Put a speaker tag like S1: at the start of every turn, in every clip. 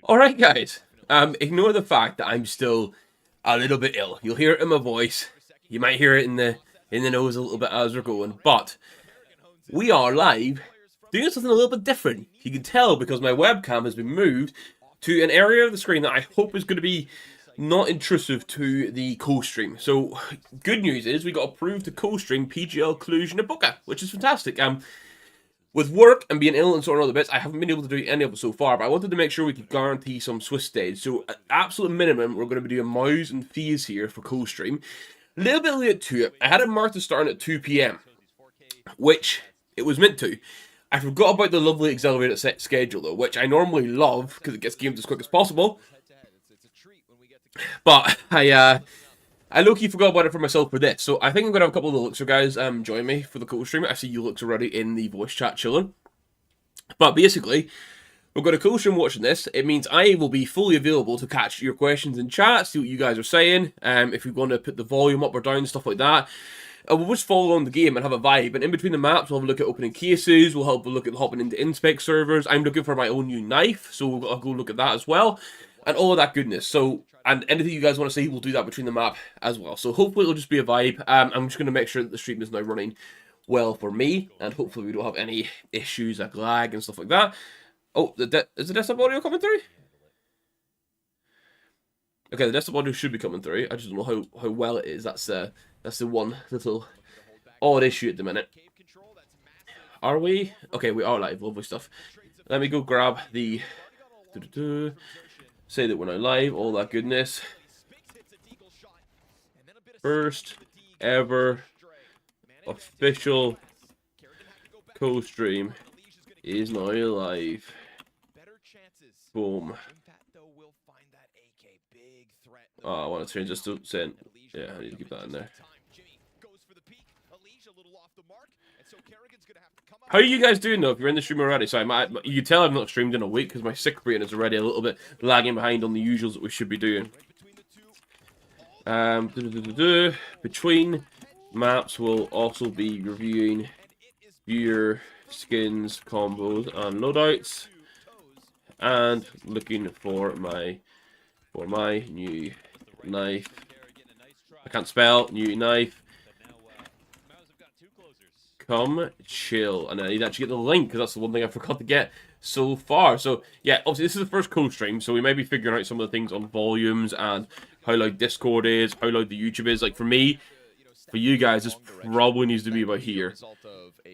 S1: Alright guys, ignore the fact that I'm still a little bit ill. You'll hear it in my voice. You might hear it in the nose a little bit as we're going, but we are live doing something a little bit different. You can tell because my webcam has been moved to an area of the screen that I hope is going to be not intrusive to the co-stream. So, good news is we got approved to co-stream PGL Cluj-Napoca, which is fantastic. With work and being ill and so on other bits, I haven't been able to do any of it so far, but I wanted to make sure we could guarantee some Swiss stage. So, at absolute minimum, we're going to be doing MOUZ and FaZe here for co-stream. A little bit late to it. I had it marked to start at 2 PM, which it was meant to. I forgot about the lovely accelerated set schedule, though, which I normally love because it gets gamed as quick as possible. But I low-key forgot about it for myself for this, so I think I'm going to have a couple of the looks. So guys, join me for the co-stream. I see you looks already in the voice chat chilling. But basically, we've got a co-stream watching this. It means I will be fully available to catch your questions in chat, see what you guys are saying, if we want to put the volume up or down, stuff like that. We'll just follow on the game and have a vibe, and in between the maps, we'll have a look at opening cases, we'll have a look at hopping into inspect servers. I'm looking for my own new knife, so I'll go look at that as well, and all of that goodness. So, and anything you guys want to see, we'll do that between the map as well. So hopefully it'll just be a vibe. I'm just going to make sure that the stream is now running well for me, and hopefully we don't have any issues like lag and stuff like that. Oh, is the desktop audio coming through? Okay, the desktop audio should be coming through. I just don't know how well it is. That's the one little odd issue at the minute. Are we? Okay, we are live. Lovely stuff. Let me go grab the... Say that we're now live, all that goodness. First ever official co-stream is now live. Boom. Oh, I want to change this to send. Yeah, I need to keep that in there. How are you guys doing though? If you're in the stream already, so you can tell I've not streamed in a week because my sick brain is already a little bit lagging behind on the usuals that we should be doing. Between maps, we'll also be reviewing viewer skins, combos, and loadouts, and looking for my new knife. I can't spell new knife. Come chill, and I need to actually get the link because that's the one thing I forgot to get so far. So yeah, obviously this is the first co-stream, so we may be figuring out some of the things on volumes and how loud Discord is, how loud the YouTube is. Like for me, for you guys, this probably needs to be about here,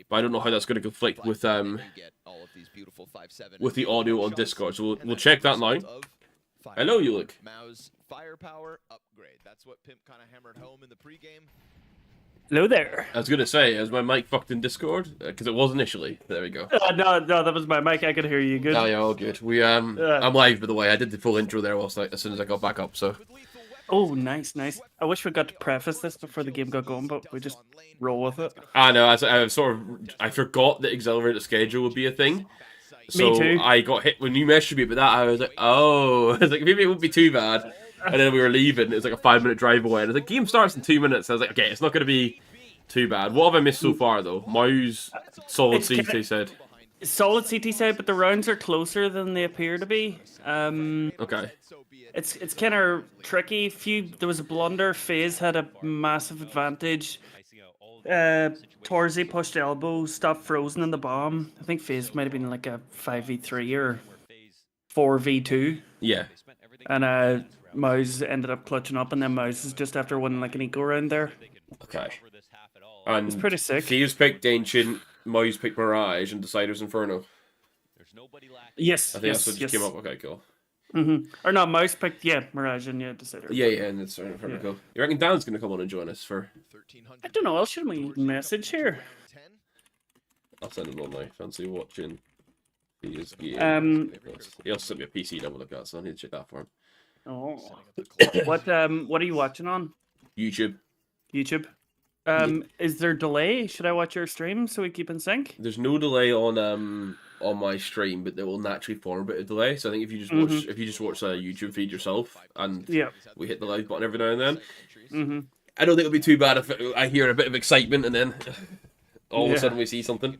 S1: but I don't know how that's going to conflict with the audio on Discord. So we'll check that now. Hello, you look.
S2: MOUZ firepower upgrade. That's what Pimp kind of hammered home in the pregame.
S3: Hello there.
S1: I was going to say, is my mic fucked in Discord? Because it was initially. There we go.
S3: No, that was my mic. I could hear you good.
S1: Oh, yeah, all good. I'm live, by the way. I did the full intro there as soon as I got back up, so...
S3: Oh, nice. I wish we got to preface this before the game got going, but we just roll with it.
S1: I know, I forgot that accelerated schedule would be a thing. So
S3: Me too.
S1: I got hit when you messaged me about that. I was like, oh, I was like, maybe it won't be too bad. And then we were leaving. It was like a 5-minute drive away. And I was like, game starts in 2 minutes. I was like, okay, it's not going to be too bad. What have I missed so far, though? MOUZ, solid CT said.
S3: Solid CT said, but the rounds are closer than they appear to be.
S1: Okay.
S3: It's kind of tricky. There was a blunder. FaZe had a massive advantage. Torzy pushed elbow, stopped frozen in the bomb. I think FaZe might have been like a 5v3 or 4v2.
S1: Yeah.
S3: And MOUZ ended up clutching up, and then MOUZ is just after winning like an eco round there.
S1: Okay. And
S3: it's pretty sick.
S1: FaZe picked Ancient, MOUZ picked Mirage, and Decider's Inferno.
S3: Yes.
S1: I think that's what just came up. Okay, cool.
S3: Or no, MOUZ picked, Mirage and Decider.
S1: Yeah, and it's Inferno, cool. You reckon Dan's going to come on and join us for...
S3: I don't know, I'll shoot him a message here.
S1: I'll send him on now. Fancy watching his game. He also sent me a PC to have a look at, so I need to check that for him.
S3: Oh. What are you watching on?
S1: YouTube.
S3: YouTube. Is there delay? Should I watch your stream so we keep in sync?
S1: There's no delay on my stream, but there will naturally form a bit of delay. So I think if you just watch a YouTube feed yourself and we hit the live button every now and then, I don't think it'll be too bad if I hear a bit of excitement and then all of a sudden we see something.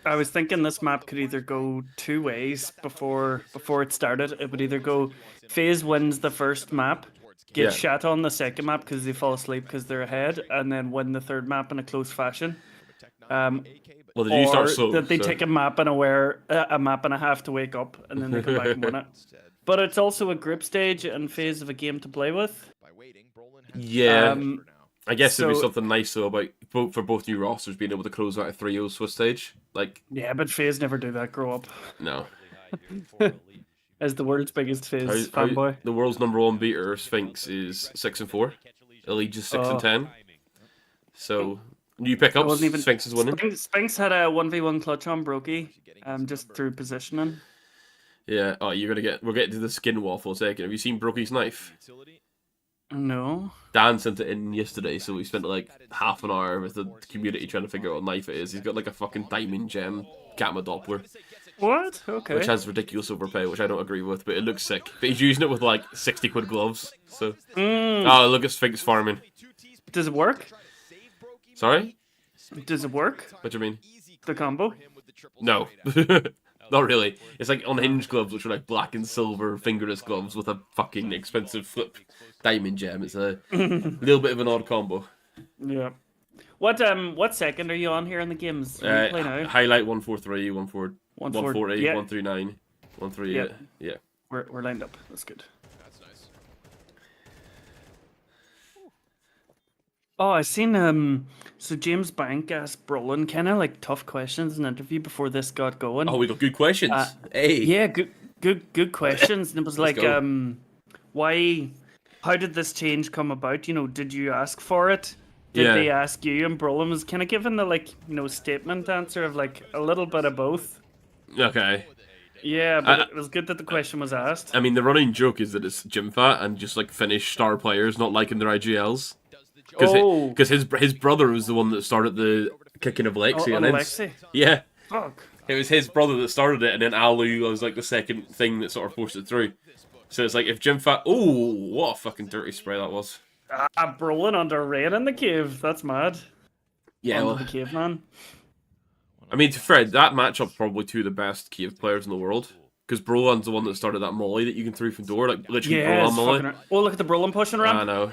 S3: I was thinking this map could either go two ways before it started. It would either go FaZe wins the first map, get
S1: Yeah.
S3: shot on the second map because they fall asleep because they're ahead, and then win the third map in a close fashion.
S1: Well, they do start
S3: Or
S1: slow.
S3: that they
S1: so.
S3: take a map and a map and a half to wake up, and then they come back and win it. But it's also a group stage and phase of a game to play with.
S1: Yeah. I guess it'd be
S3: so-
S1: something nice though about for both new rosters being able to close out a 3-0 Swiss stage. Like,
S3: Yeah, but FaZe never do that. Grow up.
S1: no.
S3: As the world's biggest FaZe fanboy.
S1: The world's #1 beater, Sphinx, is 6-4. Elite is 6-10. So new pickups.
S3: wasn't even-
S1: Sphinx is winning.
S3: Sphinx had a 1v1 clutch on Brokey, just through positioning.
S1: Yeah. Oh, we're getting to the skin waffle in a second. Have you seen Brokey's knife?
S3: No.
S1: Dan sent it in yesterday, so we spent like half an hour with the community trying to figure out what knife it is. He's got like a fucking diamond gem Gamma Doppler,
S3: What? Okay.
S1: which has ridiculous overpay, which I don't agree with, but it looks sick. But he's using it with like 60 quid gloves. So, oh, look at Sphinx farming.
S3: Does it work?
S1: Sorry,
S3: Does it work?
S1: what do you mean?
S3: The combo?
S1: No, not really. It's like unhinged gloves, which are like black and silver fingerless gloves with a fucking expensive flip diamond gem. It's a little bit of an odd combo.
S3: Yeah. What second are you on here in the games? What are you playing now?
S1: Highlight 143, 140,
S3: yeah.
S1: 139, 138.
S3: Yeah.
S1: Yeah.
S3: We're lined up. That's good.
S2: That's nice.
S3: Oh, I seen so James Bank asked Brolin kind of like tough questions in an interview before this got going.
S1: Oh, we got good questions. Hey.
S3: Yeah, good questions. And it was like,
S1: go.
S3: how did this change come about? You know, did you ask for it? Did
S1: Yeah.
S3: they ask you? And Brolin was kind of giving the like, statement answer of like a little bit of both.
S1: Okay.
S3: Yeah, but it was good that the question was asked.
S1: I mean, the running joke is that it's gym fat and just like Finnish star players not liking their IGLs. Because his brother was the one that started the kicking of Alexi.
S3: on
S1: and then,
S3: Alexi?
S1: yeah.
S3: Fuck.
S1: It was his brother that started it, and then Alu was like the second thing that sort of pushed it through. So it's like if Jim Fat, oh, what a fucking dirty spray that was.
S3: Brolin under rain in the cave. That's mad.
S1: Yeah,
S3: Under
S1: well,
S3: the caveman.
S1: I mean, to Fred, that matchup's probably two of the best cave players in the world. Because Brolan's the one that started that molly that you can throw from door, like literally
S3: Yeah,
S1: Brolan molly.
S3: oh, look at the Brolin pushing ramp.
S1: I know.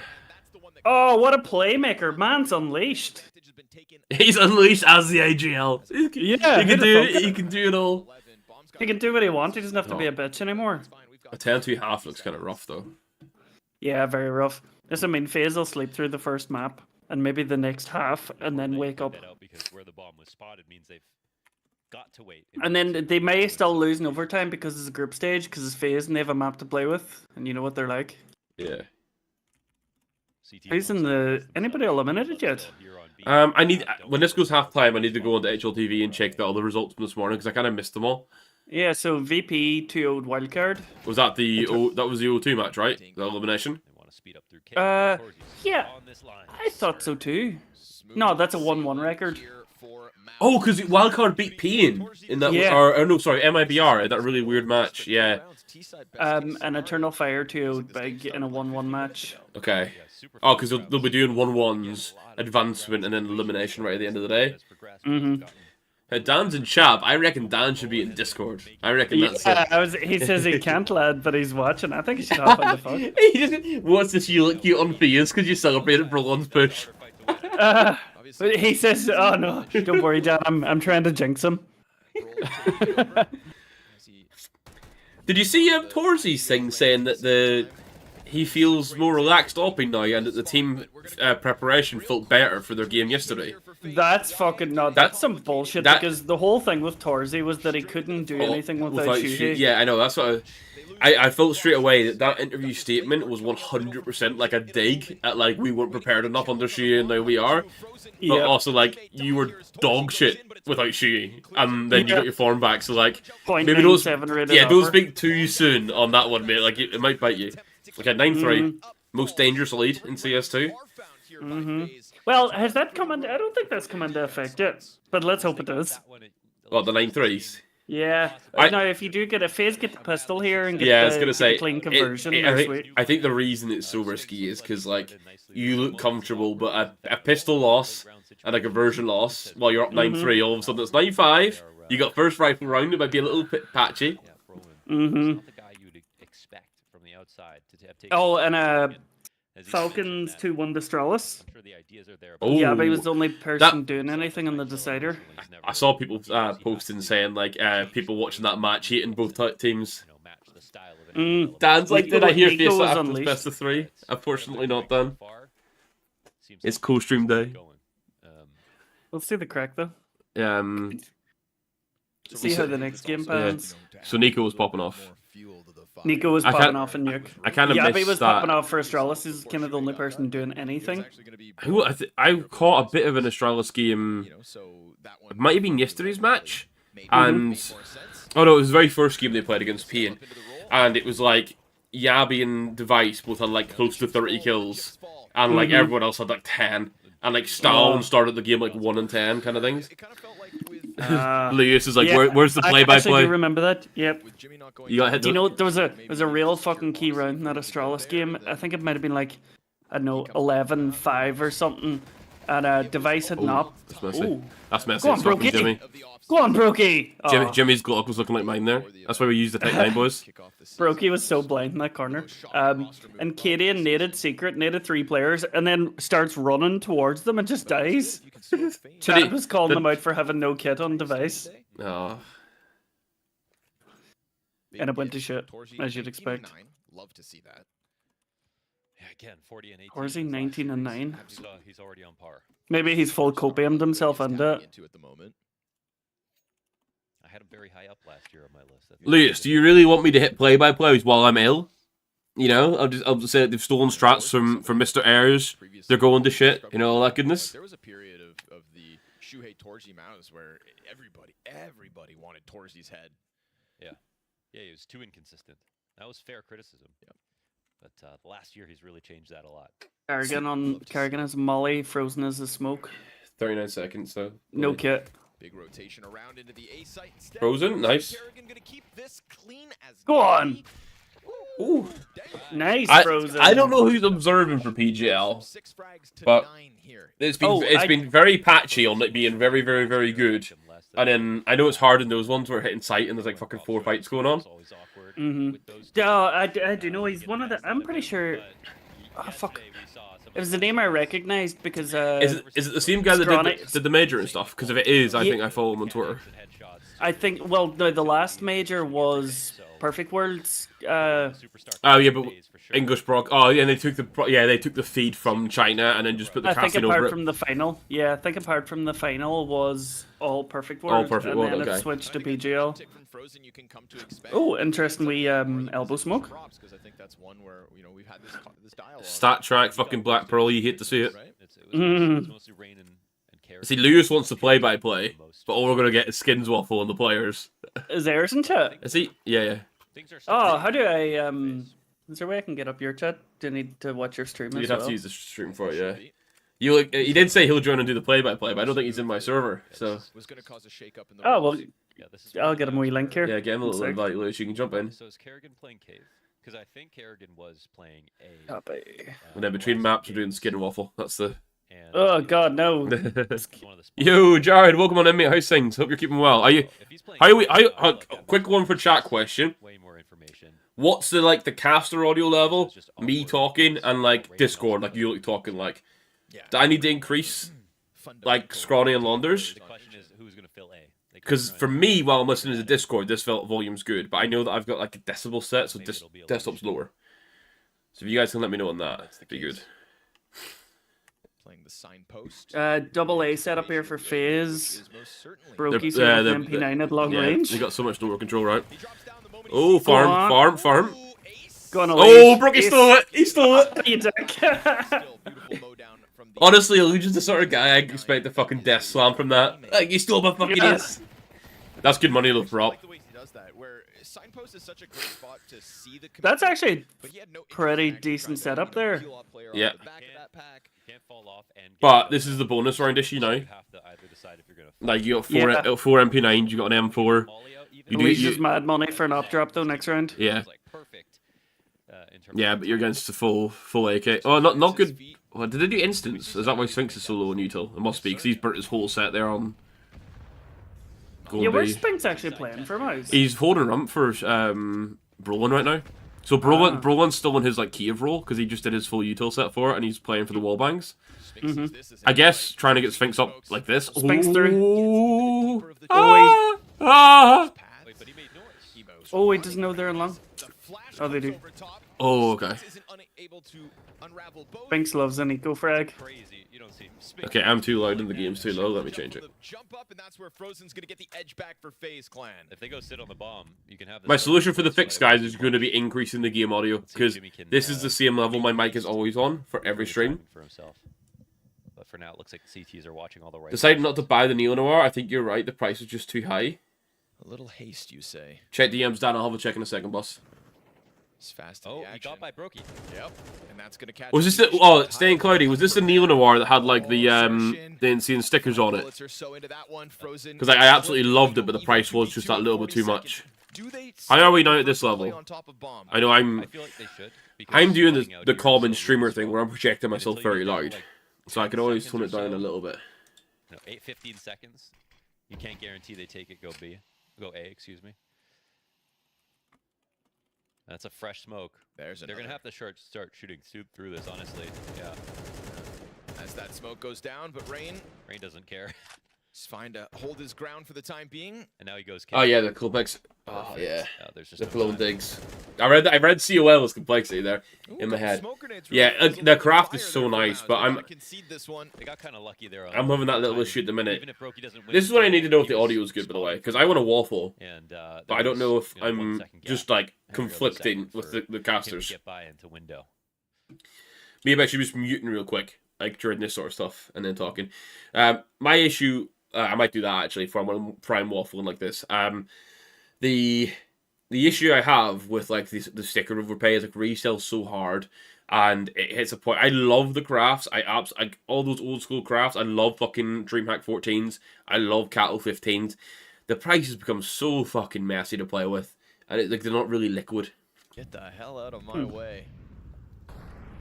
S3: Oh, what a playmaker. Man's unleashed.
S1: He's unleashed as the AGL.
S3: Yeah,
S1: he
S3: who
S1: can
S3: the
S1: do
S3: fuck-
S1: it. He can do it all.
S3: He can do what he wants. He doesn't have to be a bitch anymore.
S1: A 10-2 half looks kind of rough though.
S3: Yeah, very rough. This, I mean, FaZe will sleep through the first map and maybe the next half and then wake up.
S4: Because where the bomb was spotted means they've got to wait.
S3: And then they may still lose in overtime because it's a group stage, because it's FaZe and they have a map to play with. And you know what they're like.
S1: Yeah.
S3: Who's in the... Anybody eliminated yet?
S1: I need when this goes half time. I need to go onto HLTV and check the other results from this morning because I kind of missed them all.
S3: Yeah, so VP 2-0 wildcard.
S1: Was that that was the O2 match, right? The elimination.
S4: They want to speed up through
S3: Yeah, I thought so too. No, that's a 1-1 record.
S1: Oh, because Wildcard beat P in that.
S3: Yeah.
S1: Or no, sorry, MIBR in that really weird match. Yeah.
S3: An Eternal Fire 2-0 big in a 1-1 match.
S1: Okay. Oh, because they'll be doing 1-1s, advancement, and then elimination right at the end of the day.
S3: Mm-hmm.
S1: Dan's in chat. I reckon Dan should be in Discord. I reckon that's it.
S3: He says he can't, lad, but he's watching. I think he should hop on the phone.
S1: He just wants to see you look cute on FaZe because you celebrated Brolon's push.
S3: He says, "Oh no, don't worry, Dan. I'm trying to jinx him."
S1: Did you see Torzy's thing saying that he feels more relaxed opping now and that the team preparation felt better for their game yesterday?
S3: That's fucking no. That's some bullshit. Because the whole thing with Torzy was that he couldn't do anything without Shuhei.
S1: Yeah, I know. That's what I felt straight away that interview statement was 100% like a dig at like we weren't prepared enough under Shuhei and now we are. But also like you were dog shit without Shuhei and then you got your form back. So like maybe don't speak too soon on that one, mate. Like it might bite you. Okay, 9-3, most dangerous lead in CS2.
S3: Well, has that come into... I don't think that's come into effect yet, but let's hope it does.
S1: Well, the 9-3s.
S3: Yeah. Now, if you do get a FaZe, get the pistol here and get the clean conversion.
S1: I think the reason it's so risky is because like you look comfortable, but a pistol loss and a conversion loss while you're up 9-3, all of a sudden it's 9-5, You got first rifle round. It might be a little bit patchy.
S4: Yeah, Brolin.
S3: Mhm.
S4: Not the guy you'd expect from the outside to have taken.
S3: Oh,
S4: the
S3: and
S4: second. As he mentioned
S3: Falcons
S4: that,
S3: 2-1 to Stralis.
S4: I'm sure the ideas are there.
S1: Oh,
S3: Yeah, but he was the only person doing anything on the decider.
S1: I saw people posting saying like people watching that match hating both teams. Dan's like, did I hear
S3: Nico
S1: face
S3: was
S1: that after
S3: unleashed.
S1: best of 3? Unfortunately, not Dan. It's
S4: like
S1: co-stream day.
S3: We'll see the crack though. See how the next game pans.
S1: So Nico was popping off.
S3: Nico was
S1: I
S3: popping
S1: can't-
S3: off in Nuke.
S1: I kind of
S3: Yeah, but he
S1: missed
S3: was
S1: that.
S3: popping off for Astralis. He's kind of the only person doing anything.
S1: Who I caught a bit of an Astralis game. It might have been yesterday's match, and oh no, it was the very first game they played against Pain, and it was like Yabi and Device both had like close to 30 kills, and like everyone else had like 10, and like Stalin started the game like 1 and 10 kind of things. Lewis is like,
S3: Yeah,
S1: where's the
S3: I actually
S1: play-by-play?
S3: do remember that. Yep.
S1: You got hit.
S3: Do you know there was a real fucking key round in that Astralis game? I think it might have been like, I don't know, 11-5 or something. And Device had not.
S1: That's messy.
S3: Ooh.
S1: That's messy.
S3: Go on,
S1: It's fucking
S3: Brokey.
S1: Jimmy.
S3: Go on, Brokey! Oh,
S1: Jimmy's Glock was looking like mine there. That's why we used the Type 9 boys.
S3: Brokey was so blind in that corner. And Katie naded Secret, naded 3 players, and then starts running towards them and just dies. Chad was calling them out for having no kit on Device.
S1: Oh.
S3: And it went to shit, as you'd expect.
S2: Love to see that.
S4: Yeah, again, 40 and 18.
S3: Or is he 19 and 9?
S4: He's already on par.
S3: Maybe he's full copiumed himself into it.
S2: Into at the moment.
S4: I had him very high up last year on my list.
S1: Lewis, do you really want me to hit play-by-plays while I'm ill? You know, I'll just say that they've stolen strats from Mr. Ayers. They're going to shit. You know, all that goodness.
S2: There was a period of the Shuhei Torji MOUZ where everybody wanted Torji's head.
S4: Yeah, he was too inconsistent. That was fair criticism.
S2: Yep.
S4: But last year he's really changed that a lot.
S3: Carrigan has Molly frozen as a smoke.
S1: 39 seconds, though.
S3: No kit.
S2: Big rotation around into the A site instead.
S1: Frozen, nice.
S2: Kerrigan gonna keep this clean as
S3: Go on.
S2: can.
S1: Ooh.
S3: Nice frozen.
S1: I don't know who's observing for PGL,
S2: 6 frags to
S1: but
S2: 9 here.
S1: it's been very patchy on it being very, very, very good. And then I know it's hard in those ones where we're hitting sight and there's like fucking 4 fights going on.
S3: Yeah, I do know he's one of the. I'm pretty sure. Oh fuck! It was the name I recognized because.
S1: Is it the same guy that did the major and stuff? Because if it is, I think I follow him on Twitter.
S3: I think. Well, the last major was Perfect Worlds.
S1: Oh yeah, but English Brock. Oh yeah, and they took the feed from China and then just put the
S3: I think
S1: casting over
S3: apart
S1: it.
S3: from the final, yeah, I think apart from the final was all Perfect World.
S1: Perfect
S3: and
S1: World,
S3: then
S1: okay.
S3: it switched to PGL. Oh, interesting. We elbow smoke.
S1: Stat track, fucking Black Pearl. You hate to see it.
S3: Mm.
S1: See, Lewis wants to play-by-play, but all we're gonna get is skins waffle on the players.
S3: Is Ayers in chat?
S1: Is he? Yeah.
S3: Oh, how do I Is there a way I can get up your chat? Do I need to watch your stream as
S1: You'd
S3: well?
S1: have to use the stream for it, yeah. He did say he'll join and do the play-by-play, but I don't think he's in my server, so...
S3: Oh, well, I'll get him a wee link here.
S1: Yeah, get him a little invite, Lewis. You can jump in.
S4: So is Kerrigan playing Cave? Because I think Kerrigan was playing a...
S3: Copy.
S1: And then between maps, we're doing skin and waffle. That's the...
S4: And
S3: Oh, God, no.
S4: one of the spots-
S1: Yo, Jared, welcome on in, mate. How's things? Hope you're keeping well. Are you...
S4: If he's playing
S1: How are we...
S4: Cave,
S1: How, quick one for chat question.
S4: way more information.
S1: What's the, like, the caster audio level? Me talking and, like, Discord, like you talking, like... Do I need to increase, like, Scrawny and Launders?
S4: The question is, who's going to fill A?
S1: Because for me, while I'm listening to Discord, this volume's good. But I know that I've got, like, a decibel set, so desktop's lower. So if you guys can let me know on that, it'd be good.
S2: Playing the signpost.
S3: Double A setup here for FaZe. Brokey's
S1: They're-
S3: here with MP9 at long range.
S1: They got so much lower control, right? Oh, farm.
S3: Go on,
S1: Oh, Brookie stole it! He stole it!
S3: You dick.
S1: Honestly, Illusion's the sort of guy I expect a fucking death slam from that. Like, you stole my fucking
S3: Yeah.
S1: ace. That's good money, though, for Op.
S3: That's actually pretty decent setup there.
S1: Yeah.
S4: Can't fall off and
S1: But this is the bonus round issue now.
S4: you have to either decide if you're going to
S1: Like, you got
S3: Yeah.
S1: four MP9s, you got an M4.
S4: volley out even.
S1: You do-
S3: Luigi's mad money for an up drop though next round.
S1: Yeah.
S4: It's like perfect. In terms
S1: Yeah,
S4: of
S1: but you're against the full AK. Oh, not good. Well, did they do instance? Is that why Sphinx is so low on util? It must be, because he's burnt his whole set there on... Going
S3: Yeah,
S1: B.
S3: where's Spink's actually playing for MOUZ?
S1: He's holding rump for Brolin right now. So Brolin's still in his like Kiev role because he just did his full util set for it, and he's playing for the wallbangs. I guess trying to get Sphinx up like this.
S3: Sphinx through. Oh, he doesn't know they're in long. Oh, they do.
S1: Oh, okay.
S3: Sphinx loves an eco frag.
S4: Crazy. You don't see
S1: Okay, I'm too loud and the game's too low. Let me change it.
S2: Jump up, and that's where Frozen's gonna get the edge back for FaZe Clan.
S4: If they go sit on the bomb, you can have.
S1: My solution for the fix, guys, is going to be increasing the game audio because this is the same level my mic is always on for every stream.
S4: For himself. But for now, it looks like the CTs are watching all the right.
S1: Decided not to buy the Neo Noir. I think you're right. The price is just too high.
S2: A little haste, you say?
S1: Check DMs down. I'll have a check in a second, boss.
S2: It's fast.
S4: Oh, he got by Brokey.
S2: Yep, and that's gonna catch.
S1: Was this the Staying Cloudy? Was this the Neo Noir that had like the insane stickers on it? Because I absolutely loved it, but the price was just that little bit too much. How are we now at this level? I know I'm doing the common streamer thing where I'm projecting myself very loud, so I can always tone it down a little bit.
S4: No, 15 seconds. You can't guarantee they take it. Go A. Excuse me. That's a fresh smoke. They're gonna have to start shooting through this. Honestly, yeah.
S2: As that smoke goes down, but Rain
S4: doesn't care.
S2: He's fine to hold his ground for the time being.
S4: And now he goes.
S1: Oh yeah, the complex. Oh yeah,
S4: there's just
S1: the clone digs. I read COL as complexity there in my head. Yeah, the craft is so nice, but
S4: They got kind of lucky there.
S1: I'm having that little issue at the minute.
S4: Even if Brokey doesn't win,
S1: This is what I need to know if the audio is good, by the way, because I want a waffle,
S4: and,
S1: but I don't know if I'm just like conflicting with the casters.
S4: Get by into window.
S1: Maybe I should just muting real quick, like during this sort of stuff, and then talking. My issue, I might do that actually for when I'm prime waffling like this. The issue I have with like the sticker overpay is like resell so hard, and it hits a point. I love the crafts. Like all those old school crafts. I love fucking DreamHack 14s. I love Cattle 15s. The prices become so fucking messy to play with, and like they're not really liquid.
S2: Get the hell out of my way.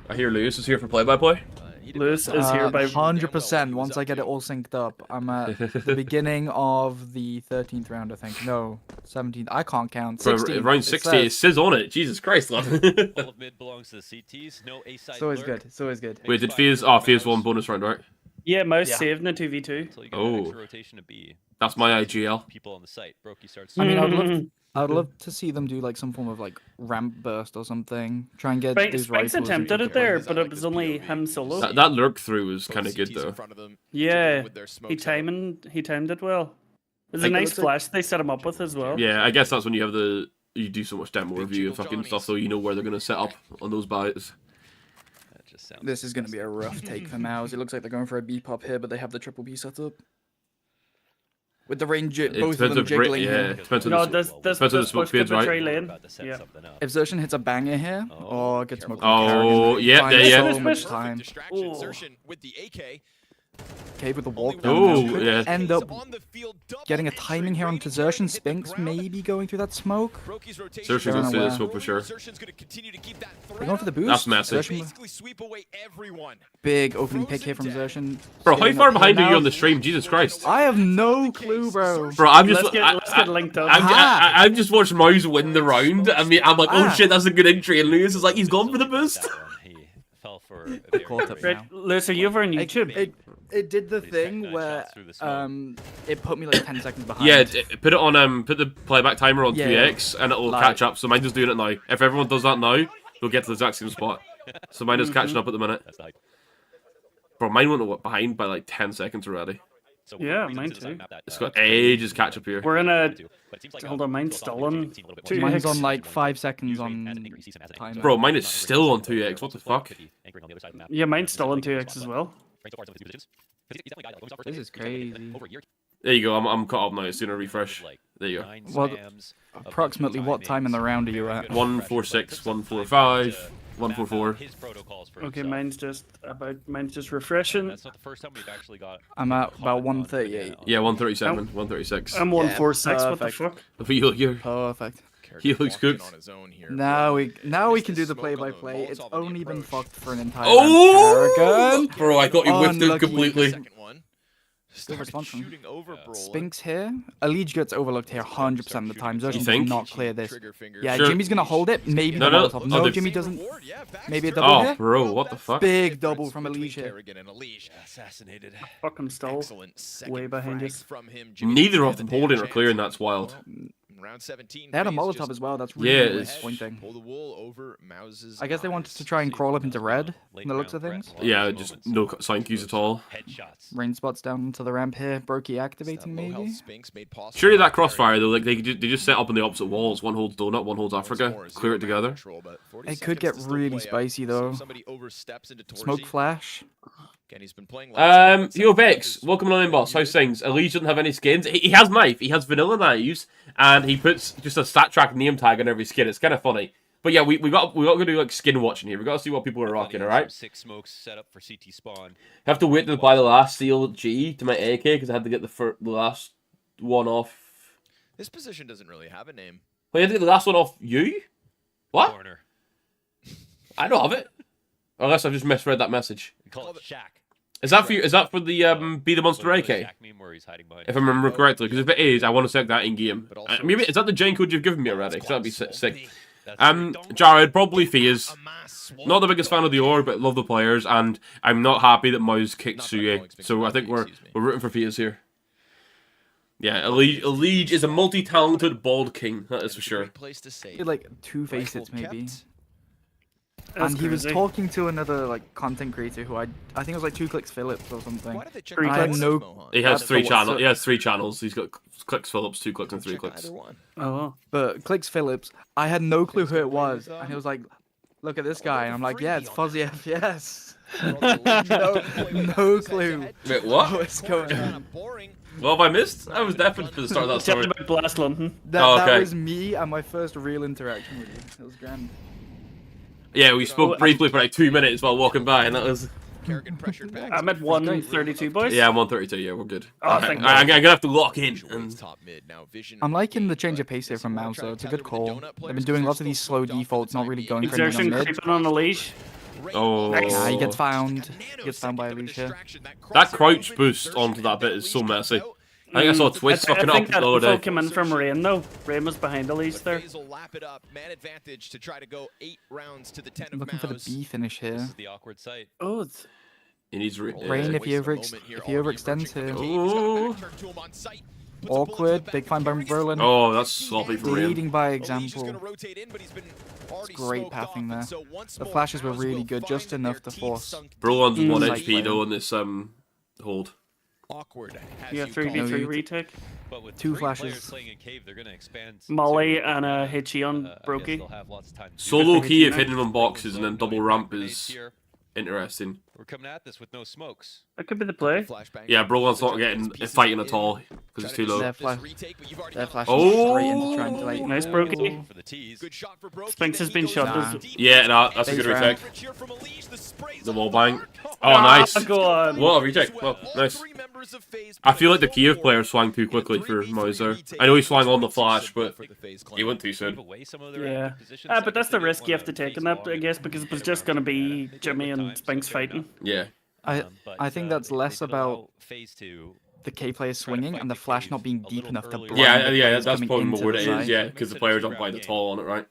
S1: I hear Lewis is here for play-by-play.
S3: Lewis is here by
S5: 100%. Once I get it all synced up, I'm at the beginning of the 13th round, I think. No, 17th. I can't count. 16th.
S1: Around 60, it says on it. Jesus Christ, lad.
S4: All of mid belongs to the CTs. No A side.
S5: It's always good. It's always good.
S1: Wait, did FaZe? Oh, FaZe won bonus round, right?
S3: Yeah, MOUZ saved in a 2v2.
S4: So you got an extra rotation to B.
S1: That's my IGL.
S4: People on the site. Brokey starts.
S5: I mean, I'd love to see them do like some form of like ramp burst or something. Try and get these
S3: Spikes
S5: rifles.
S3: attempted it there, but it was only him solo.
S1: That lurk through was kind of good though.
S3: Yeah, he timed it well. There's a nice flash they set him up with as well.
S1: Yeah, I guess that's when you have you do so much demo review and fucking stuff, so you know where they're gonna set up on those bites.
S5: This is gonna be a rough take for MOUZ. It looks like they're going for a B pop here, but they have the triple B set up. With the range, both of them jiggling here.
S1: Depends on
S3: No,
S1: the smoke fades, right?
S3: lane. Yeah.
S5: If Zertian hits a banger here, or gets smoked.
S1: Oh, yeah, yeah.
S5: So much time.
S2: With the AK.
S5: Okay, with the walk
S1: Oh,
S5: down.
S1: yeah.
S5: End up getting a timing here on Zertian. Spinks maybe going through that smoke.
S1: Zertian's gonna see the smoke for sure.
S5: They're going for the boost.
S1: That's massive.
S5: Big opening pick here from Zertian.
S1: Bro, how far behind are you on the stream? Jesus Christ.
S5: I have no clue, bro.
S1: Bro, I'm just.
S3: Let's get linked up.
S1: I'm just watching MOUZ win the round. I mean, I'm like, oh shit, that's a good entry, and Lewis is like, he's gone for the boost.
S4: He fell for.
S5: Caught up
S3: Right,
S5: now.
S3: Lewis, are you over on YouTube?
S5: It did the thing where it put me like 10 seconds behind.
S1: Yeah, put it on put the playback timer on
S5: Yeah,
S1: 2x and it'll catch up. So mine is doing it now. If everyone does that now, we'll get to the exact same spot. So mine is catching up at the minute. Bro, mine went behind by like 10 seconds already.
S3: Yeah, mine too.
S1: It's got ages catch up here.
S3: We're in a. Hold on, mine's still on.
S5: Mine's on like 5 seconds on timer.
S1: Bro, mine is still on 2x. What the fuck?
S3: Yeah, mine's still on 2x as well.
S5: This is crazy.
S1: There you go. I'm caught up now. It's doing a refresh. There you go.
S5: Well, approximately what time in the round are you at?
S1: 146, 145, 144.
S3: Okay, mine's just refreshing.
S4: That's not the first time we've actually got.
S5: I'm at about 138.
S1: Yeah, 137, 136.
S3: I'm 146. What the
S5: perfect.
S3: fuck?
S1: You're,
S5: Perfect.
S1: he looks good.
S5: Now we can do the play-by-play. It's only been fucked for an entire
S1: Oh!
S5: Paragon.
S1: Bro, I thought you whiffed it
S5: Unlucky.
S1: completely.
S5: Good response from
S2: shooting over Brolin.
S5: Spinks here. Elige gets overlooked here 100% of the time. Zerg
S1: You
S5: did
S1: think?
S5: not clear this. Yeah,
S1: Sure.
S5: Jimmy's gonna hold it. Maybe
S1: No,
S5: the
S1: no.
S5: Molotov.
S1: Oh,
S5: No,
S1: the-
S5: Jimmy doesn't. Maybe a double
S1: Oh,
S5: here?
S1: bro, what the fuck?
S5: Big double from Elige.
S4: Assassinated.
S3: Fucking stole. Way behind us.
S1: Neither of them holding or clearing, that's wild.
S2: Round 17.
S5: They had a
S2: FaZe
S5: Molotov
S2: just
S5: as well. That's
S1: Yeah,
S5: really
S1: it's-
S5: disappointing.
S2: pull the wool over MOUZ's
S5: I guess they wanted
S2: eyes.
S5: to try and crawl up into red, from the looks of things.
S1: Yeah, just no sign cues at all.
S4: Headshots.
S5: Rain spots down onto the ramp here. Brokey activating maybe.
S1: Surely that crossfire though, like they just set up on the opposite walls. One holds Donut, one holds Africa. Clear it together.
S5: It could get really spicy though. Smoke flash.
S1: Yo Vex, welcome on in, boss. How's things? Elise doesn't have any skins. He has knife. He has vanilla knives, and he puts just a stat track name tag on every skin. It's kind of funny. But yeah, we got to do like skin watching here. We got to see what people are rocking. All right.
S4: 6 smokes set up for CT spawn.
S1: Have to wait to buy the last CLG to my AK because I had to get the last one off.
S2: This position doesn't really have a name.
S1: Wait, you had to get the last one off you? What?
S4: Corner.
S1: I don't have it. Unless I've just misread that message.
S4: Call it Shaq.
S1: Is that for you? Is that for the Be the Monster AK?
S4: Shaq meme where he's hiding behind.
S1: If I remember correctly, because if it is, I want to select that in game. Maybe is that the gen code you've given me already? 'Cause that'd be sick. Jared, probably FaZe. Not the biggest fan of the org, but love the players, and I'm not happy that MOUZ kicked Suye. So I think we're rooting for FaZe here. Yeah, Elige is a multi-talented bald king. That is for sure.
S5: He had like 2 facets maybe.
S3: That's
S5: And he was
S3: crazy.
S5: talking to another like content creator who I think it was like 2 Clicks Phillips or something.
S3: Three
S5: I had
S3: clicks?
S5: no,
S1: He has
S5: That's
S1: 3
S5: the
S1: channels.
S5: what's
S1: He has 3 channels. He's got Clicks Phillips, 2 clicks, and 3 clicks.
S3: Oh.
S5: but Clicks Phillips, I had no clue who it was, and he was like, "Look at this guy," and I'm like, "Yeah, it's Fuzzy FPS." no clue.
S1: Wait, what?
S5: What's going on?
S1: What have I missed? I was definitely for the start of that
S3: Tell
S1: story.
S3: me about Blast London.
S5: That,
S1: Oh,
S5: that
S1: okay.
S5: was me and my first real interaction with you. It was grand.
S1: Yeah, we spoke briefly for like 2 minutes while walking by, and that was...
S3: I'm at 132, boys.
S1: Yeah, I'm 132. Yeah, we're good.
S3: Oh,
S1: Okay,
S3: thank
S1: I'm gonna have to lock in.
S5: I'm liking the change of pace here from MOUZ, though. It's a good call. They've been doing lots of these slow defaults, not really going for anything
S3: Exertion
S5: on mid.
S3: creeping on the leash.
S1: Oh,
S5: Nah, he gets found. He gets found by Alicia.
S1: that crouch boost onto that bit is so messy. I think I saw Twist
S3: I
S1: fucking
S3: think
S1: up
S3: that
S1: the other
S3: info
S1: day.
S3: came in from Rain, though. Rain was behind the leash there.
S5: I'm looking for the B finish
S4: This
S5: here.
S4: is the awkward site.
S3: Oh, it's...
S1: He needs
S5: Rain, if he overextends here.
S1: Oh.
S5: Awkward. Big find by Berlin.
S1: Oh, that's sloppy for Rain.
S5: Leading by example. It's great pathing there. The flashes were really good, just enough to force.
S1: Brolan's 1
S5: Like
S1: HP though on this hold.
S2: Awkward.
S3: Yeah, 3v3 retake.
S4: But with
S5: 2
S4: 3
S5: flashes.
S4: players playing in cave, they're gonna expand.
S3: Molly
S4: to,
S3: and a Hitchy on
S4: I guess
S3: Brokey.
S4: they'll have lots of time to do
S1: Solo
S4: this.
S1: key of hitting on boxes and then double ramp
S4: Grenades
S1: is
S4: here.
S1: interesting.
S4: We're coming at this with no smokes.
S3: That could be the play.
S1: Yeah, Brolan's not getting fighting at all because it's too low.
S5: Their flash
S1: Oh.
S5: straight into trying to like.
S3: Nice Brokey.
S4: For the tees.
S3: Spinks has been shoved as...
S1: Yeah, no, that's a good
S5: Base
S1: retake.
S2: The
S1: The wall bang. Oh, nice.
S3: Go on.
S1: What a retake. Well, nice. I feel like the Kiev player swung too quickly for MOUZ there. I know he swung on the flash, but he went too
S4: Give
S1: soon.
S4: away some of their
S3: Yeah.
S4: active positions. I
S3: But that's
S4: guess
S3: the
S4: they
S3: risk
S4: didn't
S3: you have to
S4: wanna
S3: take in
S4: face
S3: that,
S4: long
S3: I guess,
S4: and
S3: because it was
S4: they
S3: just
S4: were
S3: going to
S4: gonna
S3: be
S4: take
S3: Jimmy
S4: their
S3: and
S4: time, so
S3: Spinks
S4: fair enough.
S3: fighting.
S1: Yeah.
S5: I think that's less about
S4: phase 2.
S5: the K players swinging and the flash not being deep enough to blind
S1: Yeah,
S5: the
S1: yeah,
S5: players
S1: that's
S5: coming
S1: probably
S5: into
S1: more what
S5: the
S1: it is,
S5: side.
S1: yeah, because the players don't buy the tall on it, right?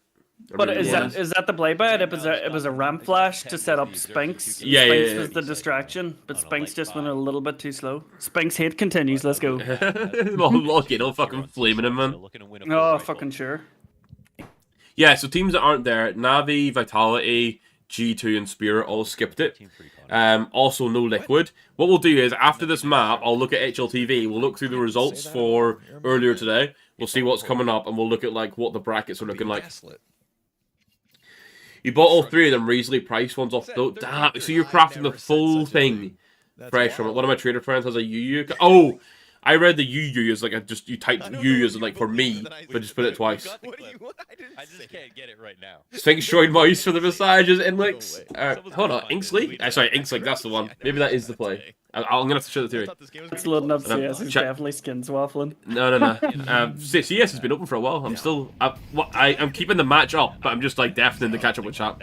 S3: But is
S5: Yeah.
S3: that the play by it? It was a ramp flash to set up Spinks.
S1: Yeah,
S3: Spinks
S1: yeah.
S3: was the distraction, but Spinks just went a little bit too slow. Spinks hate continues. Let's go.
S1: Look, you know, fucking flaming him, man.
S3: Oh, fucking sure.
S1: Yeah, so teams that aren't there, Navi, Vitality, G2, and Spirit all skipped it. Also, no Liquid. What we'll do is, after this map, I'll look at HLTV, we'll look through the results for earlier today, we'll see what's coming up, and we'll look at like what the brackets are looking like. You bought all 3 of them reasonably priced ones off the... Damn, so you're crafting the full thing fresh from it. One of my trader friends has a UU. Oh! I read the UU as like you typed UU as like for me, but just put it twice.
S4: I just can't get it right now.
S1: Sphinx joined MOUZ for the massages and licks. Hold on, Inksley? Sorry, Inksley, that's the one. Maybe that is the play. I'm gonna have to show the theory.
S3: It's loading up
S1: And
S3: CS. It's
S1: check-
S3: definitely skins waffling.
S1: No. CS has been open for a while. I'm still... I'm keeping the match up, but I'm just like deafening to catch up with chat.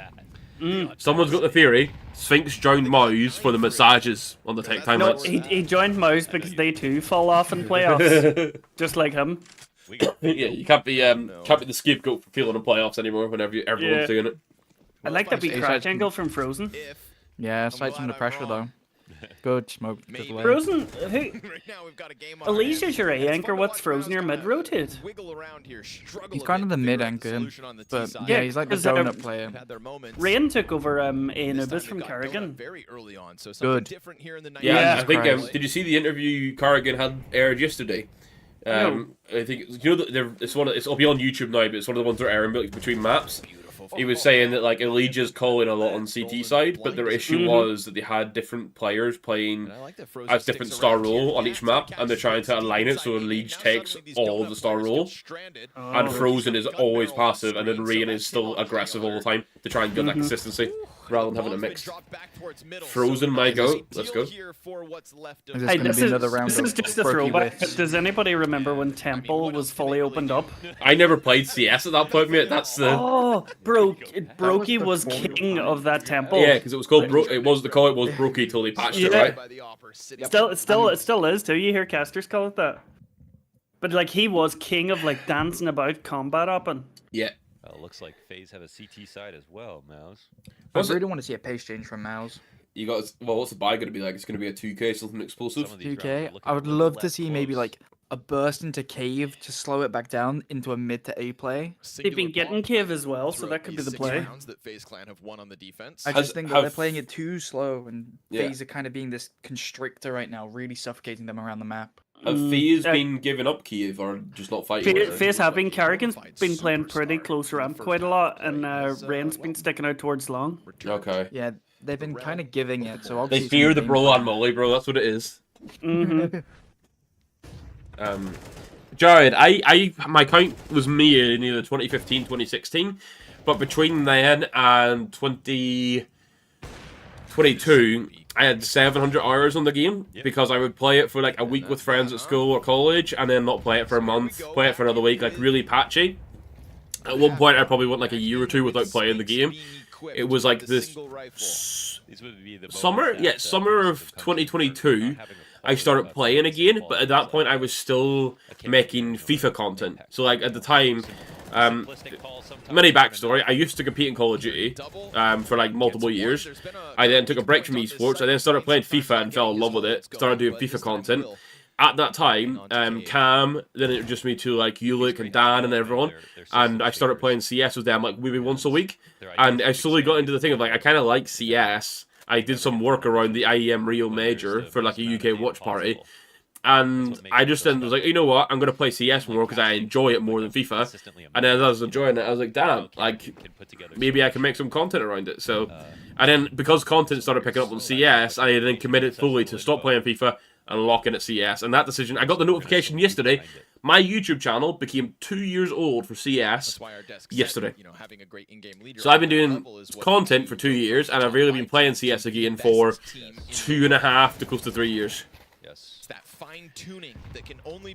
S1: Someone's got the theory. Sphinx joined MOUZ for the massages on the tech
S3: No,
S1: timelines.
S3: he joined MOUZ because they too fall off in playoffs, just like him.
S1: Yeah, you can't be the scapegoat for failing in playoffs anymore whenever everyone's doing it.
S3: I like that big crash angle from Frozen.
S5: Yeah, sights under pressure though. Good smoke. Good away.
S3: Frozen, who? Alicia's your A anchor. What's Frozen your mid rotate?
S5: He's kind of the mid anchor, but yeah, he's like the donut player.
S3: Rain took over Anubis from Carrigan.
S5: Good.
S1: Yeah, I think. Did you see the interview Carrigan had aired yesterday? I think it'll be on YouTube now, but it's one of the ones that are airing between maps. He was saying that like Elijah's calling a lot on CT side, but their issue was that they had different players playing as different star role on each map, and they're trying to align it so Elijah takes all of the star role, and Frozen is always passive, and then Rain is still aggressive all the time to try and get that consistency rather than having a mix. Frozen, my goat. Let's go.
S3: Hey, this is just a throwback. Does anybody remember when Temple was fully opened up?
S1: I never played CS at that point, mate. That's the...
S3: Oh, Brokey was king of that Temple.
S1: Yeah, because it was called it was Brokey till they patched it, right?
S3: It still is too. You hear casters call it that. But like he was king of like dancing about combat open.
S1: Yeah.
S4: Well, it looks like FaZe have a CT side as well, MOUZ.
S5: I really want to see a pace change from MOUZ.
S1: You got what's the buy going to be like? It's going to be a 2K, something explosive.
S5: 2K. I would love to see maybe like a burst into Cave to slow it back down into a mid to A play.
S3: They've been getting Cave as well, so that could be the play.
S5: I just think that they're playing it too slow, and FaZe are kind of being this constrictor right now, really suffocating them around the map.
S1: Have FaZe been giving up Kiev or just not fighting?
S3: FaZe have been. Carrigan's been playing pretty close ramp quite a lot, and Rain's been sticking out towards long.
S1: Okay.
S5: Yeah, they've been kind of giving it, so
S1: they fear the bro on Molly, bro. That's what it is. Jared, my count was me in either 2015, 2016, but between then and 2022, I had 700 hours on the game because I would play it for like a week with friends at school or college, and then not play it for a month, play it for another week, like really patchy. At one point, I probably went like a year or two without playing the game. It was like this summer of 2022. I started playing again, but at that point I was still making FIFA content. So like at the time, mini backstory, I used to compete in Call of Duty for like multiple years. I then took a break from esports. I then started playing FIFA and fell in love with it. Started doing FIFA content. At that time, Cam then introduced me to like Ulick and Dan and everyone, and I started playing CS with them like maybe once a week. And I slowly got into the thing of like I kind of like CS. I did some work around the IEM Rio Major for like a UK watch party, and I just then was like, you know what, I'm gonna play CS more because I enjoy it more than FIFA. And then as I was enjoying it, I was like, damn, like maybe I can make some content around it. So, and then because content started picking up on CS, I then committed fully to stop playing FIFA and lock in at CS. And that decision, I got the notification yesterday. My YouTube channel became 2 years old for CS yesterday. So I've been doing content for 2 years, and I've really been playing CS again for 2.5 to close to 3 years.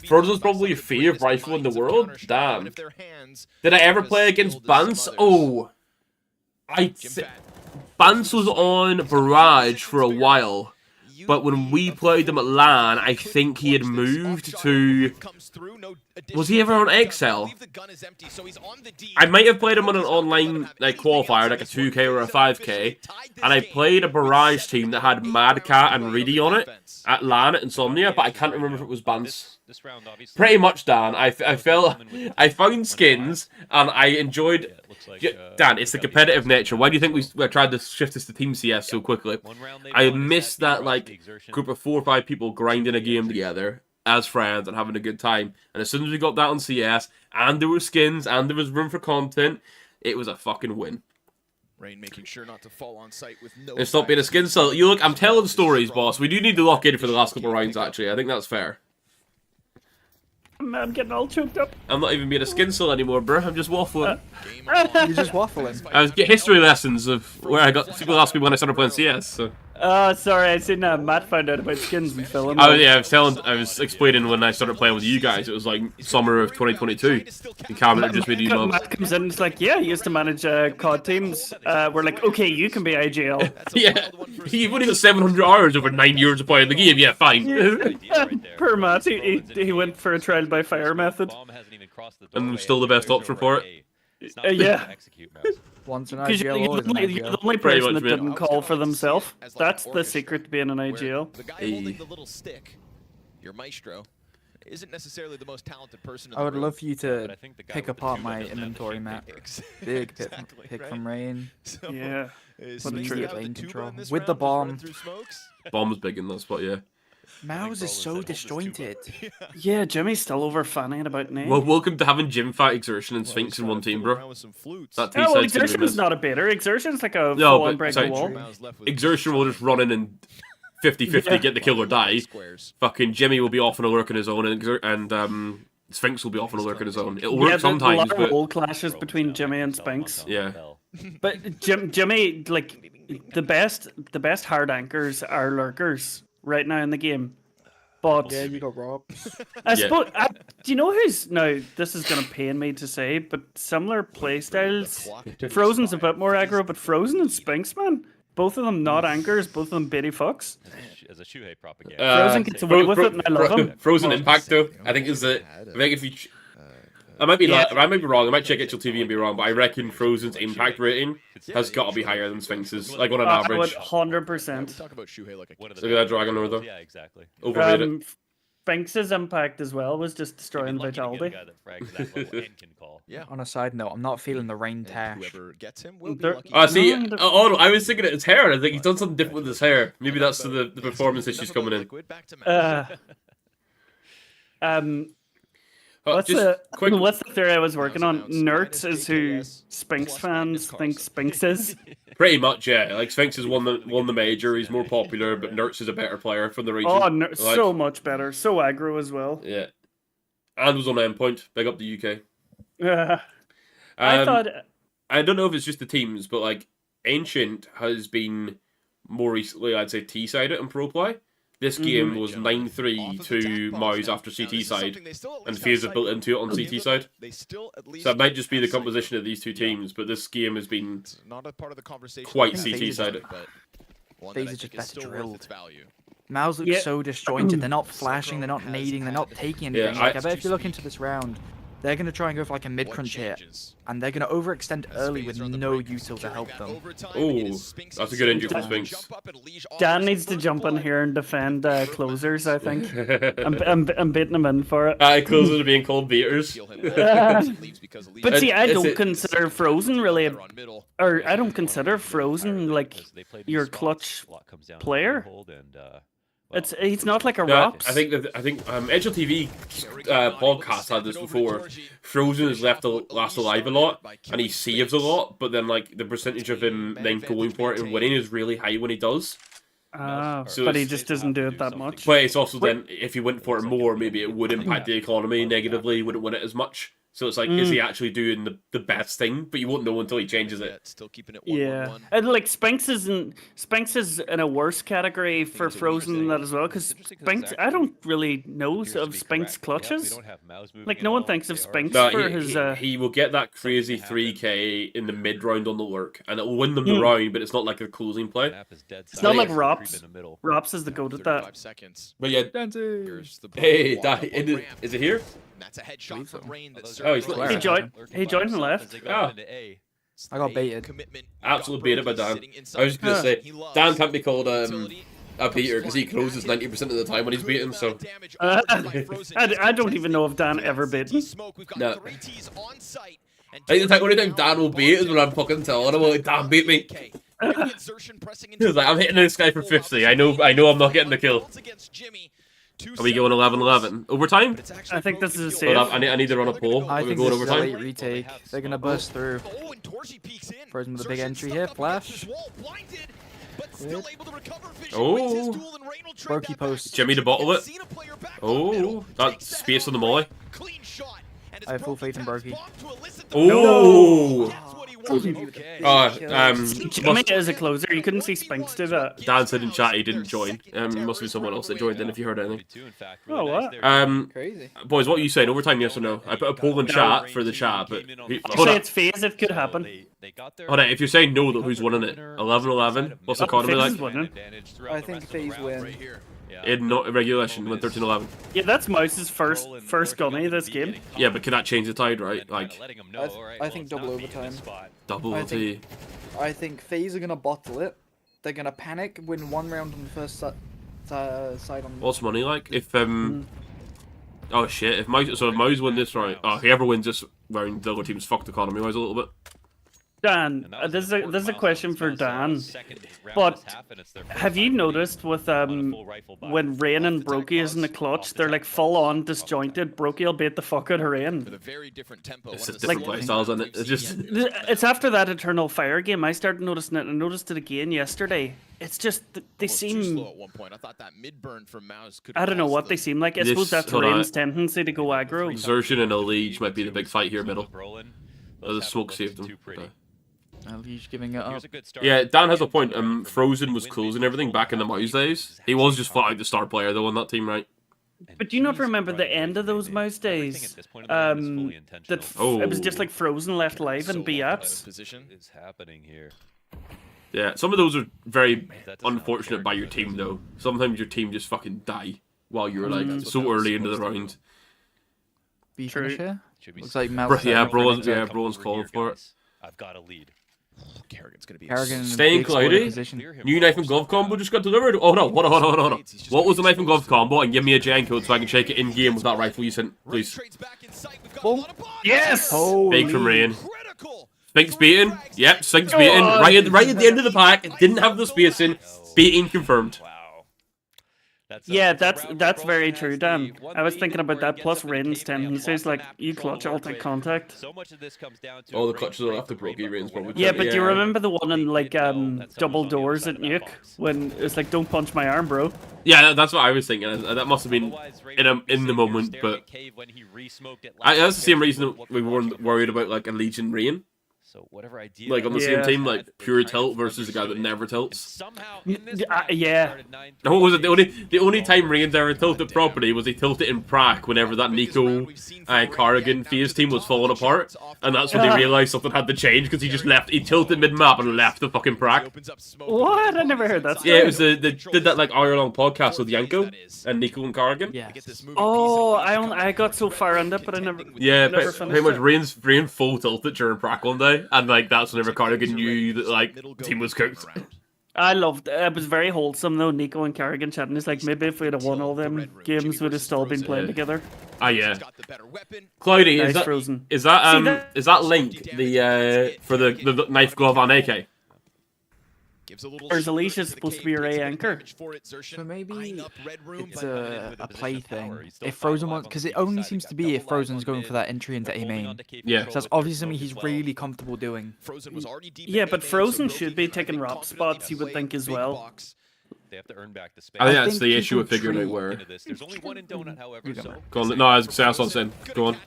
S1: Frozen's probably your favorite rifle in the world? Damn. Did I ever play against Bance? Oh. Bance was on Barrage for a while. But when we played them at LAN, I think he had moved to... Was he ever on XL? I might have played him on an online like qualifier, like a 2K or a 5K, and I played a Barrage team that had Madcat and Reedy on it at LAN at Insomnia, but I can't remember if it was Bance. Pretty much, Dan. I found skins, and I enjoyed... Dan, it's the competitive nature. Why do you think we tried to shift this to Team CS so quickly? I missed that like group of 4 or 5 people grinding a game together as friends and having a good time. And as soon as we got that on CS, and there were skins, and there was room for content, it was a fucking win.
S2: Rain making sure not to fall on site with no.
S1: And stop being a skin seller. You look, I'm telling stories, boss. We do need to lock in for the last couple of rounds, actually. I think that's fair.
S3: I'm getting all choked up.
S1: I'm not even being a skin soul anymore, bro. I'm just waffling.
S5: You're just waffling.
S1: I was getting history lessons of where I got. People ask me when I started playing CS. So.
S3: Sorry, I seen Matt found out about skins and film.
S1: Oh yeah, I was explaining when I started playing with you guys. It was like summer of 2022. And Cameron just made emails.
S3: Matt comes in and it's like, yeah, he used to manage COD teams. We're like, okay, you can be IGL.
S1: Yeah, you've only got 700 hours over 9 years of playing the game. Yeah, fine.
S3: Per Matt, he went for a trial by fire method.
S1: And I'm still the best option for it.
S3: Yeah.
S5: Once an
S3: Because
S5: IGL,
S3: you're
S5: always an
S3: the
S5: IGL.
S3: only
S1: Pretty
S3: person
S1: much,
S3: that
S1: mate.
S3: didn't call for themselves. That's the secret to being an IGL.
S2: The guy holding the little stick, your maestro, isn't necessarily the most talented person in
S5: I
S2: the
S5: would
S2: room.
S5: love for you to
S4: But I think the guy
S5: pick
S4: with the
S5: apart
S4: two
S5: my
S4: that doesn't have
S5: inventory map.
S2: Exactly,
S5: Big pick
S2: right?
S5: from Rain.
S2: So,
S3: Yeah.
S5: What a
S2: Spinks
S5: treat.
S2: out the
S5: Lane
S2: tuba
S5: control.
S2: in this
S5: With the
S2: round, just running
S5: bomb.
S2: through smokes.
S1: Bomb was big in that spot, yeah.
S5: MOUZ is so disjointed.
S3: Yeah, Jimmy's still over fanning about Nate.
S1: Well, welcome to having Gym Fight, Exertion, and Sphinx in one team, bro. That
S3: Oh, well,
S1: T-side's gonna be
S3: Exertion's
S1: missed.
S3: not a beta. Exertion's like a
S1: No,
S3: full-on
S1: but
S3: break
S1: sorry,
S3: the wall.
S1: Exertion will just run in and 50-50 get the kill or die.
S2: Squares.
S1: Fucking Jimmy will be off on a lurk on his own, and Sphinx will be off on a lurk on his own. It'll work
S3: Yeah,
S1: sometimes,
S3: a lot of
S1: but
S3: role clashes between Jimmy and Spinks.
S1: yeah.
S3: But Jimmy, like the best hard anchors are lurkers right now in the game. But
S5: Yeah, you got Rob.
S3: I suppose, do you know who's now? This is gonna pain me to say, but similar playstyles. Frozen's a bit more aggro, but Frozen and Spinks, man, both of them not anchors, both of them bitty fucks.
S4: As a Shuhei propaganda.
S3: Frozen gets away with it, and I love him.
S1: Frozen Impact though, I think is the. I think if you, I might be I might be wrong. I might check HLTV and be wrong, but I reckon Frozen's impact rating has got to be higher than Sphinx's, like on an
S3: I
S1: average.
S3: would 100%.
S2: Talk about Shuhei like a
S4: What are
S1: Look at that Dragon Lord though.
S4: Yeah, exactly.
S1: Overrated.
S3: Spinks's impact as well was just destroying
S4: Lucky to get a
S3: vitality.
S4: guy that frags that level and can call.
S2: Yeah.
S5: On a side note, I'm not feeling the Rain
S2: And
S5: Tash.
S2: whoever gets him will be
S3: There-
S2: lucky.
S1: See,
S3: No,
S1: oh no, I was thinking of his hair. I think he's done something different with his hair. Maybe that's the performance issues coming in.
S2: Back to Matt.
S3: What's
S1: Just quick.
S3: what's the theory I was working on? Nerds is who Spinks fans think Spinks is.
S1: Pretty much, yeah. Like Sphinx has won the major. He's more popular, but Nertz is a better player from the region.
S3: Oh,
S1: Like,
S3: so much better, so aggro as well.
S1: yeah. And was on endpoint. Big up the UK.
S3: I thought
S1: I don't know if it's just the teams, but like Ancient has been more recently, I'd say T-sided and pro play. This game was 9-3 to MOUZ after CT side, and FaZe have built into it on CT side. So it might just be the composition of these two teams, but this game has been quite CT sided.
S5: FaZe are just better drilled. MOUZ looks so disjointed. They're not flashing, they're not nading, they're not taking anything.
S1: Yeah,
S5: Like, I bet if you look into this round, they're going to try and go for like a mid-crunch hit, and they're going to overextend early with no util to help them.
S1: Oh, that's a good injury from Sphinx.
S3: Dan needs to jump in here and defend closers, I think. I'm beating him in for it.
S1: Closers are being called beaters.
S3: But see, I
S1: It's-
S3: don't
S1: it's-
S3: consider Frozen really, or I don't consider Frozen like your clutch player. He's not like a Rops.
S1: I think HLTV podcast had this before. Frozen is last alive a lot, and he saves a lot, but then like the percentage of him then going for it and winning is really high when he does. So
S3: but he
S1: it's-
S3: just doesn't do it that much.
S1: But it's also then if he went for it more, maybe it would impact the economy negatively. He wouldn't win it as much. So it's like, is he actually doing the best thing? But you won't know until he changes it.
S2: Still keeping it
S3: Yeah, and like Spinks is in a worse category for Frozen than that as well, because Spinks, I don't really know of Spinks clutches. Like no one thinks of Spinks
S1: No,
S3: for his.
S1: he will get that crazy 3k in the mid round on the lurk, and it will win them the round, but it's not like a closing play.
S3: It's not like Rops. Rops is the goat at that.
S2: 5 seconds.
S1: But yeah,
S2: Here's the
S1: hey,
S2: walk up on
S1: is
S2: ramp.
S1: it here?
S2: That's a headshot from Rain.
S1: Oh, he's not-
S3: He joined and left.
S1: Ah.
S5: I got baited.
S1: Absolute baited by Dan. I was just gonna say, Dan can't be called a beater because he closes 90% of the time when he's beaten. So
S3: I don't even know if Dan ever beat him.
S1: no. I think the only time Dan will beat is when I'm fucking telling him, like, Dan beat me. He's like, I'm hitting this guy for 50. I know I'm not getting the kill. Are we going 11-11? Overtime?
S3: I think this is a
S1: Hold
S3: save.
S1: up, I need to run a poll.
S5: I
S1: Are we
S5: think
S1: going
S5: this is a late
S1: overtime?
S5: retake. They're going to burst through. Frozen with a big entry here. Flash.
S1: Oh.
S5: Brokey post.
S1: Jimmy to bottle it. Oh, that space on the molly.
S5: I have full faith in Brokey.
S1: Oh.
S3: Jimmy is a closer. You couldn't see Spinks do that.
S1: Dan said in chat he didn't join. It must be someone else that joined in if you heard anything.
S3: Oh, what?
S5: Crazy.
S1: Boys, what are you saying? Overtime, yes or no? I put a poll in chat for the chat, but...
S3: Actually, it's FaZe. It could happen.
S1: Hold on, if you're saying no, though, who's winning it? 11-11? What's the economy
S3: FaZe
S1: like?
S3: is winning.
S5: I think FaZe win.
S1: In regulation, win 13-11.
S3: Yeah, that's MOUZ's first gunny this game.
S1: Yeah, but can that change the tide, right? Like,
S5: I think double overtime.
S1: double
S5: I
S1: OT.
S5: I think FaZe are gonna bottle it. They're gonna panic, win one round on the first side on.
S1: What's money like? If oh shit! If MOUZ win this right, whoever wins this round, the other team's fucked economy-wise a little bit.
S3: Dan, this is a question for Dan. But have you noticed with when Rain and Brokey is in the clutch, they're like full on disjointed. Brokey will beat the fuck out of Rain.
S1: It's just different playstyles, isn't it? It's just
S3: it's after that Eternal Fire game I started noticing it. I noticed it again yesterday. It's just they seem. I don't know what they seem like. I suppose that's Rain's tendency to go aggro.
S1: Exertion and a Liege might be the big fight here, middle. The smoke saved them.
S5: He's giving it up.
S1: Yeah, Dan has a point. Frozen was closing everything back in the MOUZ days. He was just flat out the star player though on that team, right?
S3: But do you not remember the end of those MOUZ days? It was just like Frozen left live and BAps.
S4: Is happening here.
S1: Yeah, some of those are very unfortunate by your team though. Sometimes your team just fucking die while you're like so early into the round.
S5: B finisher? Looks like MOUZ.
S1: Brolin's calling for it.
S4: I've got a lead.
S2: Kerrigan's gonna be
S1: staying cloudy. New knife and glove combo just got delivered. Oh no, hold on. What was the knife and glove combo? And give me a gen code so I can shake it in game with that rifle you sent, please.
S3: Yes!
S1: Big from Rain. Spinks beaten. Yep, Spinks beaten. Right at the end of the pack. Didn't have the spacing. Beating confirmed.
S3: That's very true, Dan. I was thinking about that. Plus, Rain's tendencies, like you clutch, I'll take contact.
S4: So much of this comes down to
S1: the clutches are after Brokey. Rain's probably.
S3: Yeah, but do you remember the one in like double doors at Nuke when it's like, "Don't punch my arm, bro."
S1: Yeah, that's what I was thinking. That must have been in the moment, but that's the same reason we weren't worried about like a Legion Rain.
S4: So whatever idea,
S1: like on the same team, like pure tilt versus a guy that never tilts.
S3: Yeah.
S1: And what was it? The only time Rain's ever tilted properly was he tilted in Prague whenever that Nico Carrigan FaZe team was falling apart, and that's when they realized something had to change because he tilted mid map and left the fucking Prague.
S3: What? I never heard that story.
S1: Yeah, it was they did that like hour-long podcast with Yanko and Nico and Carrigan.
S5: Yeah.
S3: Oh, I got so far into it, but I never.
S1: Yeah,
S3: never
S1: pretty much Rain full tilted during Prague one day. And like that's whenever Carrigan knew that like the team was cooked.
S3: I loved it. It was very wholesome though. Nico and Carrigan chatting. It's like maybe if we'd have won all them games, we'd have still been playing together.
S1: Ah yeah. Cloudy,
S3: nice
S1: is that Link for the knife glove on AK?
S3: Or is Alicia supposed to be your A anchor?
S5: So maybe it's a play thing. If Frozen wants, because it only seems to be if Frozen's going for that entry into A main.
S1: Yeah.
S5: So that's obviously something he's really comfortable doing.
S3: Yeah, but Frozen should be taking rap spots, you would think as well.
S4: They have to earn back the space.
S1: I think that's the issue of figuring out where.
S4: There's only one in Donut, however.
S1: Go on. No, I was going to say that's on sin. Go on.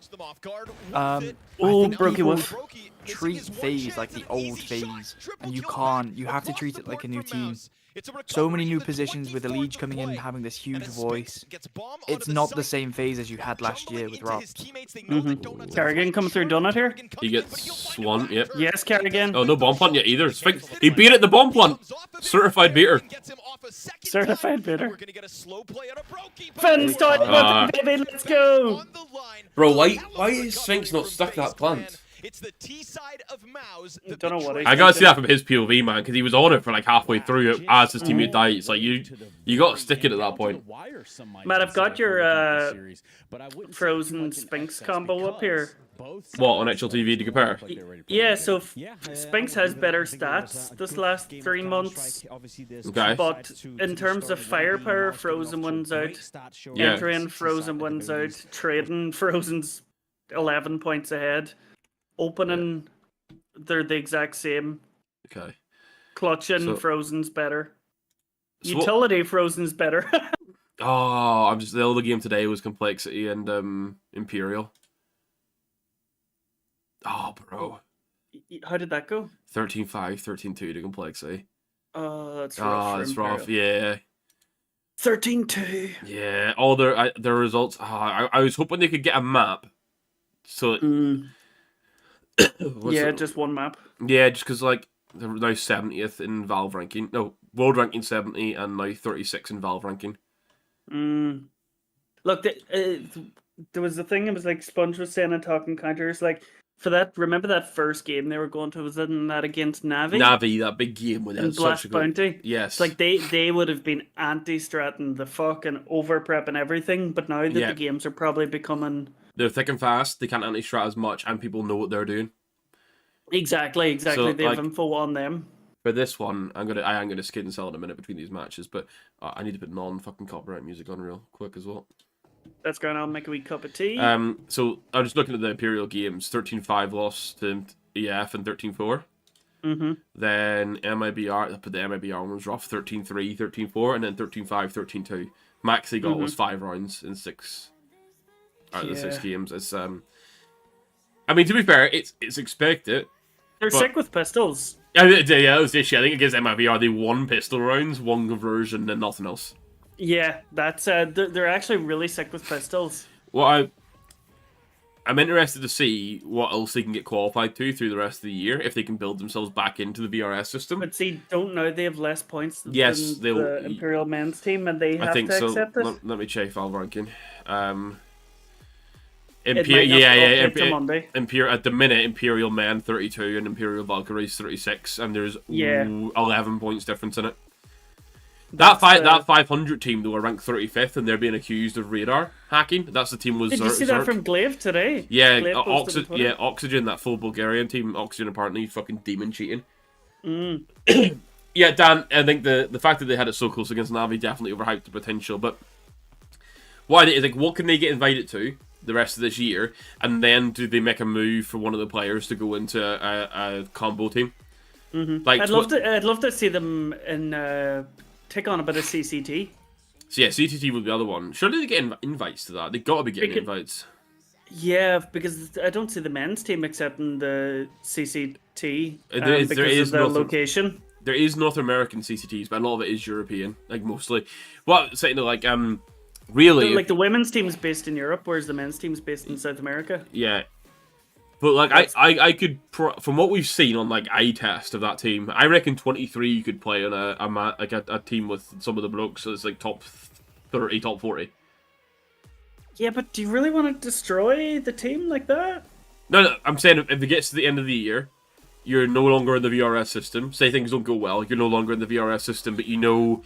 S3: Brokey Wolf.
S5: Treat FaZe like the old FaZe, and you can't. You have to treat it like a new team. So many new positions with the Liege coming in and having this huge voice. It's not the same FaZe as you had last year with Robs.
S3: Carrigan coming through Donut here.
S1: He gets one, yep.
S3: Yes, Carrigan.
S1: Oh, no bomb plant yet either. He beat it the bomb plant. Certified beater.
S3: Certified beater. Finn, start with it, baby. Let's go.
S1: Bro, why is Sphinx not stuck that plant?
S2: It's the T side of MOUZ.
S3: Don't know what
S1: I gotta see that from his POV, man, because he was on it for like halfway through it as his teammate died. It's like you gotta stick it at that point.
S3: Matt, I've got your Frozen Spinks combo up here.
S1: What, on actual TV to compare?
S3: Yeah, so Spinks has better stats this last 3 months.
S1: Okay.
S3: But in terms of firepower, Frozen wins out.
S1: Yeah.
S3: Entering, Frozen wins out. Trading, Frozen's 11 points ahead. Opening, they're the exact same.
S1: Okay.
S3: Clutching, Frozen's better. Utility, Frozen's better.
S1: Oh, the other game today was Complexity and Imperial. Oh, bro.
S3: How did that go?
S1: 13-5, 13-2 to complexity.
S3: Oh, that's
S1: Oh,
S3: rough.
S1: that's rough. Yeah.
S3: 13-2.
S1: Yeah. All their results. I was hoping they could get a map. So.
S3: Yeah, just one map.
S1: Yeah, just because like they're now 70th in Valve ranking. No, world ranking 70 and now 36 in Valve ranking.
S3: Look, there was a thing. It was like Sponge was saying and talking counters like. For that, remember that first game they were going to, was in that against Navi?
S1: Navi, that big game with
S3: and Blast Bounty.
S1: Yes.
S3: It's like they would have been anti-stratting the fucking over prep and everything, but now that the games are probably becoming...
S1: They're thick and fast, they can't anti-strat as much, and people know what they're doing.
S3: Exactly.
S1: So,
S3: they have info on them.
S1: For this one, I am gonna skid and sell in a minute between these matches, but I need to put non-fucking copyright music on real quick as well.
S3: That's going on. Make a wee cup of tea.
S1: So I was looking at the Imperial games. 13-5 lost to EF and 13-4. Then MIBR, I put the MIBR one was rough. 13-3, 13-4, and then 13-5, 13-2. Max they got was 5 rounds in 6 out of the 6 games. It's I mean, to be fair, it's expected.
S3: They're sick with pistols.
S1: Yeah, it was this year. I think against MIBR they won pistol rounds, 1 conversion, and nothing else.
S3: Yeah, that's they're actually really sick with pistols.
S1: Well, I'm interested to see what else they can get qualified to through the rest of the year if they can build themselves back into the VRS system.
S3: But see, don't know they have less points than
S1: the
S3: Imperial men's team, and they have
S1: I think
S3: to
S1: so.
S3: accept it.
S1: Let me check Valve ranking.
S3: Monday.
S1: At the minute, Imperial men 32 and Imperial Valkyries 36, and there's 11 points difference in it. That 500 team though are ranked 35th, and they're being accused of radar hacking. That's the team was.
S3: Did you see that from Glaive today?
S1: Yeah, Oxygen, that full Bulgarian team. Oxygen apparently fucking demon cheating. Yeah, Dan, I think the fact that they had it so close against Navi definitely overhyped the potential. But what can they get invited to the rest of this year, and then do they make a move for one of the players to go into a combo team? Like
S3: I'd love to see them in. Take on a bit of CCT.
S1: So yeah, CTT would be the other one. Surely they get invites to that. They've got to be getting invites.
S3: Yeah, because I don't see the men's team accepting the CCT
S1: There is
S3: the location.
S1: There is North American CCTs, but a lot of it is European, like mostly. Well, saying like really,
S3: like the women's team is based in Europe, whereas the men's team is based in South America.
S1: Yeah. But like I could from what we've seen on like eye test of that team, I reckon 23 you could play on a team with some of the blokes. So it's like top 30, top 40.
S3: Yeah, but do you really want to destroy the team like that?
S1: No, I'm saying if it gets to the end of the year, you're no longer in the VRS system. Say things don't go well, you're no longer in the VRS system, but you know,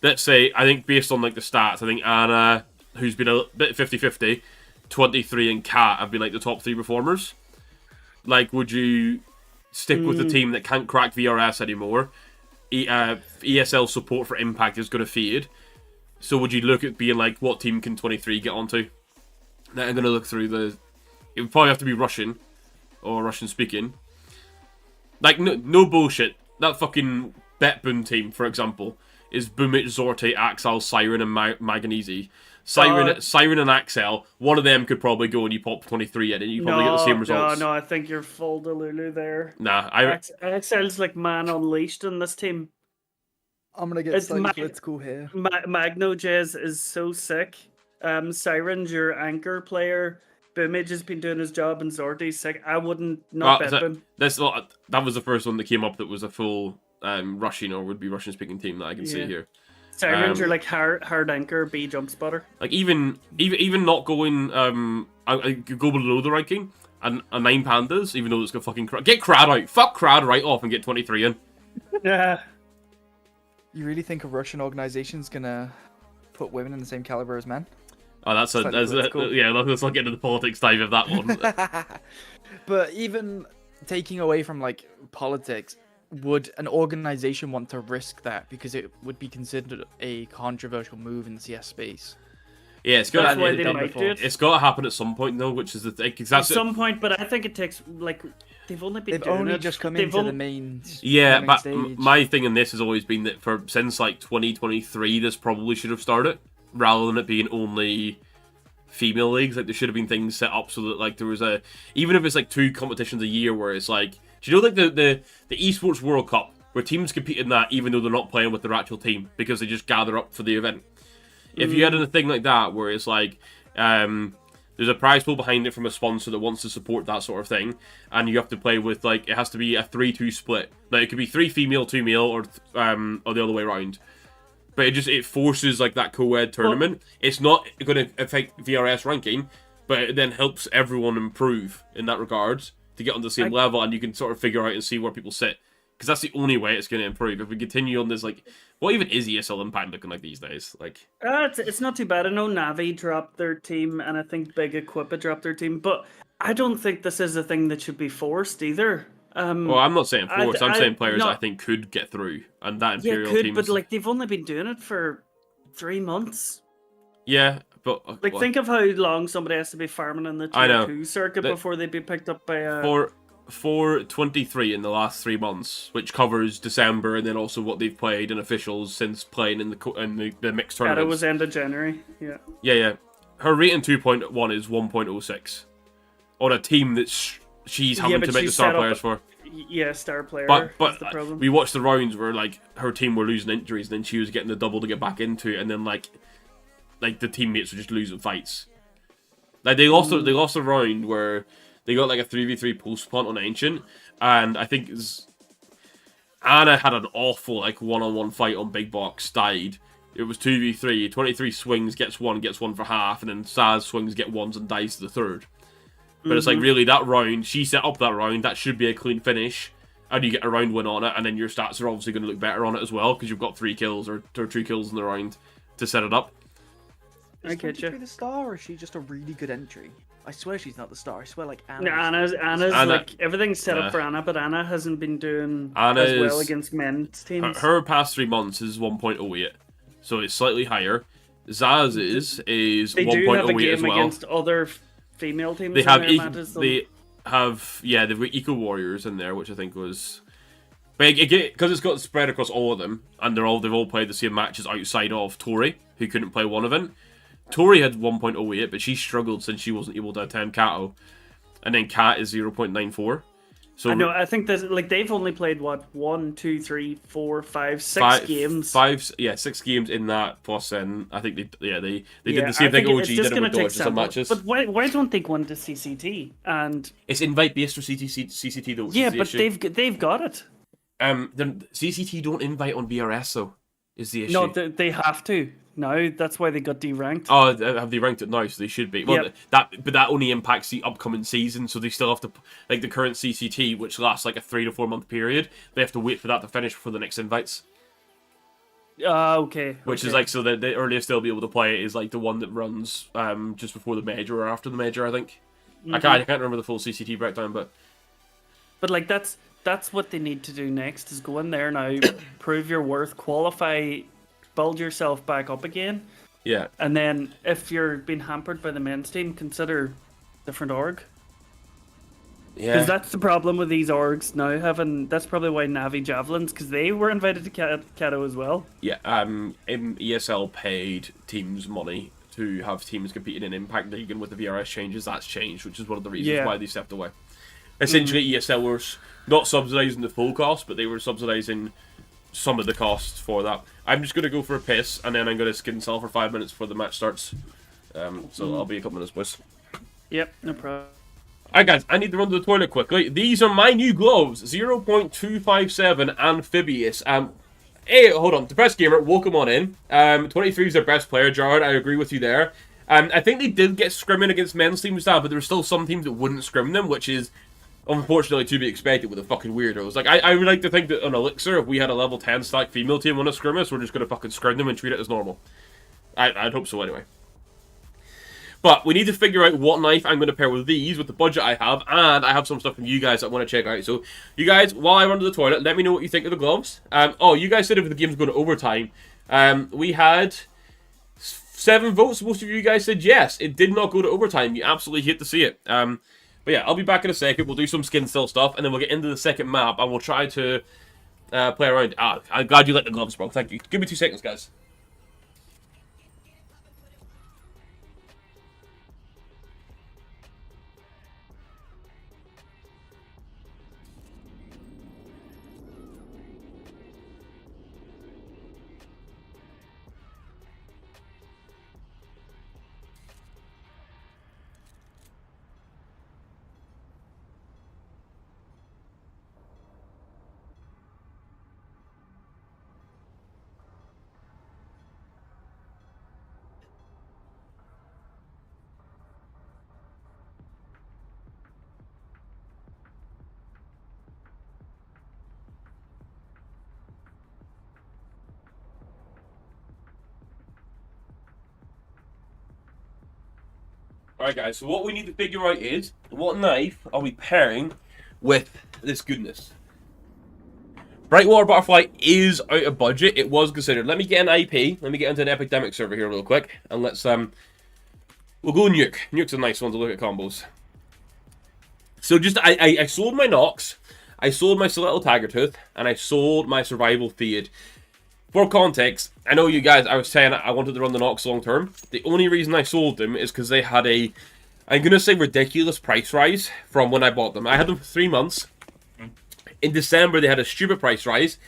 S1: let's say I think based on like the stats, I think Anna, who's been a bit 50-50, 23 and Kat have been like the top 3 performers. Like, would you stick with the team that can't crack VRS anymore? ESL support for Impact is going to fade. So would you look at being like, what team can 23 get onto? Now I'm going to look through the... It would probably have to be Russian. Or Russian speaking. Like, no bullshit. That fucking Betboon team, for example, is Boomich, Zorte, Axel, Siren, and Maganese. Siren and Axel, one of them could probably go and you pop 23 in and you probably get the same results.
S3: No, I think you're full Delulu there.
S1: Nah,
S3: Axel's like man unleashed in this team.
S5: I'm gonna get slightly political here.
S3: Magno Jez is so sick. Siren's your anchor player. Boomage has been doing his job and Zorti's sick. I wouldn't bet him.
S1: That was the first one that came up that was a full Russian or would be Russian speaking team that I can see here.
S3: Sirens are like hard anchor, B jump spotter.
S1: Like even not going I could go below the ranking and 9 pandas, even though it's got fucking get Crad out. Fuck Crad right off and get 23 in.
S3: Yeah.
S5: You really think a Russian organization's gonna put women in the same caliber as men?
S1: Oh, let's not get into the politics dive of that one.
S5: But even taking away from like politics, would an organization want to risk that because it would be considered a controversial move in the CS space?
S1: Yeah, it's got to happen at some point though, which is the thing.
S3: At some point, but I think it takes like they've only
S5: just come into the main.
S1: Yeah, but
S5: stage.
S1: My thing in this has always been that since like 2023, this probably should have started rather than it being only female leagues. Like there should have been things set up so that like there was a, even if it's like 2 competitions a year where it's like, do you know like the esports World Cup where teams compete in that even though they're not playing with their actual team because they just gather up for the event. If you had a thing like that where it's like there's a prize pool behind it from a sponsor that wants to support that sort of thing, and you have to play with like, it has to be a 3-2 split. Now it could be 3 female, 2 male, or the other way around. But it forces like that co-ed tournament. It's not going to affect VRS ranking, but it then helps everyone improve in that regard to get on the same level, and you can sort of figure out and see where people sit. Because that's the only way it's going to improve. If we continue on this, like, what even is ESL Impact looking like these days? Like,
S3: it's not too bad. I know Navi dropped their team, and I think Big Equipa dropped their team, but I don't think this is a thing that should be forced either.
S1: well, I'm not saying forced. I'm saying players I think could get through, and that Imperial team.
S3: But like they've only been doing it for 3 months.
S1: Yeah, but
S3: like think of how long somebody has to be farming in the tier 2 circuit before they'd be picked up by a. For 23 in the last 3 months, which covers December and then also what they've played in officials since playing in the mixed tournaments. It was end of January. Yeah.
S1: Yeah. Her rating 2.1 is 1.06 on a team that's she's having to make the star players for.
S3: Yeah, star player.
S1: But
S3: the problem.
S1: We watched the rounds where like her team were losing injuries, and then she was getting the double to get back into it, and then like the teammates were just losing fights. Like they lost a round where they got like a 3v3 post plant on Ancient, and I think Anna had an awful like one-on-one fight on Big Box, died. It was 2v3, 23 swings, gets one for half, and then Saz swings, get ones, and dies to the third. But it's like, really, that round, she set up that round, that should be a clean finish, and you get a round win on it, and then your stats are obviously going to look better on it as well, because you've got 3 kills or 2 kills in the round to set it up.
S5: Is 23 the star, or is she just a really good entry? I swear she's not the star. I swear, like, Anna's
S3: Anna's like, everything's set up for Anna, but Anna hasn't been doing as well against men's teams.
S1: Her past 3 months is 1.08, so it's slightly higher. Zaz is 1.08 as well. They do have a game
S3: against other female teams.
S1: They've got Eco Warriors in there, which I think was... But because it's got spread across all of them, and they've all played the same matches outside of Tori, who couldn't play one event. Tori had 1.08, but she struggled since she wasn't able to attend Kato. And then Kat is 0.94. So
S3: I know, I think that like they've only played what 1, 2, 3, 4, 5, 6 games.
S1: 6 games in that. Plus, I think they did the same thing OG did with Dodge some matches.
S3: But why don't they go into CCT and?
S1: It's invite based for CCT though.
S3: Yeah, but they've got it.
S1: CCT don't invite on BRS though. Is the issue?
S3: No, they have to. No, that's why they got deranked.
S1: Oh, have they ranked it now? So they should be. Well, but that only impacts the upcoming season, so they still have to, like the current CCT, which lasts like a 3 to 4 month period. They have to wait for that to finish before the next invites.
S3: Okay.
S1: Which is like, so the earliest they'll be able to play it is like the one that runs just before the major or after the major, I think. I can't remember the full CCT breakdown, but
S3: like that's what they need to do next is go in there now, prove your worth, qualify, build yourself back up again.
S1: Yeah.
S3: And then if you're being hampered by the men's team, consider different org. Yeah. Because that's the problem with these orgs now that's probably why Navi Javelins, because they were invited to Kato as well.
S1: Yeah. ESL paid teams money to have teams competing in Impact League, and with the VRS changes, that's changed, which is one of the reasons why they stepped away. Essentially, ESL were not subsidising the full cost, but they were subsidising some of the costs for that. I'm just going to go for a piss, and then I'm going to skin sell for 5 minutes before the match starts. So I'll be a couple minutes, boys.
S3: Yep, no problem.
S1: Alright guys, I need to run to the toilet quickly. These are my new gloves, 0.257 Amphibious. Hey, hold on, Depressed Gamer, welcome on in. 23 is their best player, Jared, I agree with you there. I think they did get scrimming against men's teams, but there were still some teams that wouldn't scrim them, which is unfortunately to be expected with the fucking weirdos. Like, I would like to think that on Elixir, if we had a level 10 stack female team on a scrim us, we're just going to fucking scrim them and treat it as normal. I'd hope so anyway. But we need to figure out what knife I'm going to pair with these, with the budget I have, and I have some stuff from you guys that I want to check out. So, you guys, while I run to the toilet, let me know what you think of the gloves. You guys said if the game's going to overtime. We had 7 votes. Most of you guys said yes. It did not go to overtime. You absolutely hate to see it. But yeah, I'll be back in a second. We'll do some skin still stuff, and then we'll get into the second map, and we'll try to play around. I'm glad you like the gloves, bro. Thank you. Give me 2 seconds, guys. Alright guys, so what we need to figure out is, what knife are we pairing with this goodness? Brightwater Butterfly is out of budget. It was considered. Let me get an IP. Let me get into an Epidemic server here real quick. And let's, we'll go Nuke. Nuke's a nice one to look at combos. So just, I sold my Nox. I sold my Stiletto Tiger Tooth. And I sold my Survival Feed. For context, I know you guys, I was saying I wanted to run the Nox long term. The only reason I sold them is because they had a, I'm going to say ridiculous price rise from when I bought them. I had them for 3 months. In December, they had a stupid price rise.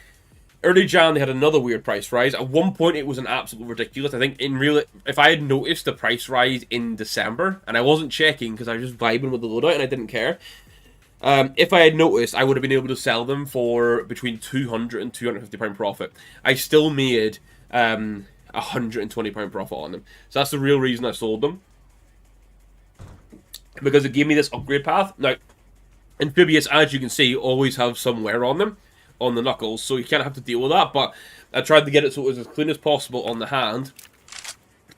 S1: Early Jan, they had another weird price rise. At one point, it was an absolute ridiculous. I think in real, if I had noticed the price rise in December, and I wasn't checking because I was just vibing with the loadout and I didn't care. If I had noticed, I would have been able to sell them for between £200 and £250 profit. I still made £120 profit on them. So that's the real reason I sold them. Because it gave me this upgrade path. Now, Amphibious, as you can see, always have some wear on them, on the knuckles, so you can't have to deal with that, but I tried to get it so it was as clean as possible on the hand,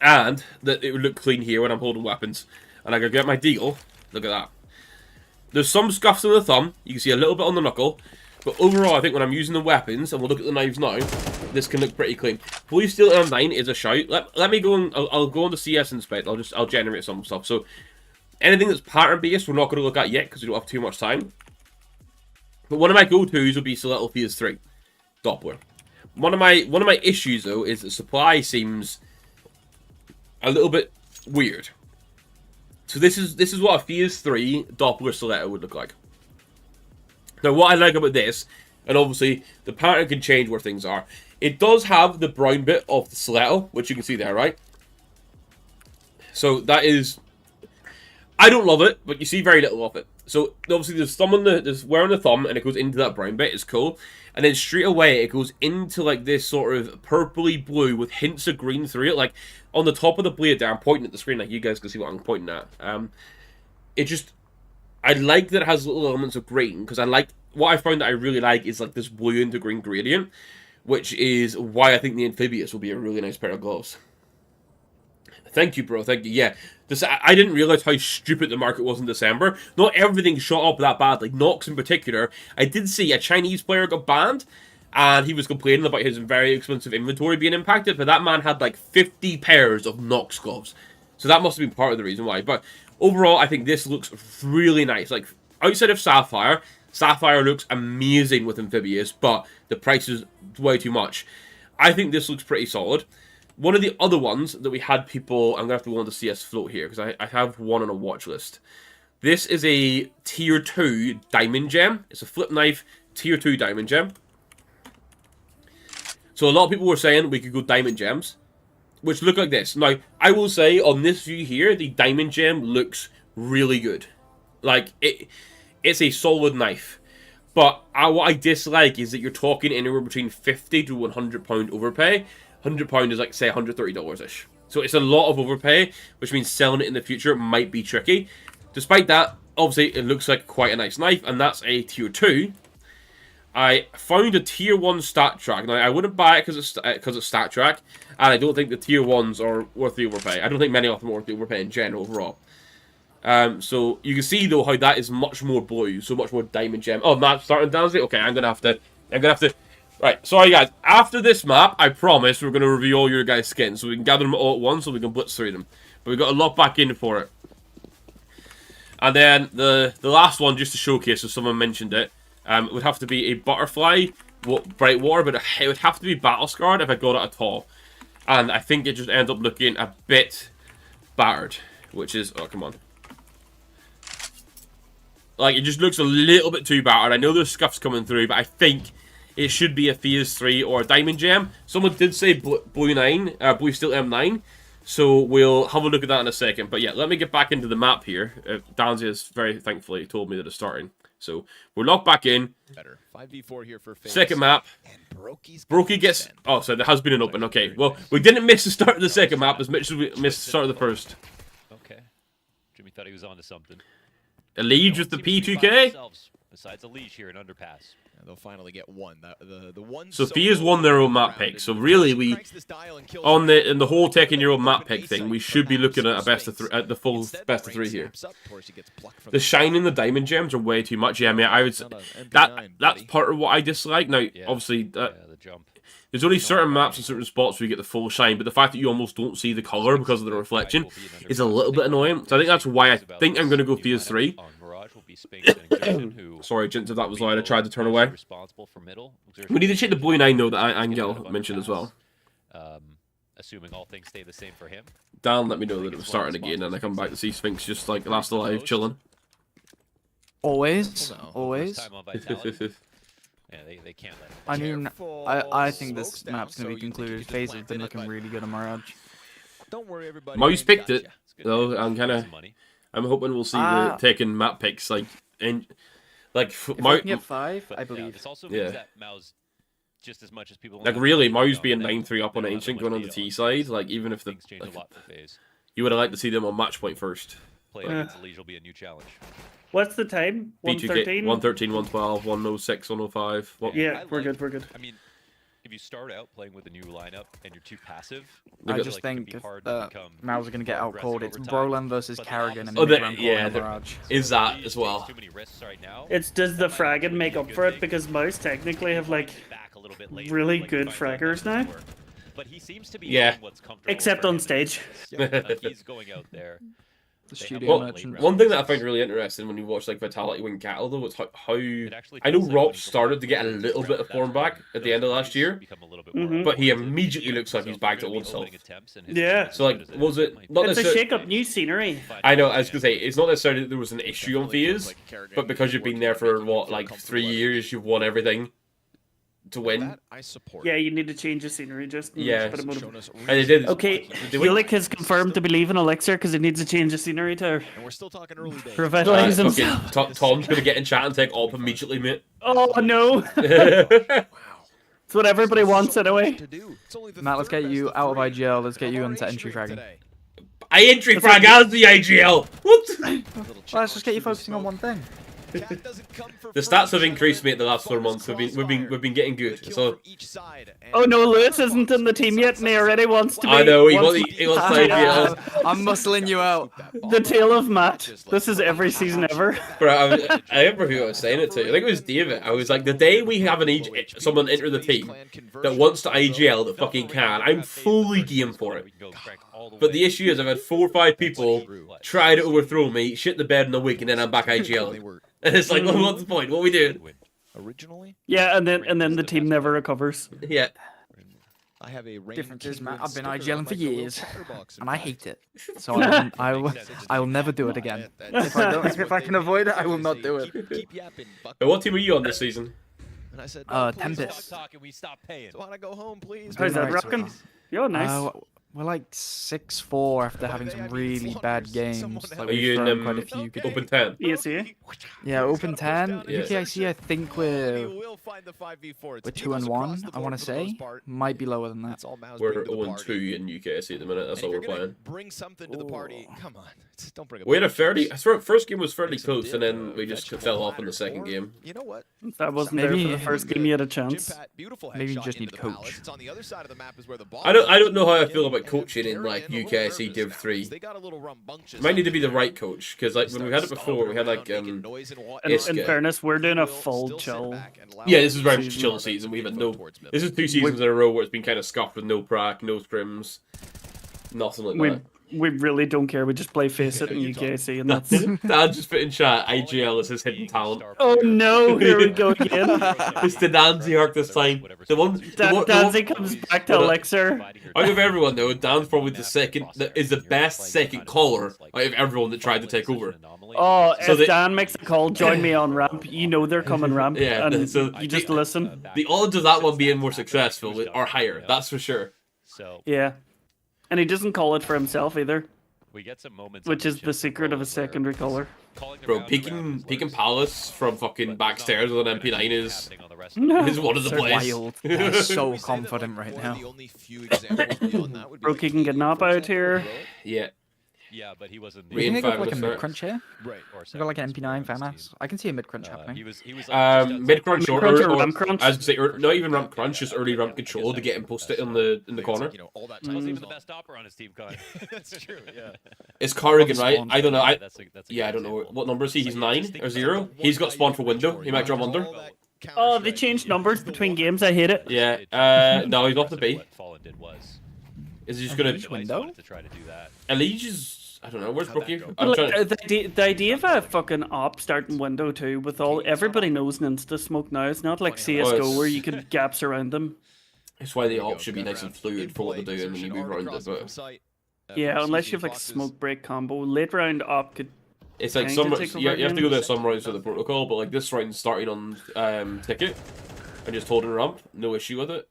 S1: and that it would look clean here when I'm holding weapons. And I could get my deagle, look at that. There's some scuffs on the thumb, you can see a little bit on the knuckle, but overall I think when I'm using the weapons, and we'll look at the knives now, this can look pretty clean. Blue Steel M9 is a shout. Let me go and, I'll go on the CS inspect, I'll generate some stuff, so... Anything that's pattern based, we're not going to look at yet because we don't have too much time. But one of my go-tos would be Stiletto FaZe 3 Doppler. One of my issues though is the supply seems a little bit weird. So this is what a FaZe 3 Doppler Stiletto would look like. Now what I like about this, and obviously the pattern can change where things are. It does have the brown bit of the stiletto, which you can see there, right? So that is. I don't love it, but you see very little of it. So, obviously, there's wear on the thumb, and it goes into that brown bit. It's cool. And then straight away, it goes into, like, this sort of purpley blue with hints of green through it. Like, on the top of the blade there, I'm pointing at the screen, like, you guys can see what I'm pointing at. It just... I like that it has little elements of green, because I like... What I found that I really like is, like, this blue into green gradient, which is why I think the Amphibious will be a really nice pair of gloves. Thank you, bro. Thank you. Yeah. I didn't realize how stupid the market was in December. Not everything shot up that bad. Like, Nox in particular. I did see a Chinese player got banned, and he was complaining about his very expensive inventory being impacted, but that man had, like, 50 pairs of Nox gloves. So that must have been part of the reason why. But overall, I think this looks really nice. Like, outside of Sapphire, Sapphire looks amazing with Amphibious, but the price is way too much. I think this looks pretty solid. One of the other ones that we had people... I'm going to have to go on the CS float here, because I have one on a watch list. This is a Tier 2 Diamond Gem. It's a flip knife Tier 2 Diamond Gem. So a lot of people were saying we could go Diamond Gems, which look like this. Now, I will say, on this view here, the Diamond Gem looks really good. Like, it's a solid knife. But what I dislike is that you're talking anywhere between £50 to £100 overpay. £100 is like, say, $130-ish. So it's a lot of overpay, which means selling it in the future might be tricky. Despite that, obviously, it looks like quite a nice knife, and that's a Tier 2. I found a Tier 1 stat track. Now, I wouldn't buy it because it's stat track, and I don't think the Tier 1s are worth the overpay. I don't think many of them are worth the overpay in general overall. So you can see, though, how that is much more blue, so much more diamond gem. Oh, map starting down. Okay, I'm gonna have to... Right, sorry guys, after this map, I promise we're going to review all your guys' skins, so we can gather them all at once, so we can blitz through them. But we've got to lock back in for it. And then, the last one, just to showcase, if someone mentioned it, would have to be a Butterfly, Brightwater, but it would have to be Battle Scarred if I got it at all. And I think it just ends up looking a bit battered, which is, oh, come on. Like, it just looks a little bit too battered. I know there's scuffs coming through, but I think... it should be a FaZe 3 or a Diamond Gem. Someone did say Blue Steel M9, so we'll have a look at that in a second. But yeah, let me get back into the map here. Danzy has very thankfully told me that it's starting. So we're locked back in.
S2: Better. 5v4 here for FaZe.
S1: Second map. Brokey gets... oh, so there has been an open. Okay, well, we didn't miss the start of the second map as much as we missed the start of the first.
S4: Okay. Jimmy thought he was onto something.
S1: A lead with the P2K.
S4: besides a leash here in underpass.
S2: And they'll finally get one. The one.
S1: So FaZe won their own map pick. So really, we in the whole taking your own map pick thing, we should be looking at a best of three, at the full best of 3 here. The shine and the diamond gems are way too much. Yeah, I mean, I would say that's part of what I dislike. Now, obviously,
S4: the jump.
S1: there's only certain maps and certain spots where you get the full shine, but the fact that you almost don't see the color because of the reflection is a little bit annoying. So I think that's why I think I'm going to go FaZe 3. Sorry, Jinx, if that was loud, I tried to turn away. We need to check the Boy 9 though that Angel mentioned as well.
S4: Assuming all things stay the same for him.
S1: Dan let me know that it was starting again, and I come back to see Sphinx just like last alive, chilling.
S5: Always, always.
S4: Yeah, they can't let it.
S5: I mean, I think this map's gonna be concluded. FaZe have been looking really good on Mirage.
S2: Don't worry, everybody.
S1: MOUZ picked it, though. I'm hoping we'll see the taking map picks like in like
S5: MOUZ get 5, I believe.
S4: This also means that MOUZ, just as much as people
S1: like really MOUZ being 9-3 up on Ancient going on the T side, like even if the
S4: change a lot for FaZe.
S1: You would have liked to see them on match point first.
S4: Play against the Liege will be a new challenge.
S3: What's the time? 113?
S1: 113, 112, 106, 105.
S3: Yeah, we're good, we're good.
S4: I mean, if you start out playing with a new lineup and you're too passive,
S5: I just think if MOUZ are going to get out cold, it's Brolan versus Carrigan and Mirage.
S1: Is that as well?
S3: It's does the fragging make up for it, because MOUZ technically have like really good fraggers now.
S4: But he seems to be what's comfortable
S3: except on stage.
S4: He's going out there.
S1: One thing that I find really interesting when you watch like Vitality win Cattle though, is how I know Rob started to get a little bit of form back at the end of last year, but he immediately looks like he's back to old self.
S3: Yeah.
S1: So like, was it not
S3: it's a shake up, new scenery.
S1: I know. I was gonna say it's not necessarily that there was an issue on FaZe, but because you've been there for what, like 3 years, you've won everything to win.
S3: Yeah, you need to change the scenery just.
S1: Yeah, and they did.
S3: Okay, Ulick has confirmed to be leaving Elixir because he needs to change the scenery to
S2: And we're still talking early days.
S3: revitalize himself.
S1: Tom's gonna get in chat and take op immediately, mate.
S3: Oh no! It's what everybody wants anyway.
S5: Matt, let's get you out of IGL. Let's get you onto entry fragging.
S1: I entry frag as the IGL. What?
S5: Well, let's just get you focusing on one thing.
S1: The stats have increased, mate. The last 4 months, we've been getting good. So.
S3: Oh no, Lewis isn't in the team yet, and he already wants to be.
S1: I know he wants to IGL.
S5: I'm muscling you out.
S3: The tale of Matt. This is every season ever.
S1: Bro, I remember who I was saying it to. I think it was David. I was like, the day we have someone enter the team that wants to IGL that fucking can, I'm fully game for it. But the issue is, I've had 4 or 5 people try to overthrow me, shit the bed in a week, and then I'm back IGL. And it's like, well, what's the point? What are we doing?
S2: Originally?
S3: Yeah, and then the team never recovers.
S1: Yeah.
S2: I have a
S5: difference is, Matt, I've been IGLing for years, and I hate it. So I will never do it again. If I can avoid it, I will not do it.
S1: What team are you on this season?
S5: Tempest.
S2: So I go home, please.
S3: How's that rocking? Yo, nice.
S5: We're like 6-4 after having some really bad games. Like,
S1: are you in
S5: quite a few good
S1: Open 10?
S3: ESA?
S5: Yeah, Open 10.
S1: Yeah.
S5: UKIC, I think we're 2-1, I want to say. Might be lower than that.
S1: We're 0-2 in UKC at the minute. That's all we're playing.
S2: Bring something to the party. Come on. Don't bring
S1: we had a fairly... First game was fairly close, and then we just fell off in the second game.
S2: You know what?
S3: That wasn't there for the first game you had a chance.
S5: Maybe you just need a coach.
S1: I don't know how I feel about coaching in like UKC Div 3. It might need to be the right coach, because like when we had it before, we had like
S3: in fairness, we're doing a full chill.
S1: Yeah, this is very much chill season. We've had no. This is 2 seasons in a row where it's been kind of scuffed with no prac, no scrims, nothing like that.
S3: We really don't care. We just play Face It in UKC, and that's.
S1: Dan just put in chat. IGL is his hidden talent.
S3: Oh no! Here we go again.
S1: It's the Danzy arc this time.
S3: Danzy comes back to Elixir.
S1: Out of everyone though, Dan's probably the best second caller out of everyone that tried to take over.
S3: Oh, so if Dan makes a call, join me on ramp. You know they're coming ramp.
S1: Yeah,
S3: and
S1: so
S3: you just listen.
S1: The odds of that one being more successful are higher. That's for sure.
S3: Yeah. And he doesn't call it for himself either.
S4: We get some moments,
S3: which is the secret of a secondary caller.
S1: Bro, peeking Palace from fucking backstairs with an MP9 is one of the plays.
S5: Wild. They're so confident right now.
S3: Bro, he can get Nop out here.
S1: Yeah.
S4: Yeah, but he wasn't.
S5: Do you think they go for
S1: Five
S5: like a
S1: at the start.
S5: mid crunch here?
S2: Right.
S4: Or
S5: They got like an
S4: seven
S5: MP9
S4: was his
S5: FAMAS.
S4: team.
S5: I can see a mid crunch happening.
S4: He was like just
S1: Mid crunch or,
S3: Mid-crunch or
S1: or
S3: ramp crunch?
S1: I was gonna say not even ramp crunch, just early ramp control to get him posted in the corner.
S2: You know, all that
S4: He wasn't
S2: time
S4: even the best opera on his team, Con.
S2: That's true. Yeah.
S1: It's Corrigan, right?
S5: spawn.
S1: I don't know.
S4: That's a
S1: Yeah, I
S4: good
S1: don't know
S4: example.
S1: what number is he. He's
S4: So, yeah,
S1: 9
S4: just think
S1: or
S4: about
S1: 0.
S4: it.
S1: He's got spawn for window. He might drum under.
S3: Oh, they changed numbers between games. I hate it.
S1: Yeah. No, he's off the B.
S4: What Fallen did was.
S1: Is he just gonna?
S5: Which window?
S4: To try to do that.
S1: Elige is. I don't know. Where's
S2: How'd that
S1: Brookie?
S2: go?
S1: I'm
S3: Like,
S1: trying.
S3: the idea of a fucking op starting window too, with all everybody knows an insta smoke now. It's not like CS:GO where you can gaps around them.
S1: That's why the op should be nice and fluid for what they're doing when you move around it. But
S3: Yeah, unless you have like smoke break combo. Late round op could.
S1: it's like
S3: Trying
S1: some.
S3: to take
S1: You
S3: over
S1: have to go
S3: again.
S1: there some rounds with the protocol, but like this round starting on ticket and just holding ramp, no issue with it.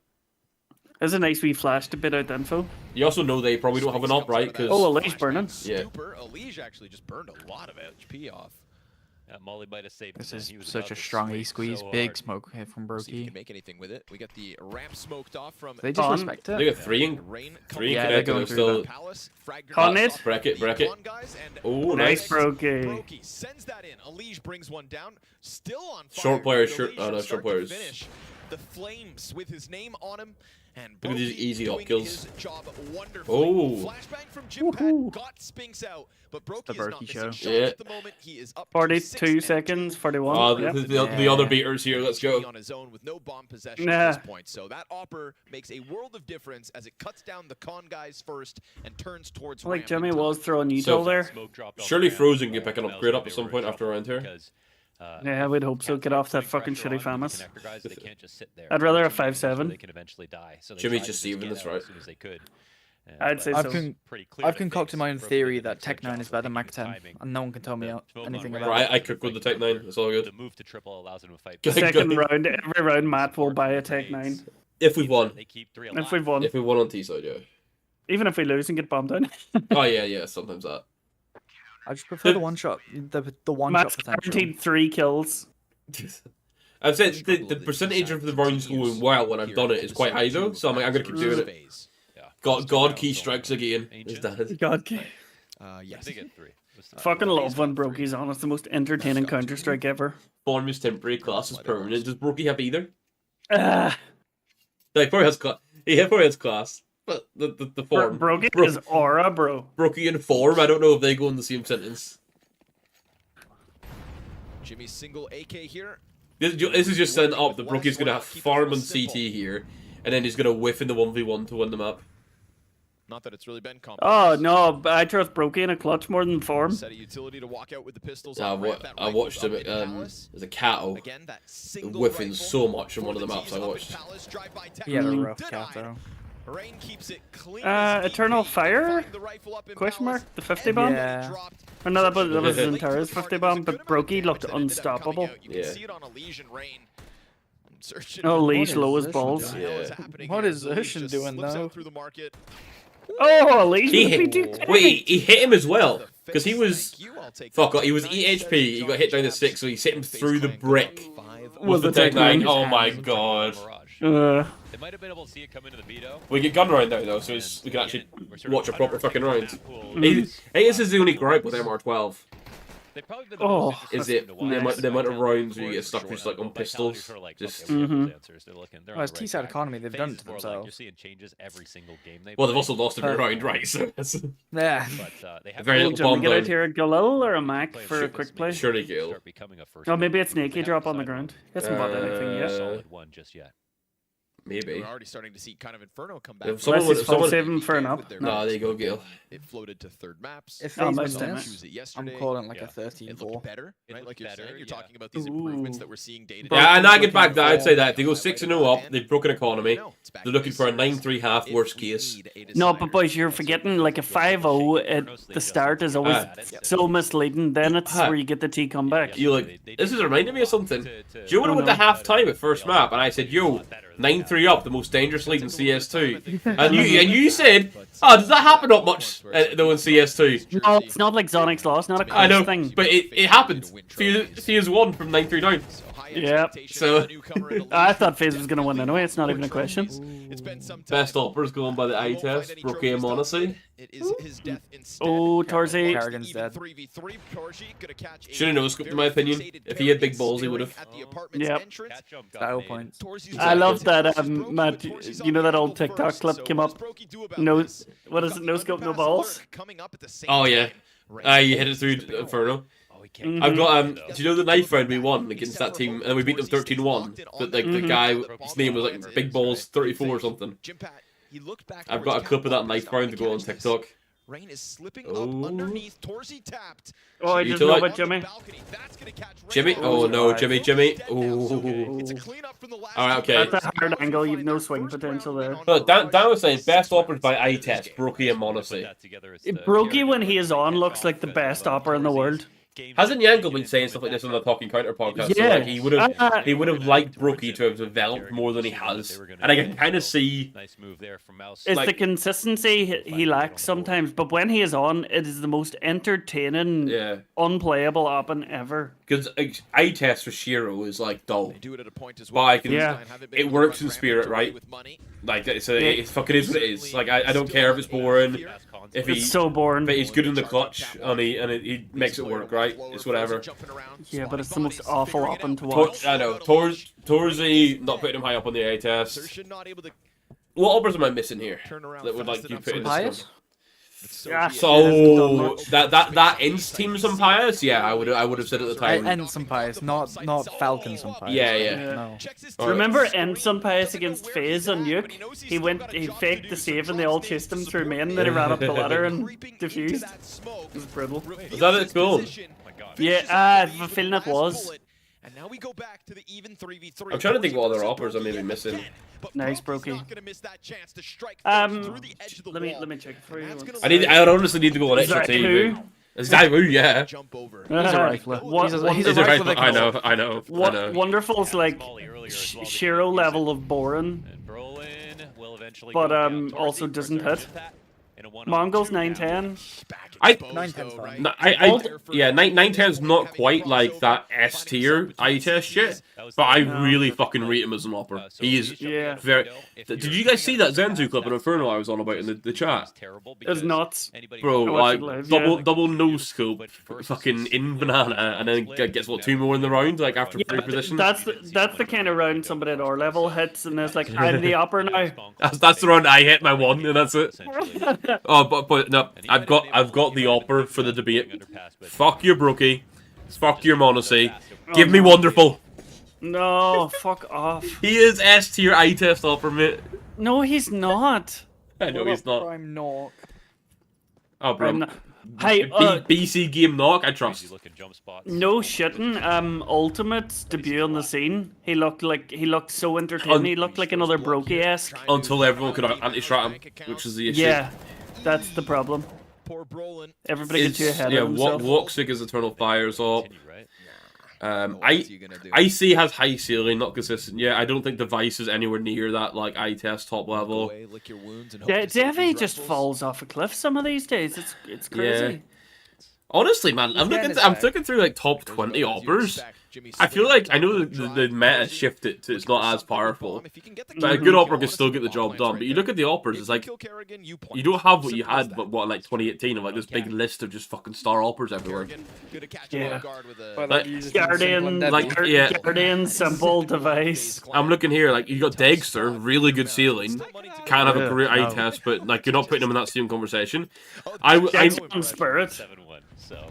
S3: There's a nice wee flash to bid out the info.
S1: You also know they probably don't have an op, right? Because
S3: Oh, Eli's burning.
S1: Yeah.
S2: Elige actually just burned a lot of HP off.
S4: Yeah, Molly might have saved
S5: This
S4: him.
S5: is
S4: He was
S5: such
S4: about
S5: a
S4: to
S5: strong
S4: swing
S5: E squeeze.
S4: so
S5: Big
S4: hard.
S5: smoke here from
S2: See if he
S5: Brokey.
S2: can make anything with it. We got the ramp smoked off from
S5: They just
S3: On.
S5: respect
S1: they
S5: it.
S1: got three in
S5: Yeah, they're going
S1: they're
S5: through
S1: still.
S2: Palace.
S3: Con it.
S1: Bracket. Oh,
S3: Nice, Brokey.
S2: Brokey sends that in. Elige brings one down. Still on fire.
S1: Short players,
S2: Elige
S1: short- oh, no,
S2: should
S1: short
S2: start to
S1: players.
S2: finish The flames with his name on him. And
S1: Look at these
S2: Brokey
S1: easy
S2: doing
S1: op kills.
S2: his job wonderfully.
S1: Oh.
S2: Flashbang from Jim Pat got Spinks out, but Brokey
S5: The
S2: is not
S5: Brokey
S2: missing
S5: show.
S2: shots
S1: Yeah.
S2: at the moment. He is up to
S3: 42
S2: 6 and 2.
S3: seconds, 41.
S1: Oh,
S3: Yep.
S1: the other beaters here. Let's
S2: Jimmy
S1: go.
S2: on his own with no bomb possession
S3: Nah.
S2: at this point. So that opper makes a world of difference as it cuts down the con guys first and turns towards
S3: Like
S2: ramp
S3: Jimmy
S2: in time.
S3: was throwing util
S1: So-
S3: there.
S4: Smoke dropped off
S1: Surely
S4: the
S1: Frozen
S4: ground.
S1: can pick an
S4: Miles
S1: upgrade up
S4: they
S1: at some
S4: were
S1: point
S4: in
S1: after around here.
S4: because,
S3: Yeah, we'd hope so.
S4: Cats
S3: Get
S4: are
S3: off that
S4: putting
S3: fucking
S4: pressure
S3: shitty
S4: on the
S3: FAMAS.
S4: connector guys, they can't just sit there.
S3: I'd rather
S4: There's
S3: have
S4: too many games where
S3: 5-7.
S4: They can eventually die. So they
S1: Jimmy's
S4: tried to
S1: just saving
S4: get
S1: this,
S4: out
S1: right?
S4: as soon as they could.
S3: I'd say
S5: I've
S3: so.
S5: con-
S4: Pretty clear
S5: I've
S4: that
S5: concocted
S4: Faze
S5: my own
S4: broke
S5: theory
S4: in
S5: that
S4: and
S5: Tech 9
S4: Johnson
S5: is better than
S4: making
S5: Mac 10,
S4: timing.
S5: and no one can tell me
S4: Smoke
S5: anything
S4: on
S5: about
S4: red.
S5: it.
S1: I could go the Tech 9. It's all good.
S4: The move to triple allows them to fight.
S1: Good.
S3: Second round, every round, Matt will buy a Tech 9.
S1: If we won.
S4: They keep 3
S3: If
S4: alive.
S3: we've won.
S1: If we won on T side, yeah.
S3: Even if we lose and get bombed down.
S1: Oh yeah, sometimes that.
S5: I just prefer the one shot, the one
S3: Matt's
S5: shot potential.
S3: guaranteed 3 kills.
S1: I've said the percentage of the rounds going well when I've done it is quite high though, so I'm gonna keep doing it. God key strikes again. Is that
S3: God,
S2: Yes.
S4: They get 3.
S3: fucking love when Brokey's on. It's the most entertaining Counter Strike ever.
S1: form is temporary, class is permanent? Does Brokey have either?
S3: Ah,
S1: Like probably has class. He probably has class, but the form.
S3: Brokey is aura, bro.
S1: Brokey and form. I don't know if they go in the same sentence.
S2: Jimmy's single AK here.
S1: This is just setting up that Brokey's gonna have farm and CT here, and then he's gonna whiff in the 1v1 to win the map.
S2: Not that it's really been
S3: Oh
S2: compromised.
S3: no, but I trust Brokey in a clutch more than form.
S2: Set a utility to walk out with the pistols.
S1: Yeah,
S2: on ramp. That
S1: I
S2: rifle
S1: watched
S2: up
S1: him
S2: in Palace.
S1: as a cattle.
S2: Again, that single
S1: whiffing
S2: rifle
S1: so much on
S2: for
S1: one of the
S2: the
S1: maps
S2: G's
S1: I
S2: up in
S1: watched.
S2: Palace, drive-by tech
S5: He had a
S2: denied.
S5: rough cap though.
S2: Rain keeps it clean
S3: Eternal Fire?
S2: the rifle up in
S3: Question
S2: Palace.
S3: mark? The 50 bomb?
S5: Yeah.
S3: Or no, that was Zentaro's 50 bomb, but Brokey looked unstoppable.
S2: You can
S1: Yeah.
S2: see it on Elysian Rain. Searching
S3: Oh,
S2: for
S3: Leash
S5: is
S3: low as
S5: this
S3: balls.
S2: what the hell is
S1: Yeah.
S2: happening
S5: What
S2: here.
S5: is
S2: Leash
S5: Ocean
S2: just
S5: doing
S2: slips out
S5: now?
S2: through the market.
S3: Oh, Leash
S1: He
S3: with
S1: hit.
S3: BT.
S1: Wait, he hit him as well
S2: The
S1: because he
S2: face,
S1: was.
S2: thank you, I'll take
S1: Fuck,
S2: that.
S1: he was
S2: 9
S1: EHP. He got hit down the 6, so he hit him
S2: Face
S1: through the
S2: clank
S1: brick
S2: on 5.
S1: with the Tech 9. Oh my
S5: hands.
S1: god.
S4: They might have been able to see it come into the veto.
S1: We get gun round now though, so we can actually
S4: We're sort of
S1: watch a proper
S4: under
S1: fucking
S4: the
S1: round.
S4: map pool.
S1: Hey, this is the only gripe with MR12.
S4: They've probably been the
S3: Oh,
S4: most
S1: Is
S4: interesting
S1: it
S4: to
S1: the
S4: watch.
S1: amount, the amount of rounds where you
S4: Of
S1: get stuck
S4: course,
S1: just like on
S4: Vitality is
S1: pistols?
S4: sort of like,
S1: Just
S4: okay, we're
S3: Mhm.
S4: the answers. They're looking, they're
S5: Well,
S4: on
S5: it's
S4: the right
S5: T-side
S4: track.
S5: economy, they've
S4: FaZe
S5: done it
S4: is
S5: to
S4: more like
S5: themselves.
S4: You're seeing changes every single game they
S1: well, they've
S4: play.
S1: also lost every
S5: Uh,
S1: round, right? So that's
S5: Yeah.
S4: But, they have
S1: Very
S3: Will
S1: little
S3: Jimmy
S1: bomb
S3: get out
S1: down.
S3: here a Galil or a Mac
S4: playing
S3: for a
S4: shit
S3: quick
S4: that's
S3: play?
S4: making
S1: Surely
S4: them
S1: Gale.
S4: start becoming a first
S3: Oh, maybe it's
S4: round.
S3: Naked
S4: They
S3: drop
S4: haven't
S3: on the
S4: decided
S3: ground.
S4: on
S3: Hasn't bought anything
S4: a
S3: yet.
S4: solid one just yet.
S1: maybe.
S2: We're already starting to see kind of Inferno come back.
S1: If someone
S3: Unless
S1: would-
S3: he's
S1: if
S3: full
S1: someone-
S3: saving for an up.
S1: Nah, there you go, Gale.
S2: It floated to third maps.
S5: If
S3: Oh,
S5: FaZe
S3: most
S5: win
S3: time.
S5: this,
S2: Choose it
S5: I'm
S2: yesterday.
S5: calling like
S4: Yeah.
S5: a
S2: It looked
S5: 13-4.
S2: better,
S4: It
S2: right? Like
S4: looked
S2: you're
S4: better,
S2: saying, you're
S4: yeah.
S2: talking about these
S3: Ooh.
S2: improvements that we're seeing day to day.
S1: Yeah, and I get
S5: looking
S1: back that. I'd say
S5: for-
S1: that. If they go 6-0 up, they've broken economy. They're looking for a 9-3 half, worst case.
S3: No, but boys, you're forgetting like a 5-0 at the start is always so misleading. Then it's where you get the T comeback.
S1: You like, this is reminding me of something. Do you know when I went to half time at first map and I said, yo, 9-3 up, the most dangerous lead in CS2? And you said, oh, does that happen not much though in CS2?
S3: No, it's not like Zonic's loss, not a
S1: I know,
S3: curse thing.
S1: but it happened. FaZe won from 9-3 down.
S3: Yep.
S1: So
S3: I thought FaZe was gonna win anyway. It's not even a question.
S1: best oppers going by the eye test. Brookie and Monacy.
S3: Oh, Torzy.
S5: Kerrigan's dead.
S1: Should have no-scoped in my opinion. If he had big balls, he would have.
S3: Yep.
S5: Style points.
S3: I love that, Matt, you know that old TikTok clip came up? No, what is it? No scope, no balls?
S1: Oh yeah. You hit it through Inferno. I've got do you know the knife round we won against that team and we beat them 13-1? But like the guy, his name was like Big Balls 34 or something. I've got a clip of that knife round to go on TikTok.
S2: Rain is slipping up underneath. Torzy tapped.
S3: Oh, I just know about Jimmy.
S1: Jimmy? Oh no, Jimmy. Oh.
S2: It's a cleanup from the last.
S1: Alright, okay.
S3: That's a hard angle. You've no swing potential there.
S1: Look, Dan was saying best operas by eye test, Brookie and Monacy.
S3: Brokey, when he is on, looks like the best opera in the world.
S1: Hasn't Yankel been saying stuff like this on the Talking Counter podcast?
S3: Yeah.
S1: So, like, he would have liked Brookie to have developed more than he has, and I can kind of see.
S4: Nice move there from MOUZ.
S3: It's
S1: like-
S3: the consistency he lacks sometimes, but when he is on, it is the most entertaining,
S1: Yeah,
S3: unplayable open ever.
S1: because eye test for Shiro is like dull.
S2: They do it at a point as
S1: But
S2: well.
S1: I can,
S3: Yeah.
S1: it works in spirit, right? Like it fucking is what it is. Like I don't care if it's boring, if he,
S3: It's so boring.
S1: but he's good in the clutch and he makes it work, right? It's whatever.
S3: Yeah, but it's the most awful open to
S1: Tor
S3: watch.
S1: I know. Torzy not putting him high up on the eye test.
S2: Not able to
S1: What operas am I missing here
S2: turn around
S1: that would like
S2: fast
S1: you
S2: enough
S1: put in
S2: for
S1: this
S5: Pius?
S1: one?
S3: Yeah.
S1: So that ends team some Pius, yeah, I would have said at the time.
S5: Ensign Pius, not Falcon Pius.
S1: Yeah, yeah.
S5: No.
S1: Alright.
S3: Remember Ensign Pius against FaZe on Nuke? He faked the save and they all chased him through main, then he ran up the ladder and defused. It was brutal.
S1: Was that it? Cool.
S3: Yeah, I have a feeling it was.
S2: And now we go back to the even 3v3.
S1: I'm trying to think what other offers I may be missing.
S3: Nice, Brokey. Let me check for you.
S1: I honestly need to go on extra
S3: Zach who?
S1: TV. Zach Who, yeah.
S2: Jump over.
S5: He's a rifler.
S3: What-
S5: He's
S3: what-
S5: a
S1: He's a
S5: rifler
S1: right,
S5: that
S1: I
S5: can-
S1: know, I know.
S3: Wonderful's like Shiro level of boring, but also doesn't hit. Mongols 910.
S1: I
S5: 9-10's fine.
S1: No, yeah, 910's not quite like that S tier eye test shit, but I really fucking rate him as an opera. He is
S3: Yeah.
S1: very. Did you guys see that Zenzu clip in Inferno I was on about in the chat?
S3: It was nuts.
S1: Bro,
S3: I
S1: like
S3: watched it live, yeah.
S1: double no scope, fucking in banana, and then gets what 2 more in the round, like after 3 positions.
S3: That's the kind of round somebody at our level hits, and it's like I'm the opera now.
S1: That's the round I hit my 1, and that's it. Oh, but no, I've got the opera for the debate. Fuck your Brookie, fuck your Monacy, give me Wonderful.
S3: No, fuck off.
S1: He is S tier eye test opera, mate.
S3: No, he's not.
S1: I know he's not.
S5: Prime knock.
S1: Oh, bro.
S3: I'm not. Hey,
S1: BC game knock, I trust.
S3: no shitting. Ultimate's debut on the scene. He looked so entertaining. He looked like another Brokey-esque.
S1: Until everyone could anti-strat him, which is the issue.
S3: Yeah, that's the problem.
S2: Poor Brolin.
S3: Everybody gets too
S1: It's,
S3: ahead
S1: yeah,
S3: of himself.
S1: Walksick is Eternal Fires up.
S2: What's he gonna do?
S1: IC has high ceiling, not consistent. Yeah, I don't think Device is anywhere near that like eye test top
S2: Go
S1: level.
S2: away, lick your wounds, and hope
S3: Yeah,
S2: to save
S3: Devi
S2: these
S3: just
S2: rifles.
S3: falls off a cliff some of these days. It's crazy.
S1: Honestly, man, I'm looking through like top 20 operas. I feel like I know the meta shifted to it's not as powerful, but a good opera can still get the job done. But you look at the operas, it's like you don't have what you had, but what like 2018 of like this big list of just fucking star operas everywhere.
S3: Yeah.
S5: Guardian,
S3: Guardian simple device.
S1: I'm looking here, like you got Dexter, really good ceiling, can have a career eye test, but like you're not putting him in that same conversation. I'm
S3: On Spirit.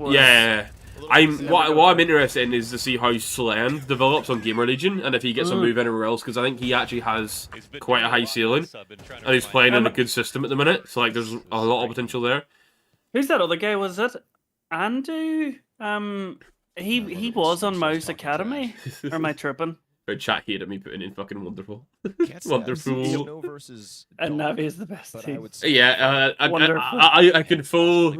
S1: yeah. What I'm interested in is to see how Slam develops on Gamer Legion and if he gets a move anywhere else, because I think he actually has quite a high ceiling and he's playing in a good system at the minute. So like there's a lot of potential there.
S3: Who's that other guy? Was it Andu? He was on MOUZ Academy. Or am I tripping?
S1: Or chat hated me putting in fucking Wonderful.
S2: Wonderful.
S1: Wonderful.
S3: And Navi is the best team.
S1: Yeah,
S3: Wonderful.
S1: I can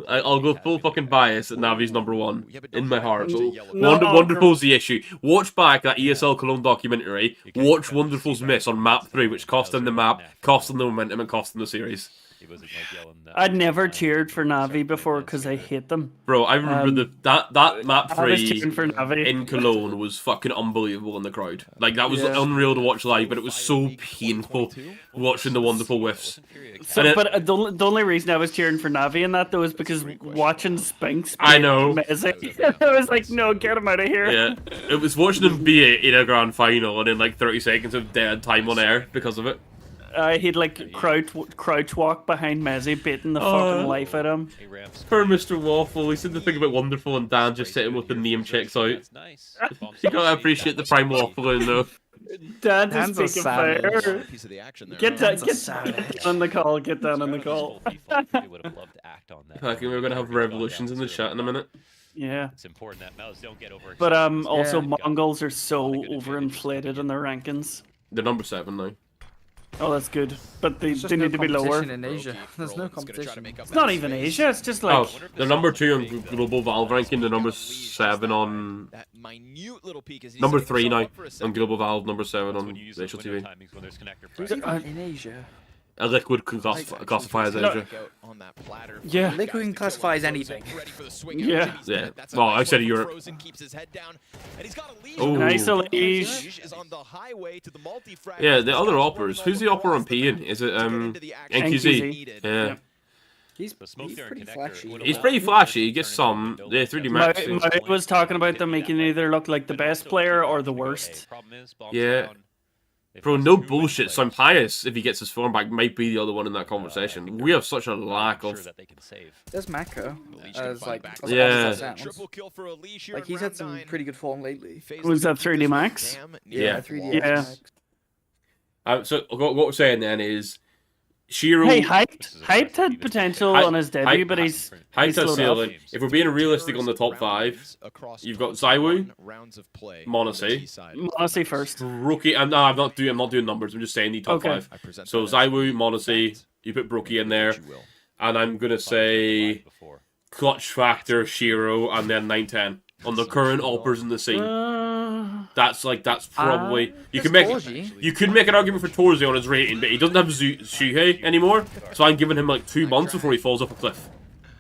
S1: I'll go full fucking bias that Navi's #1 in my heart. So
S3: No,
S1: Wonderful's the issue. Watch back that ESL Cologne documentary. Watch Wonderful's miss on map 3, which cost him the map, cost him the momentum, and cost him the series.
S4: He wasn't like yelling that.
S3: I'd never cheered for Navi before because I hate them.
S1: Bro, I remember that map
S3: I was
S1: 3
S3: cheering for Navi.
S1: in Cologne was fucking unbelievable in the crowd. Like, that was
S3: Yeah.
S1: unreal to watch live, but it was so painful watching the wonderful whiffs.
S3: So,
S1: And it-
S3: but the only reason I was cheering for Navi in that though is because watching Spinks.
S1: I know.
S3: Amazing. I was like, no, get him out of here.
S1: Yeah, it was watching him be it in a grand final and in like 30 seconds of dead time on air because of it.
S3: He'd like crouch walk behind Mezzy, beating the fucking life out of him.
S4: Hey, Ramps.
S1: Poor Mr. Waffle, he said the thing about wonderful and Dan just sitting with the name checks out.
S4: That's nice.
S1: You gotta appreciate the prime waffling though.
S3: Dan
S5: Dan's
S3: just
S5: a
S3: speaking fire.
S5: savage.
S2: Piece of the action there.
S3: Get
S5: Dan's a
S3: get
S5: savage.
S3: on the call. Get down on the call.
S4: They would have loved to act on that.
S1: I think we're gonna have revolutions in the chat in a minute.
S3: Yeah.
S4: It's important that MOUZ don't get over.
S3: But also
S5: Yeah.
S3: Mongols are so overinflated in their rankings.
S1: They're number 7 now.
S3: Oh, that's good. But they
S5: There's just
S3: need
S5: no
S3: to be lower.
S5: competition in Asia. There's no competition.
S3: It's not even Asia. It's just like
S1: Oh, they're number 2 on global Valve ranking, they're number 7 on...
S2: That minute little peek as he
S1: Number
S2: set
S1: 3
S2: himself
S1: now
S2: up for a
S1: on
S2: second.
S1: global Valve, number 7
S4: When
S1: on
S4: you use those
S1: Racial
S4: window
S1: TV.
S4: timings when there's connector
S5: Who's
S4: pressure.
S5: even in Asia?
S1: A liquid classify as Asia.
S2: On that platter.
S3: Yeah.
S5: Liquid can classify as anything.
S2: Ready for the swing
S3: Yeah.
S2: out. Jimmy's
S1: Yeah.
S2: net. That's a
S1: Well, I
S2: nice
S1: said
S2: one from
S1: Europe.
S2: Frozen, keeps his head down, and he's got a lead.
S1: Oh.
S3: Nice
S2: Liege
S3: Liege.
S2: is on the highway to the multi-frag.
S1: Yeah, the other operas. Who's the opera on P-in? Is it NQZ? Yeah.
S5: He's
S4: The smoke there and
S5: pretty
S4: connector
S5: flashy.
S4: would
S1: He's
S4: allow
S1: pretty
S4: you to
S1: flashy, he
S4: turn
S1: gets
S4: it
S1: some.
S4: into
S1: Yeah,
S4: a
S1: 3D
S4: window.
S1: Max.
S3: Mike was talking about them making either look like the best player or the worst.
S4: Problem is, bombs
S1: Yeah.
S4: down. If
S1: Bro,
S4: it's
S1: no
S4: two
S1: bullshit.
S4: players,
S1: Sampius, if he gets his form back, might be the other one in that
S4: I think
S1: conversation.
S4: they're
S1: We have such a
S4: making
S1: lack
S4: sure
S1: of...
S4: that they can save.
S5: There's Mako.
S2: Leige
S5: As
S2: can
S5: like,
S2: find
S5: as
S1: Yeah.
S5: opposite as
S2: Triple
S5: Sounds.
S2: kill for a Leige here
S5: Like
S2: in
S5: he's had
S2: round
S5: some
S2: 9.
S5: pretty good form lately.
S2: FaZe
S3: Was that
S2: looking to
S3: 3D
S2: keep this
S3: Max?
S2: damn
S1: Yeah.
S2: near
S5: 3D.
S2: the
S3: Yeah.
S1: So what we're saying then is... Shiro...
S3: Hey, Hyped had potential
S1: Hype-
S3: on his debut,
S1: Hype-
S3: but he's
S1: Hyped has
S3: slowed
S1: ceiling.
S3: up.
S1: If we're being realistic on the top 5, you've got Zywoo, Monacy,
S3: Monacy first.
S1: Brookie... I'm not doing numbers, I'm just saying the top
S3: Okay.
S1: 5. So Zywoo, Monacy, you put Brookie in there, and I'm going to say...
S4: Before.
S1: Clutch Factor, Shiro, and then 910 on the current operas in the scene. That's probably you could make an argument for Torzi on his rating, but he doesn't have Shuhei anymore, so I'm giving him like 2 months before he falls off a cliff.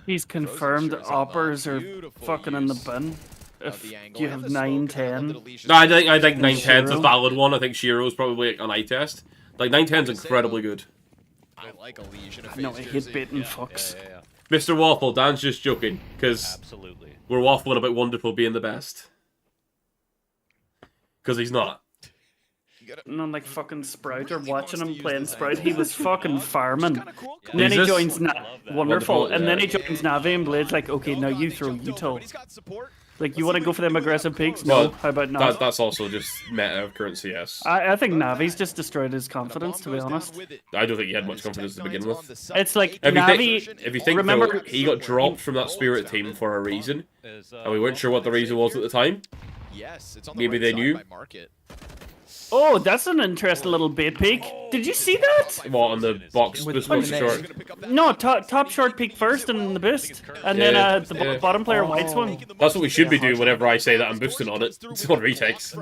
S3: He's confirmed operas are fucking in the bin. If you have 9-10.
S1: No, I think 910's a
S3: Shiro?
S1: valid one. I think Shiro's probably like an eye test. Like 910's incredibly good.
S2: I like a Leige in a
S3: No, I
S2: FaZe
S3: hate
S2: jersey.
S3: baiting fucks.
S4: Yeah.
S1: Mr. Waffle, Dan's just joking, because
S4: Absolutely.
S1: we're waffling about Wonderful being the best. Because he's not.
S3: Not like fucking Sprout or watching him playing Sprout. He was fucking farming.
S2: Kinda cool.
S3: And then
S1: Is
S3: he
S1: this-
S3: joins Wonderful,
S1: Wonderful,
S3: and then
S1: yeah.
S3: he joins Navi and Blade's like, okay, now you throw Util.
S2: But he's got support.
S3: Like, you want to go for them aggressive peaks?
S1: Well,
S3: No, how about not?
S1: That's also just meta of current CS.
S3: I think Navi's just destroyed his confidence, to be honest.
S1: I don't think he had much confidence to begin with.
S3: It's like
S1: If you
S3: Navi.
S1: think, if you think
S3: remember-
S1: though, he got dropped from that Spirit team for a reason,
S4: Is,
S1: and we weren't sure what the reason was at the time.
S2: Yes, it's on the
S1: Maybe
S2: right
S1: they
S2: side
S1: knew.
S2: by Market.
S3: Oh, that's an interesting little bait peek. Did you see that?
S1: What on the box?
S5: With
S1: This
S5: the
S1: box
S5: net.
S1: short.
S3: No, top short peek first and the boost, and then
S1: Yeah,
S3: the
S1: yeah.
S3: bottom player whites one.
S1: That's what we should be doing whenever I say that I'm boosting on it. It's on retakes.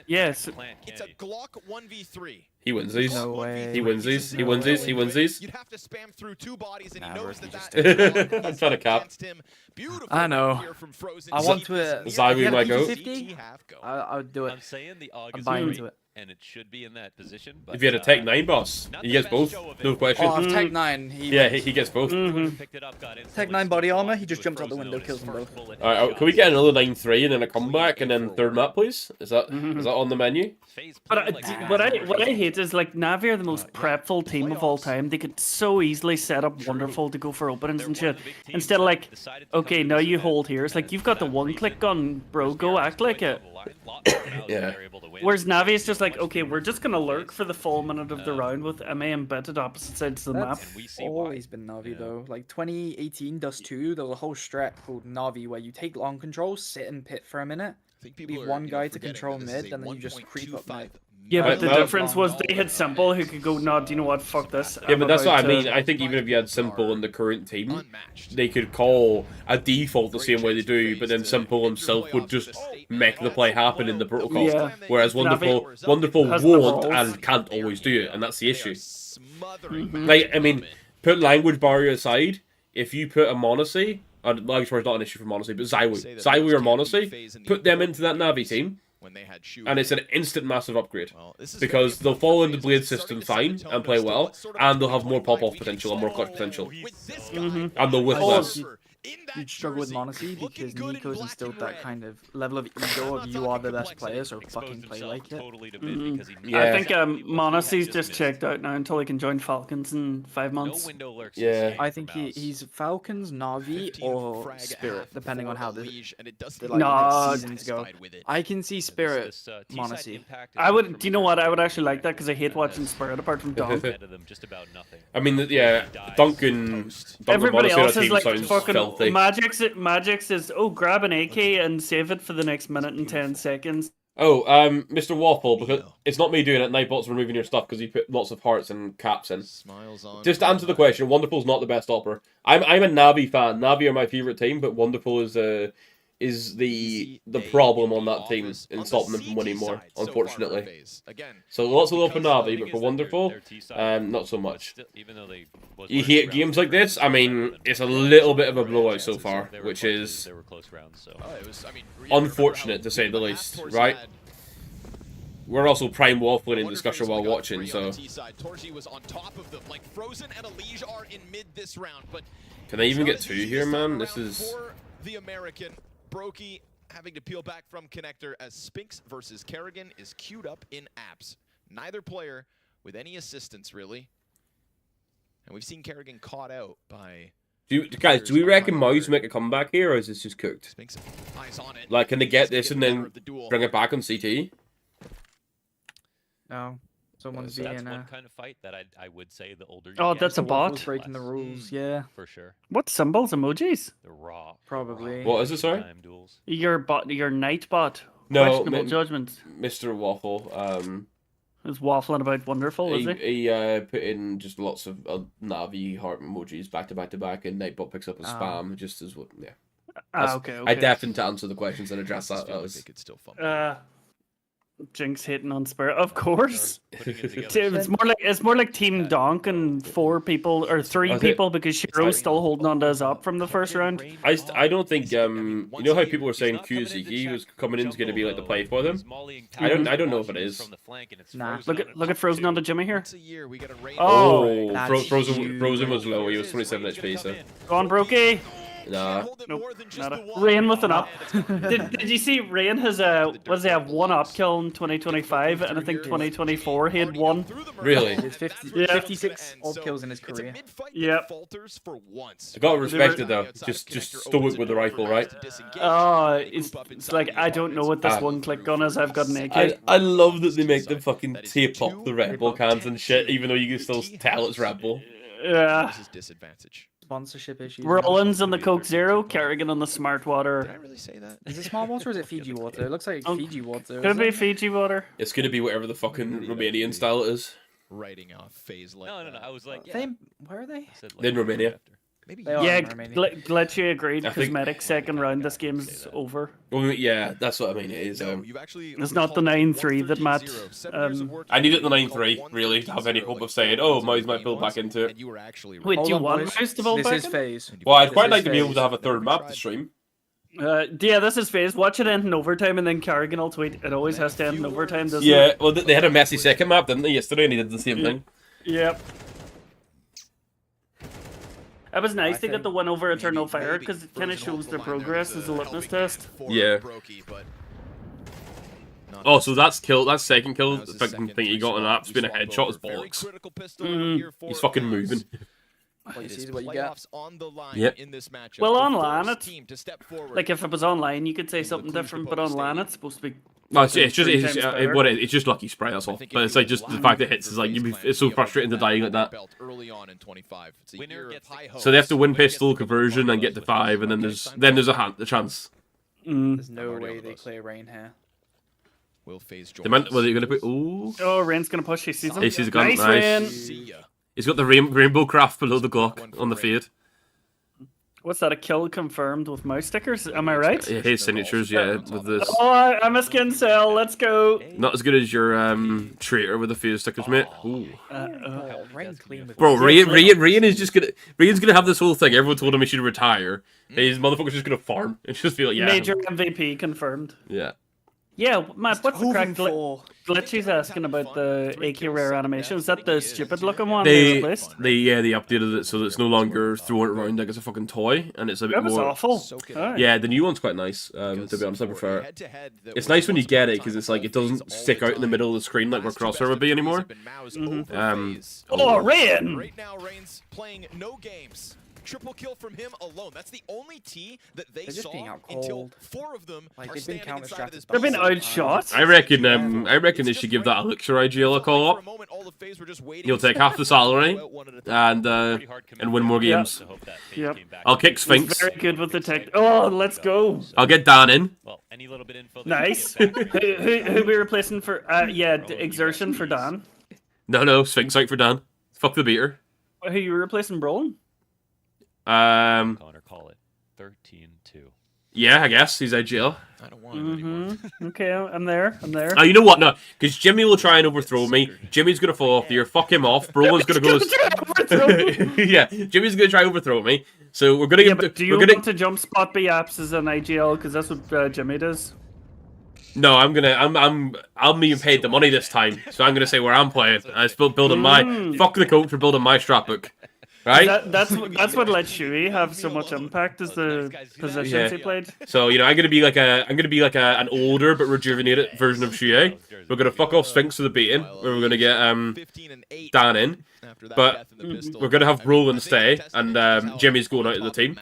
S3: Yes.
S2: It's a Glock 1v3.
S1: He wins these.
S5: No way.
S1: He wins these. He wins these. He wins these.
S2: You'd have to spam through 2 bodies, and he
S5: Nah,
S2: knows
S5: bro,
S2: that
S5: you
S2: that
S1: I'm trying to cap.
S2: against him. Beautiful
S5: I know.
S2: here from Frozen.
S5: I want to.
S1: Zywoo
S5: if you had a
S1: might go.
S5: P50, I would do it.
S4: I'm saying the AUG
S5: I'm
S4: is
S5: buying
S4: great,
S5: into it.
S4: and it should be in that position. But,
S1: If you had a Tech 9 boss,
S4: not
S1: he
S4: the
S1: gets
S4: best
S1: both.
S4: show of
S1: No
S4: it.
S1: question.
S5: Oh, if Tech 9,
S1: Yeah, he gets both.
S4: picked it up, got instantly
S5: Tech 9 body
S4: smoked
S5: armor,
S4: off,
S5: he just
S4: was
S5: jumped out the
S4: frozen
S5: window,
S4: out,
S5: kills
S4: his
S5: them
S4: first
S5: both.
S4: bullet hit
S1: Alright,
S4: the
S1: can we
S4: ground.
S1: get another 9-3 and then a comeback and then third map, please? Is that on the menu?
S4: FaZe
S3: But
S4: playing like guys
S3: what
S4: who
S3: I
S4: are
S3: hate is like Navi are the most prepful team of all time. They could so easily set up Wonderful to go for openings and shit. Instead of like, okay, now you hold here. It's like you've got the one-click gun, bro. Go act like it.
S1: Yeah.
S3: Whereas Navi is just like, okay, we're just gonna lurk for the full minute of the round with MA and Bet at opposite sides of the map.
S5: That's
S4: we see
S5: always been Navi though. Like 2018 Dust 2, there was a whole strat called Navi where you take long control, sit and pit for a minute, leave one guy to control mid, and then you just creep up mid.
S3: Yeah, but the
S1: Well-
S3: difference was they had Simple who could go, no, do you know what, fuck this.
S1: Yeah,
S3: I'm
S1: but that's what I
S3: about to-"
S1: mean. I think even if you had Simple in the current team,
S2: Unmatched.
S1: they could call a default the same way they do, but then Simple himself would just make the play happen in the protocol.
S3: Yeah.
S1: Whereas Wonderful
S3: Has the
S1: won't
S3: balls.
S1: and can't always do it, and that's the issue.
S2: Smothering
S1: Like, I mean, put language barrier aside. If you put a Monacy, language barrier is not an issue for Monacy, but Zywoo or Monacy, put them into that Navi team, and it's an instant massive upgrade. Because they'll fall into Blade system fine and play well, and they'll have more pop-off potential and more clutch potential. And they'll whiff less.
S5: You'd struggle with Monacy because Nico's instilled that kind of level of ego of you are the best player, so fucking play like it.
S1: Yeah.
S3: I think Monacy's just checked out now until he can join Falcons in 5 months.
S1: Yeah.
S5: I think he's Falcons, Navi, or Spirit, depending on how the next seasons go. I can see Spirit, Monacy.
S3: I would. Do you know what? I would actually like that because I hate watching Spirit apart from Dunk.
S1: I mean, yeah, Duncan
S3: Everybody
S1: Monacy on a
S3: else is
S1: team
S3: like
S1: sounds
S3: fucking
S1: filthy.
S3: Magix is grab an AK and save it for the next minute and 10 seconds.
S1: Oh, Mr. Waffle, because it's not me doing it. Nightbot's removing your stuff because you put lots of hearts and caps in. Just to answer the question, Wonderful's not the best opera. I'm a Navi fan. Navi are my favorite team, but Wonderful is the problem on that team in stopping them from winning more, unfortunately. So lots of love for Navi, but for Wonderful, not so much. You hate games like this? I mean, it's a little bit of a blowout so far, which is unfortunate to say the least, right? We're also prime waffling in discussion while watching, so... Can I even get 2 here, man? This is...
S2: Brokey having to peel back from connector as Spinks versus Kerrigan is queued up in apps. Neither player with any assistance, really. And we've seen Kerrigan caught out by...
S1: Guys, do we reckon MOUZ make a comeback here, or is this just cooked?
S2: Spinks eyes on it.
S1: Like, can they get this and then bring it back on CT?
S5: No. Someone's
S4: So that's
S5: being
S4: one kind of fight that I would say the older you
S3: Oh,
S4: get,
S3: that's a
S4: the
S3: bot?
S5: Waffle's breaking the rules, yeah.
S4: for sure.
S3: What symbols? Emojis?
S4: The raw.
S5: Probably.
S1: What is it, sorry?
S4: Time duels.
S3: Your night bot.
S1: No,
S3: Questionable judgment.
S1: Mr. Waffle,
S3: Is waffling about Wonderful, is he?
S1: he put in just lots of Navi heart emojis back to back to back, and Nightbot picks up a spam just as what. Yeah.
S3: Okay.
S1: I definitely to answer the questions and address that.
S3: Jinx hitting on Spirit, of course.
S4: Putting it together.
S3: It's more like Team Donk and 4 people or 3 people because Shiro's still holding on to his up from the first round.
S1: I don't think you know how people were saying QZE was coming in is going to be like the play for them. I don't know if it is.
S5: Nah.
S3: Look at Frozen on to Jimmy here.
S1: Oh,
S5: That's
S1: Frozen was low. He was 27 HP. So
S3: Go on, Brokey.
S1: nah.
S3: Nope, nada. Rain with an up. did you see Rain has what does he have? 1 up kill in 2025, and I think 2024 he had 1.
S1: Really?
S5: It's 56 odd kills in his career.
S3: Yep.
S1: I got respected though. Just stoic with the rifle, right?
S3: It's like I don't know what this one click gun is. I've got an AK.
S1: I love that they make them fucking tape up the Red Bull cans and shit, even though you can still tell it's Red Bull.
S3: Yeah.
S5: Sponsorship issues.
S3: Rollins on the Coke Zero, Kerrigan on the Smart Water.
S2: Did I really say that?
S5: Is it smart water or is it Fiji water? It looks like Fiji water.
S3: Could be Fiji water.
S1: It's gonna be whatever the fucking Romanian style it is.
S2: Writing off FaZe like
S4: No. I was like,
S5: Where are they?
S1: In Romania.
S2: Maybe
S5: They are
S3: Yeah,
S5: in Romania.
S3: Glitchy agreed.
S1: I think-
S3: Cosmetic second round. This game's over.
S1: Well, yeah, that's what I mean. It is.
S3: It's not the 9-3 that Matt.
S1: I need it the 9-3 really to have any hope of saying, oh, MOUZ might build back into it.
S3: Wait, do you
S5: Hold on,
S3: want
S5: boys.
S3: MOUZ to build
S5: This
S3: back
S5: is
S3: in?
S5: FaZe.
S1: Well, I'd quite
S5: This
S1: like
S5: is
S1: to be able
S5: FaZe.
S1: to have a third map to stream.
S3: Yeah, this is FaZe. Watch it end in overtime, and then Kerrigan will tweet. It always has to end in overtime, doesn't
S1: Yeah,
S3: it?
S1: well, they had a messy second map, didn't they, yesterday, and he did the same thing.
S3: Yep. It was nice to get the win over Eternal Fire because it kind of shows their progress as a litmus test.
S1: Yeah. Oh, so that second kill, the fucking thing he got on app's been a headshot is bollocks. He's fucking moving.
S5: What you see is what you get.
S1: Yep.
S3: Well, online, it's like if it was online, you could say something different, but online, it's supposed to be.
S1: No, it's just
S3: three times better.
S1: it's just lucky spray, that's all. But it's like just the fact that it hits is like it's so frustrating to dying like that. So they have to win pistol conversion and get to 5, and then there's a chance.
S5: There's no way they play Rain here.
S2: Will FaZe join
S1: They might, well, they're gonna put. Ooh,
S3: Oh, Rain's gonna push. He sees him.
S1: he sees a gun.
S3: Nice,
S1: Nice.
S3: Rain.
S2: See ya.
S1: He's got the rainbow craft below the Glock on the fade.
S3: What's that? A kill confirmed with mouse stickers? Am I right?
S1: His signatures, yeah, with this.
S3: Oh, I'm a skin cell. Let's go.
S1: Not as good as your traitor with the FaZe stickers, mate. Ooh.
S5: Bro,
S1: Bro, Rian is just gonna. Rian's gonna have this whole thing. Everyone told him he should retire. His motherfucker's just gonna farm and just be like, yeah.
S3: Major MVP confirmed.
S1: Yeah.
S3: Yeah, Matt, what's the crack?
S5: for?
S3: Glitchy's asking about the AK rare animation. Is that the stupid looking one
S1: They
S3: replaced?
S1: they updated it so that it's no longer throwing it around like it's a fucking toy, and it's a bit
S3: That was
S1: more.
S3: awful. Alright.
S1: Yeah, the new one's quite nice. To be honest, I prefer it. It's nice when you get it because it's like it doesn't stick out in the middle of the screen like where Crosshair would be anymore.
S3: Oh, Rain!
S2: Right now, Rain's playing no games. Triple kill from him alone. That's the only T that they
S5: They're just
S2: saw
S5: being out
S2: until
S5: cold.
S2: 4 of them
S5: Like,
S2: are
S5: they've been
S2: standing inside of this
S3: They've been
S2: building.
S3: outshot.
S1: I reckon they should give that Elixir IGL a call up. He'll take half the salary and win more games.
S3: Yep.
S1: I'll kick
S3: He's
S1: Sphinx.
S3: very good with the tech. Oh, let's go.
S1: I'll get Dan in.
S4: Well, any little bit of info.
S3: Nice. who we replacing for? Exertion for Dan.
S1: No, Sphinx out for Dan. Fuck the beater.
S3: Who you replacing, Brolin?
S4: Connor, call it 13-2.
S1: Yeah, I guess he's IGL.
S2: I don't want him anymore.
S3: Okay, I'm there.
S1: Oh, you know what? No, because Jimmy will try and overthrow me. Jimmy's gonna fall off the ear. Fuck him off. Brolin's gonna go. Yeah, Jimmy's gonna try and overthrow me. So we're gonna
S3: Yeah,
S1: give.
S3: but do you want to jump spot B apps as an IGL? Because that's what Jimmy does.
S1: No, I'm being paid the money this time, so I'm gonna say where I'm playing. I'm still building my. Fuck the coach for building my strat book. Right?
S3: That's what let Shuey have so much impact as the positions he played.
S1: So I'm gonna be like an older but rejuvenated version of Shuey. We're gonna fuck off Sphinx to the beating. Where we're gonna get Dan in, but we're gonna have Roland stay, and Jimmy's going out of the team,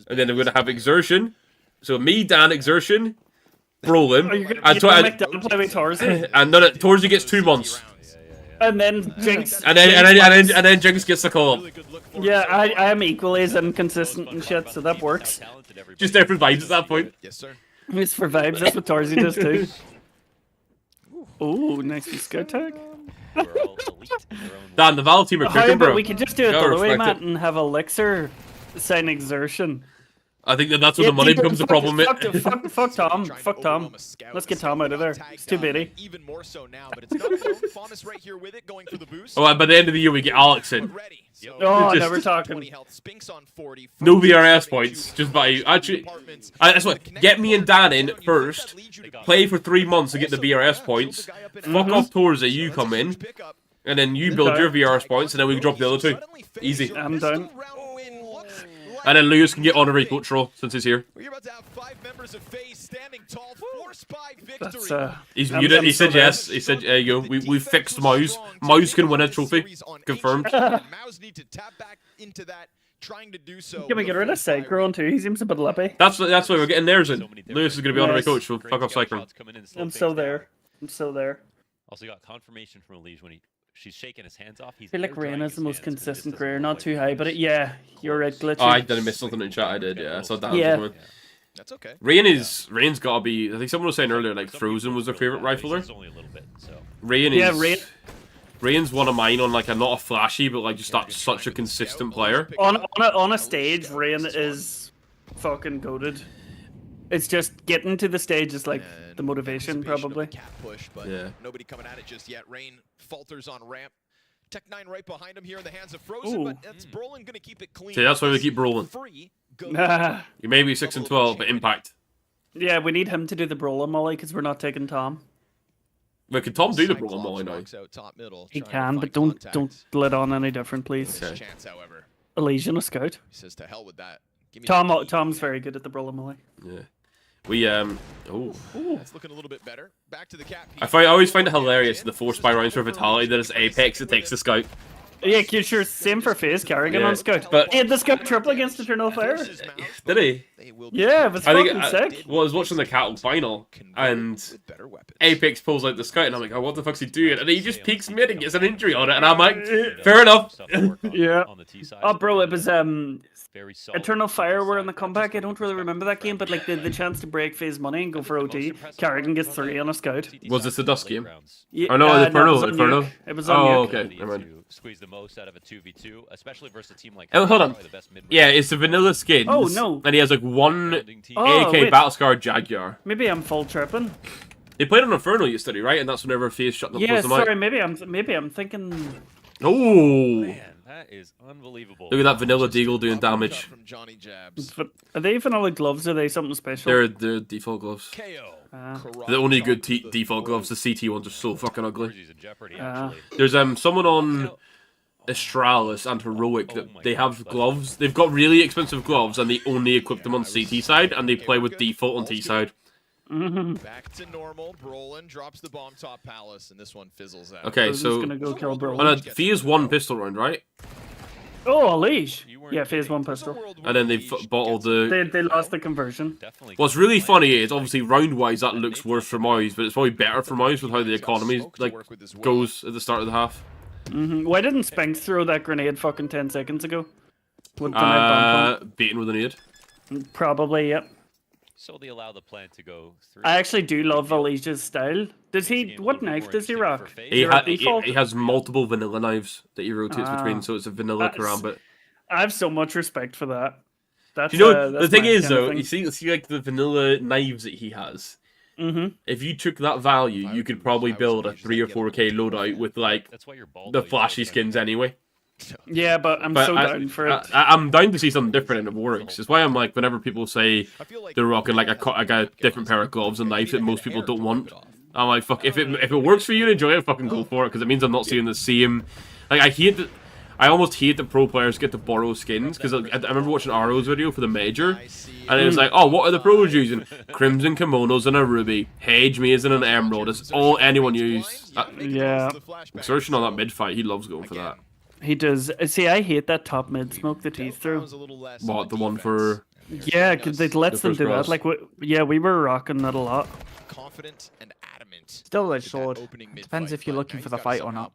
S1: and then we're gonna have Exertion. So me, Dan, Exertion, Brolin, and Torzy gets 2 months.
S3: And then Jinx.
S1: And then Jinx gets the call.
S3: Yeah, I am equally as inconsistent and shit, so that works.
S1: Just there for vibes at that point.
S2: Yes, sir.
S3: It's for vibes. That's what Torzy does too. Ooh, nice scout tag.
S1: Dan, the Val team are
S3: How
S1: cooking,
S3: about
S1: bro.
S3: we could just do it the other way, Matt, and have Elixir sign Exertion.
S1: I think that's where the money becomes the problem.
S3: Fuck Tom. Fuck Tom. Let's get Tom out of there. It's too bitty.
S2: Even more so now, but it's not alone. Faunus right here with it, going for the boost.
S1: Oh, and by the end of the year, we get Alex in.
S3: Oh, never talking.
S1: No VRS points. Just by actually, that's what. Get me and Dan in first. Play for 3 months to get the VRS points. Fuck off Torzy, you come in, and then you build your VRS points, and then we can drop the other 2. Easy.
S3: I'm done.
S1: And then Lewis can get honorary coach role since he's here.
S2: We're about to have 5 members of FaZe standing tall for spy victory.
S1: He's muted. He said yes. He said, there you go. We fixed MOUZ. MOUZ can win a trophy. Confirmed.
S2: MOUZ need to tap back into that, trying to do so.
S3: Can we get rid of Cyclone too? He seems a bit lippy.
S1: That's why we're getting theirs in. Lewis is going to be honorary coach, so fuck off Cyclone.
S3: I'm still there. I'm still there.
S4: Also got confirmation from Elise when she's shaking his hands off.
S3: I feel like Rain is the most consistent career, not too high, but yeah, you're right, Glitchy.
S1: Oh, I didn't miss something in chat. I did, yeah. I saw that.
S3: Yeah.
S2: That's okay.
S1: Rain's got to be. I think someone was saying earlier, like Frozen was their favorite rifler.
S4: Only a little bit, so.
S1: Rain's one of mine on like a not a flashy, but like just that such a consistent player.
S3: On a stage, Rain is fucking goated. It's just getting to the stage is like the motivation, probably.
S2: Cat push, but nobody coming at it just yet. Rain falters on ramp. Tech9 right behind him here in the hands of Frozen, but that's Brolin gonna keep it clean.
S1: See, that's why we keep Brolin. You may be 6 and 12, but impact.
S3: Yeah, we need him to do the Brolin molly because we're not taking Tom.
S1: Wait, can Tom do the Brolin molly now?
S3: He can, but don't let on any different, please.
S1: Okay.
S3: Elysian, a scout.
S2: He says to hell with that.
S3: Tom's very good at the Brolin molly.
S1: Yeah. We
S2: That's looking a little bit better. Back to the cat.
S1: I always find it hilarious the 4 spy rounds for Vitality that it's Apex that takes the scout.
S3: Yeah, sure. Same for FaZe, Carrigan on scout.
S1: But
S3: he had the scout triple against Eternal Fire.
S1: Did he?
S3: Yeah, it was fucking sick.
S1: Well, I was watching the Cattle final, and Apex pulls out the scout, and I'm like, oh, what the fuck's he doing? And he just peeks mid and gets an injury on it, and I'm like, fair enough.
S3: Yeah. Oh, bro, it was Eternal Fire were in the comeback. I don't really remember that game, but like the chance to break FaZe money and go for OT. Carrigan gets 3 on a scout.
S1: Was this the Dust game?
S3: Yeah,
S1: Oh no,
S3: Inferno.
S1: Inferno.
S3: It was on
S1: Oh,
S3: Nuke.
S1: okay. Never mind.
S4: most out of a 2v2, especially versus a team like.
S1: Oh, hold on.
S4: The best mid-range.
S1: Yeah, it's the vanilla skins.
S3: Oh, no.
S1: And he has like one
S4: Founding team.
S3: Oh,
S1: AK
S3: wait.
S1: Battlescar Jaguar.
S3: Maybe I'm full tripping.
S1: They played on Inferno yesterday, right? And that's whenever FaZe shut them.
S3: Yeah,
S1: them
S3: sorry.
S1: out.
S3: Maybe I'm thinking.
S1: Oh,
S4: Man, that is unbelievable.
S1: look at that vanilla deagle doing damage.
S2: From Johnny Jabs.
S3: But are they vanilla gloves? Are they something special?
S1: They're default gloves.
S2: KO.
S1: The only good default gloves. The CT ones are so fucking ugly.
S4: He's in jeopardy, actually.
S1: There's someone on Astralis and Heroic that they have gloves. They've got really expensive gloves and they only equip them on CT side and they play with default on T side.
S2: Back to normal. Brolin drops the bomb top palace, and this one fizzles out.
S1: Okay,
S3: Who's
S1: so
S3: gonna go kill bro?
S1: on a FaZe 1 pistol round, right?
S3: Oh, a leash. Yeah, phase 1 pistol.
S1: And then they bought all the.
S3: They lost the conversion.
S4: Definitely.
S1: What's really funny is obviously round wise that looks worse for MOUZ, but it's probably better for MOUZ with how the economy like goes at the start of the half.
S3: Why didn't Spinks throw that grenade fucking 10 seconds ago? What can I bump
S1: Beaten with a nade.
S3: him? Probably, yep.
S4: So they allow the plan to go through.
S3: I actually do love Alicia's style. Does he? What knife does he rock?
S1: He,
S3: Is it a default?
S1: he has multiple vanilla knives that he rotates between, so it's a vanilla karambit.
S3: I have so much respect for that. That's,
S1: You know,
S3: that's
S1: the thing
S3: my
S1: is
S3: kind of
S1: though,
S3: thing.
S1: you see like the vanilla knives that he has. If you took that value, you could probably build a 3 or 4K loadout with like
S4: That's why you're bald.
S1: the flashy skins anyway.
S3: Yeah, but I'm
S1: But
S3: so down for it.
S1: I'm down to see something different and it works. It's why I'm like, whenever people say they're rocking like a different pair of gloves and knives that most people don't want, I'm like, fuck, if it works for you and enjoy it, fucking go for it, because it means I'm not seeing the same. Like, I almost hate that pro players get to borrow skins, because I remember watching Aro's video for the major, and it was like, oh, what are the pros using? Crimson kimonos and a ruby, Hedge Maze and an emerald. It's all anyone use.
S3: Yeah.
S1: Searching on that mid fight, he loves going for that.
S3: He does. See, I hate that top mid smoke that he's through.
S1: What, the one for...
S3: Yeah, because it lets them
S1: first
S3: do that.
S1: cross.
S3: Like, we were rocking that a lot.
S2: Confident and adamant.
S5: Still edge sword. Depends if you're looking for the fight or not.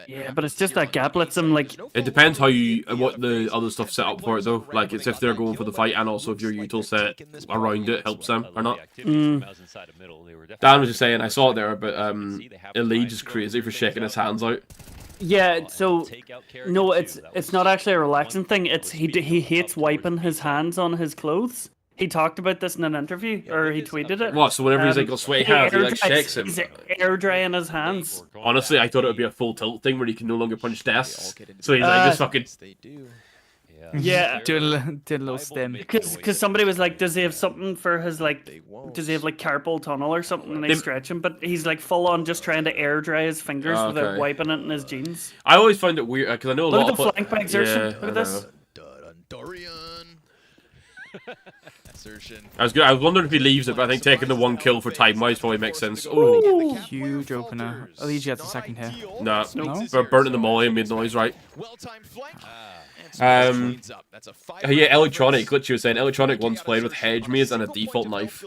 S3: Yeah, but it's just that gap lets them, like...
S1: It depends how you what the other stuff set up for it though. Like it's if they're going for the fight and also if your util set around it helps them or not. Dan was just saying I saw it there, but Elite is crazy for shaking his hands out.
S3: Yeah, so... No, it's not actually a relaxing thing. It's he hates wiping his hands on his clothes. He talked about this in an interview, or he tweeted it.
S1: What? So whenever he's like got sweaty hands, he like shakes him.
S3: He's air drying his hands.
S1: Honestly, I thought it would be a full tilt thing where he can no longer punch desks. So he's like just fucking.
S2: They do.
S3: Yeah.
S5: Doing a little stem.
S3: Because somebody was like, does he have something for his, like, does he have, like, carpal tunnel or something, and they stretch him? But he's, like, full on just trying to air dry his fingers without wiping it in his jeans.
S1: I always find it weird because I know a lot
S3: Look
S1: of
S3: at the flank by exertion.
S1: Yeah,
S3: Look
S1: I
S3: at this.
S1: know.
S2: Dorian. Assertion.
S1: I was wondering if he leaves it, but I think taking the 1 kill for time wise probably makes sense. Oh,
S5: Huge opener. At least you had the second here.
S1: nah,
S5: No?
S1: but burning the molly and made noise, right?
S2: Well-timed flank. That's a
S1: Yeah, Electronic. Glitchy was saying Electronic once played with Hedge Maze and a default knife.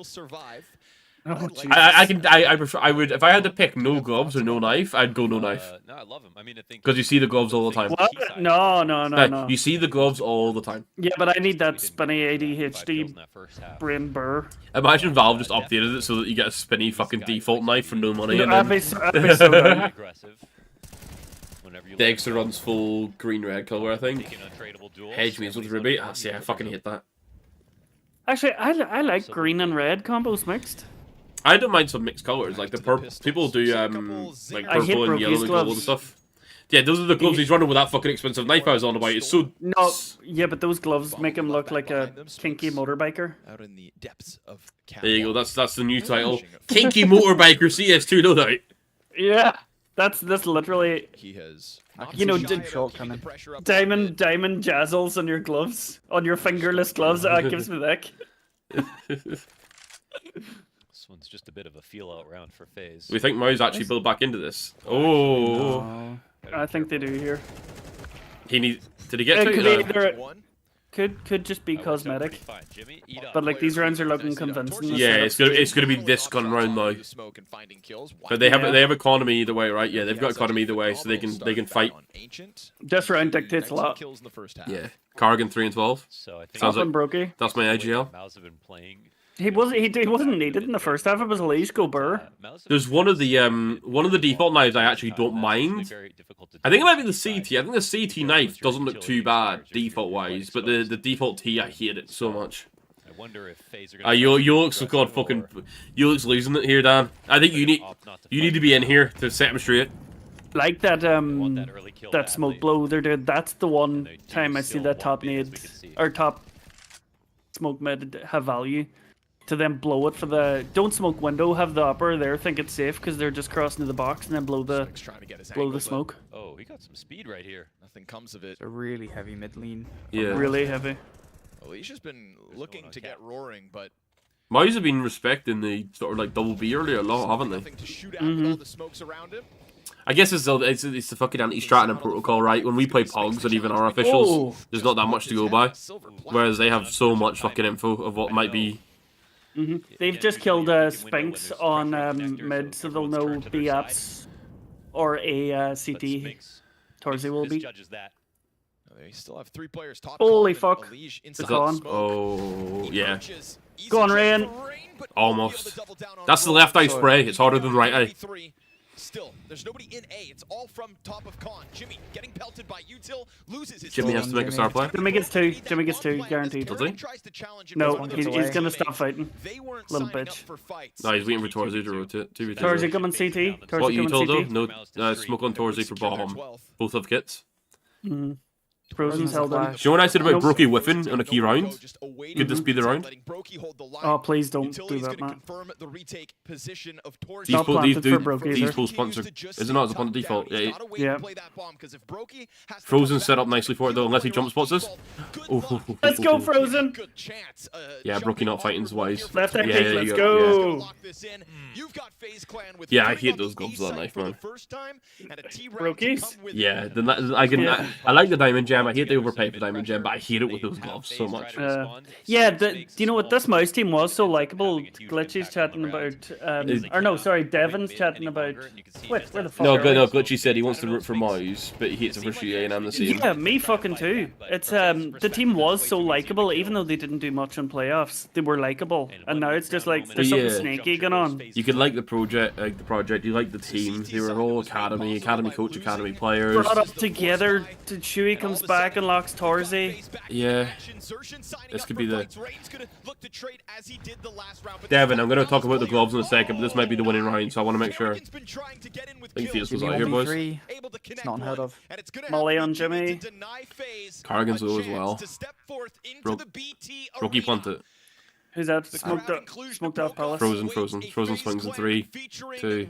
S3: Oh,
S1: I would if I had to pick no gloves or no knife, I'd go no knife.
S4: No, I love him. I mean, I think
S1: Because you see the gloves all the time.
S3: What? No.
S1: You see the gloves all the time.
S3: Yeah, but I need that spinny ADHD brain burr.
S1: Imagine Valve just updated it so that you get a spinny fucking default knife for no money. And
S3: I'd
S1: then
S3: be so down.
S4: aggressive. Whenever you
S1: Dexter runs full green-red color, I think.
S4: taking untradeable duels,
S1: Hedge Maze with Ruby. Ah, see, I fucking hate that.
S3: Actually, I like green and red combos mixed.
S1: I don't mind some mixed colors, like the purple. People do like
S3: I hate
S1: purple and yellow
S3: Brokey's
S1: and gold and
S3: gloves.
S1: stuff. Yeah, those are the gloves he's running with that fucking expensive knife I was on about. It's so
S3: No, yeah, but those gloves make him look like a kinky motorbiker.
S2: Out in the depths of
S1: there you go. That's the new title. Kinky Motorbiker CS2 Loadout.
S3: Yeah, that's literally
S2: He has
S3: You know,
S5: shortcoming.
S3: diamond jazzles on your gloves, on your fingerless gloves. That gives me the ick.
S4: This one's just a bit of a feel-out round for FaZe.
S1: We think MOUZ actually build back into this. Oh,
S5: Oh.
S3: I think they do here.
S1: he needs. Did he get
S3: It
S1: to
S3: could be
S1: it?
S3: either could just be cosmetic. But like these rounds are looking convincing.
S1: Yeah, it's gonna be this gun round now. But they have economy either way, right? Yeah, they've got economy either way, so they can fight.
S3: This round dictates a lot.
S1: Yeah, Carrigan 3 and 12.
S4: So I think
S1: Sounds like
S3: Brokey.
S1: that's my IGL.
S4: MOUZ have been playing.
S3: He wasn't needed in the first half. It was Elise go burr.
S4: MOUZ have
S1: There's one of the default knives I actually don't mind. I think it might be the CT. I think the CT knife doesn't look too bad default-wise, but the default T, I hate it so much.
S4: I wonder if FaZe are gonna
S1: Yolix have got fucking... Yolix losing it here, Dan. I think you need to be in here to set him straight.
S3: Like that that smoke blow they're doing. That's the one time I see that top nade or top smoke mid have value. To then blow it for the don't smoke window, have the upper there, think it's safe because they're just crossing to the box and then blow the smoke.
S4: Oh, he got some speed right here.
S2: Nothing comes of it.
S5: It's a really heavy mid lane.
S1: Yeah.
S3: Really heavy.
S2: Alicia's been looking to get roaring, but
S1: MOUZ have been respecting the sort of like double B earlier a lot, haven't they?
S2: nothing to shoot at with all the smokes around him.
S1: I guess it's the fucking anti-strat and protocol, right? When we play Pogs and even our officials, there's not that much to go by. Whereas they have so much fucking info of what might be.
S3: They've just killed Spinks on mid, so they'll know B apps or a CT. Torzi will be.
S2: They still have 3 players top.
S3: Holy fuck.
S2: It's
S3: gone.
S1: Oh, yeah.
S3: Go on, Rain.
S1: Almost. That's the left eye spray. It's harder than the right eye.
S2: Still, there's nobody in A. It's all from top of con. Jimmy getting pelted by Util, loses his
S1: Jimmy has to make a star play.
S3: Jimmy gets 2. Jimmy gets 2, guaranteed.
S1: Does he?
S3: No, he's gonna stop fighting. Little bitch.
S1: No, he's waiting for Torzi to rotate.
S3: Torzi coming CT.
S1: What
S3: Torzi
S1: you told
S3: coming
S1: though?
S3: CT.
S1: No, smoke on Torzi for bomb. Both have kits.
S3: Frozen's held in.
S1: Do you know what I said about Brokey whiffing on a key round? Could this be the round?
S3: Oh, please don't do that, Matt.
S1: These
S3: Not planted for Brokey
S1: these
S3: either.
S1: post punts are... Is it not? It's upon the default.
S3: Yeah.
S1: Frozen set up nicely for it though, unless he jump spots us.
S3: Let's go, Frozen!
S1: Yeah, Brokey not fighting's wise.
S3: Left eye
S1: Yeah,
S3: pick,
S1: there
S3: let's
S1: you
S3: go!
S1: Yeah, I hate those gloves with that knife, man.
S3: Brokey's?
S1: Yeah, I like the diamond gem. I hate they overpay for diamond gem, but I hate it with those gloves so much.
S3: Yeah, do you know what this MOUZ team was so likable? Glitchy's chatting about, or no, sorry, Devin's chatting about. Wait, where the fuck?
S1: No,
S3: are we?
S1: no, Glitchy said he wants to root for MOUZ, but he hates it for GA, and I'm the same.
S3: Yeah, me fucking too. It's the team was so likable, even though they didn't do much in playoffs. They were likable, and now it's just like there's something snaky going on.
S1: You could like the project, you like the team. They were all academy coach, academy players.
S3: Brought up together. Chewie comes back and locks Torzi.
S1: Yeah, this could be the. Devin, I'm going to talk about the gloves in a second, but this might be the winning round, so I want to make sure. I think FaZe was out here, boys.
S5: It's not unheard of.
S3: Molly on Jimmy.
S1: Carrigan's low as well. Brokey planted.
S3: Who's that? Smoked off Palace.
S1: Frozen swings in 3, 2,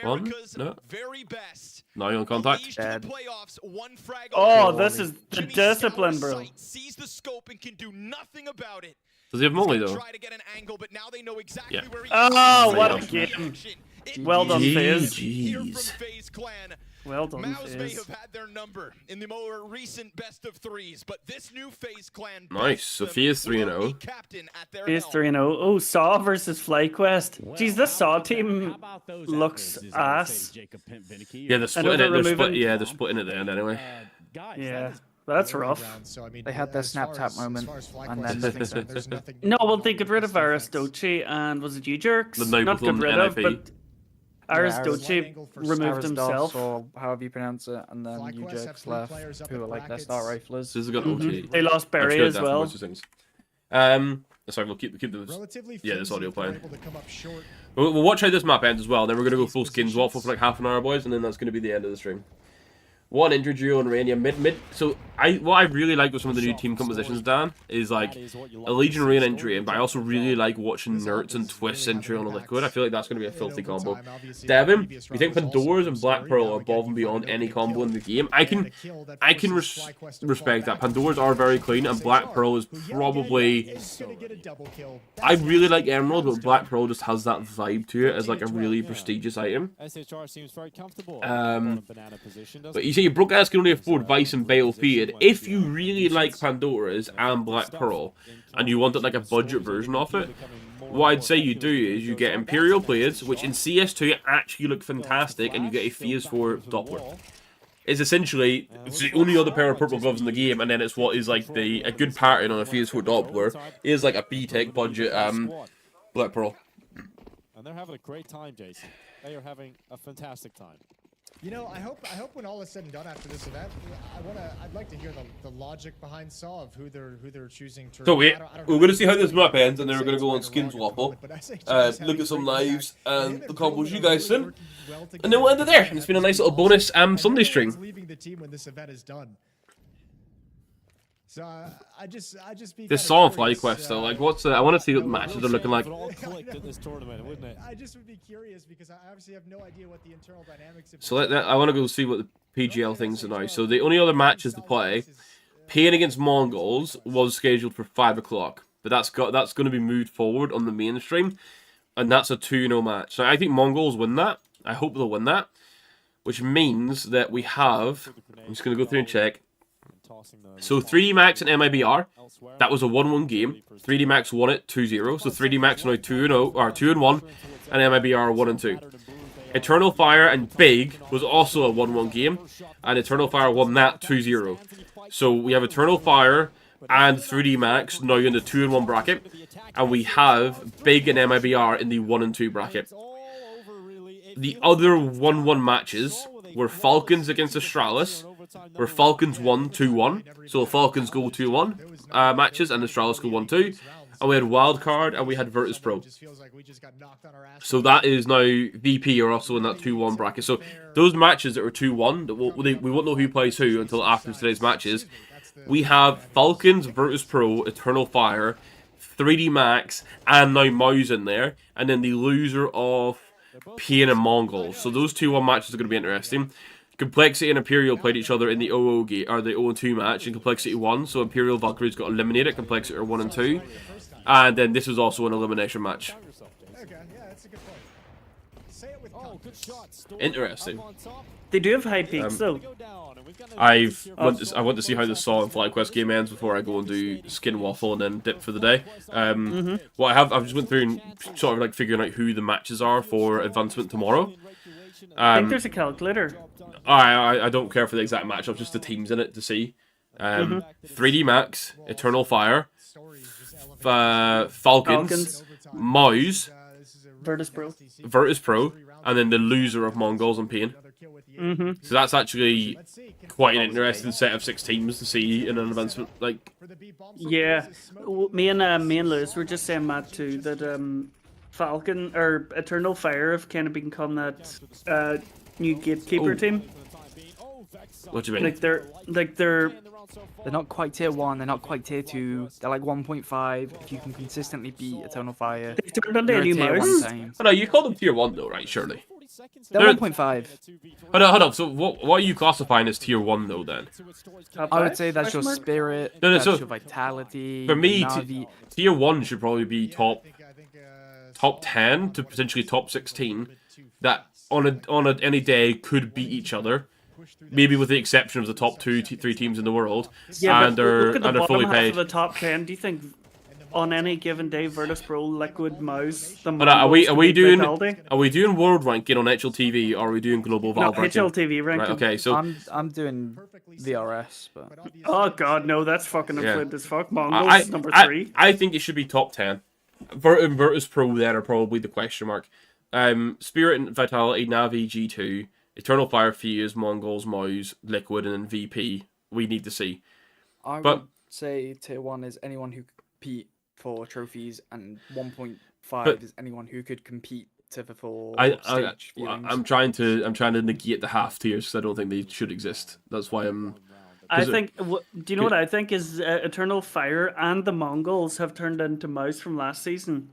S1: 1. No. Now you're on contact.
S5: Dead.
S3: Oh, this is the discipline, bro.
S1: Does he have molly though? Yeah.
S3: Oh, what a game. Well done, FaZe.
S1: Jeez.
S3: Well done,
S2: MOUZ may
S3: FaZe.
S2: have had their number in the more recent best of 3s, but this new FaZe clan.
S1: Nice. So FaZe 3-0.
S3: FaZe 3-0. Oh, Saw versus FlyQuest. Jeez, this Saw team looks ass.
S1: Yeah, they're splitting it. They're splitting it there anyway.
S3: Yeah. That's rough.
S5: They had their snap tap moment, and then nothing.
S3: No, well, they got rid of Aristochi, and was it you jerks?
S1: The
S3: Not got rid of, but Aristochi removed himself.
S5: Or however you pronounce it, and then you jerks left, who are like their star riflers.
S1: This is a good OT.
S3: They lost Barry as well.
S1: Sorry, we'll keep this audio playing. We'll watch how this map ends as well. Then we're gonna go full skins waffle for like half an hour, boys, and then that's gonna be the end of the stream. One injury duo and Rain, mid. So what I really like with some of the new team compositions, Dan, is like a Legion Rain entry, but I also really like watching Nerds and Twists entry on a Liquid. I feel like that's going to be a filthy combo. Devin, you think Pandora's and Black Pearl are above and beyond any combo in the game? I can respect that. Pandora's are very clean, and Black Pearl is probably. I really like Emerald, but Black Pearl just has that vibe to it as like a really prestigious item. But you say your broke ass can only afford Vice and Bale Feed. If you really like Pandora's and Black Pearl, and you wanted like a budget version of it, what I'd say you do is you get Imperial Blades, which in CS2 actually look fantastic, and you get a FaZe 4 Doppler. It's essentially the only other pair of purple gloves in the game, and then it's what is like a good pattern on a FaZe 4 Doppler is like a B-Tech budget Black Pearl.
S6: And they're having a great time, Jason. They are having a fantastic time. You know, I hope when all is said and done after this event, I'd like to hear the logic behind Saw of who they're choosing to.
S1: So we're going to see how this map ends, and then we're going to go on Skins Waffle, look at some lives, and the combos you guys send, and then we'll end it there. And it's been a nice little bonus Sunday stream.
S6: Leaving the team when this event is done. So I just
S1: This Saw and FlyQuest though, like what's I want to see what the matches are looking like.
S6: I just would be curious because I obviously have no idea what the internal dynamics of.
S1: So I want to go see what the PGL things are now. So the only other matches to play, Pain against Mongols was scheduled for 5 o'clock, but that's going to be moved forward on the mainstream, and that's a 2-0 match. So I think Mongols win that. I hope they'll win that, which means that we have. I'm just going to go through and check. So 3D Max and MIBR, that was a 1-1 game. 3D Max won it 2-0. So 3D Max now 2-0 or 2-1, and MIBR 1-2. Eternal Fire and Big was also a 1-1 game, and Eternal Fire won that 2-0. So we have Eternal Fire and 3D Max now in the 2-1 bracket, and we have Big and MIBR in the 1-2 bracket. The other 1-1 matches were Falcons against Astralis, where Falcons won 2-1. So Falcons go 2-1 matches, and Astralis go 1-2. And we had Wildcard, and we had Virtus Pro. So that is now VP are also in that 2-1 bracket. So those matches that were 2-1, we won't know who plays who until after today's matches. We have Falcons, Virtus Pro, Eternal Fire, 3D Max, and now MOUZ in there. And then the loser of Pain and Mongols. So those 2-1 matches are going to be interesting. Complexity and Imperial played each other in the 0-0 game, or the 0-2 match, and Complexity won. So Imperial Valkyries got eliminated. Complexity are 1-2, and then this was also an elimination match. Interesting.
S3: They do have high peaks though.
S1: I want to see how the Saw and FlyQuest game ends before I go and do Skin Waffle and then dip for the day. What I've just went through and sort of like figuring out who the matches are for advancement tomorrow.
S3: I think there's a calculator.
S1: I don't care for the exact matchup, just the teams in it to see. 3D Max, Eternal Fire, Falcons, MOUZ, Virtus Pro, and then the loser of Mongols and Pain. So that's actually quite an interesting set of 6 teams to see in an advancement. Like,
S3: yeah, me and Lewis were just saying, Matt, too, that Falcon or Eternal Fire have kind of become that new gatekeeper team.
S1: What do you mean?
S3: They're
S5: not quite tier 1, they're not quite tier 2, they're like 1.5. If you can consistently beat Eternal Fire,
S3: they've turned into a new MOUZ.
S1: Oh, no, you call them tier 1 though, right? Surely.
S5: They're 1.5.
S1: Hold on. So what are you classifying as tier 1 though then?
S5: I would say that's your spirit, that's your vitality.
S1: For me, tier 1 should probably be top 10 to potentially top 16. That on any day could beat each other. Maybe with the exception of the top 2-3 teams in the world,
S3: yeah,
S1: and
S3: but look at the bottom
S1: fully
S3: half
S1: paid.
S3: of the top 10. Do you think on any given day, Virtus Pro, Liquid, MOUZ, the
S1: But are we doing
S3: Vitality?
S1: world ranking on HLTV, or are we doing global Valve ranking?
S3: HLTV ranking.
S1: Right, okay, so
S5: I'm doing VRS, but
S3: oh god, no, that's fucking inflated as fuck. Mongols number 3.
S1: I think it should be top 10. Virtus Pro then are probably the question mark. Spirit and Vitality, Navi, G2, Eternal Fire, Fuse, Mongols, MOUZ, Liquid, and then VP. We need to see.
S5: I would say tier 1 is anyone who compete for trophies, and 1.5 is anyone who could compete for stage viewings.
S1: I'm trying to negate the half tiers because I don't think they should exist. That's why I'm.
S3: I think. Do you know what I think is Eternal Fire and the Mongols have turned into MOUZ from last season.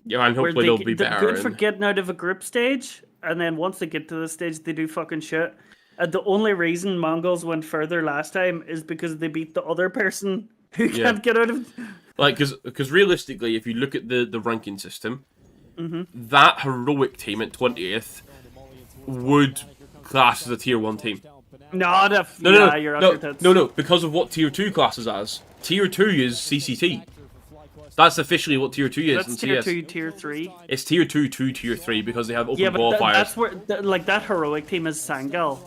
S1: Yeah, and hopefully they'll be better.
S3: They're good for getting out of a group stage, and then once they get to the stage, they do fucking shit. The only reason Mongols went further last time is because they beat the other person who can't get out of.
S1: Like, because realistically, if you look at the ranking system, that heroic team at 20th would class as a tier 1 team. No, because of what tier 2 classes as. Tier 2 is CCT. That's officially what tier 2 is.
S3: That's tier 2, tier 3.
S1: It's tier 2 to tier 3 because they have open qualifiers.
S3: That's where, that heroic team is Sangal.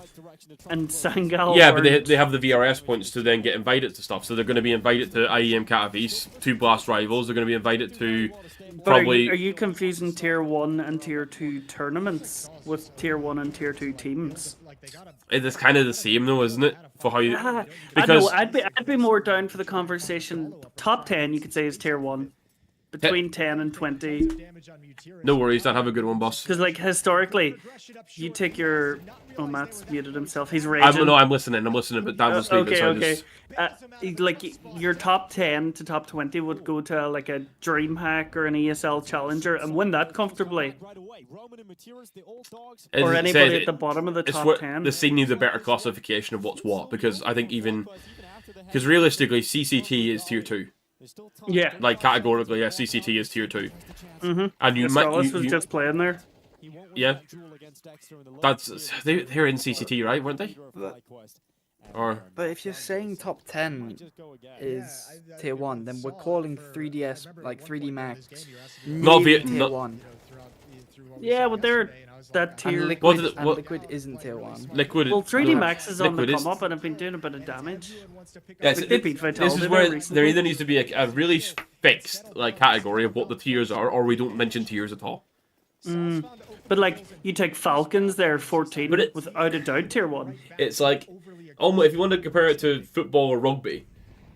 S3: and Sangal.
S1: Yeah, but
S3: weren't.
S1: they have the VRS points to then get invited to stuff. So they're going to be invited to IEM Katowice, 2 Blast rivals. They're going to be invited to
S3: But
S1: probably.
S3: are you confusing Tier 1 and Tier 2 tournaments with Tier 1 and Tier 2 teams?
S1: It's kind of the same though, isn't it? For how you
S3: I
S1: because
S3: know, I'd be more down for the conversation. Top 10, you could say, is Tier 1. Between 10 and 20.
S1: no worries, don't have a good one, boss.
S3: Because, like, historically, you take your... Oh, Matt's muted himself. He's raging.
S1: I'm listening, but Dan was sleeping, so I
S3: Okay.
S1: just...
S3: Like, your top 10 to top 20 would go to, like, a DreamHack or an ESL Challenger and win that comfortably. Or anybody at the bottom of the top 10.
S1: The scene needs a better classification of what's what, because I think because realistically, CCT is Tier 2.
S3: Yeah.
S1: Like, categorically, yeah, CCT is Tier 2.
S3: Mm-hmm.
S1: And you
S3: Astralis was just playing there.
S1: Yeah. They're in CCT, right, weren't they?
S5: But if you're saying top 10 is Tier 1, then we're calling 3DS, like 3D Max,
S1: Not
S5: nearly
S1: Viet-
S5: Tier
S1: not-
S5: 1.
S3: Yeah, but they're that tier.
S5: And Liquid,
S1: what-
S5: Liquid isn't Tier 1.
S1: Liquid.
S3: Well, 3D Max is on the
S1: Liquid is-
S3: come up and have been doing a bit of damage.
S1: Yes,
S3: They beat Vitality
S1: this is
S3: there
S1: where
S3: recently.
S1: there either needs to be a really fixed like category of what the tiers are, or we don't mention tiers at all.
S3: But like, you take Falcons, they're 14,
S1: But
S3: without a doubt, tier 1.
S1: It's like almost if you want to compare it to football or rugby,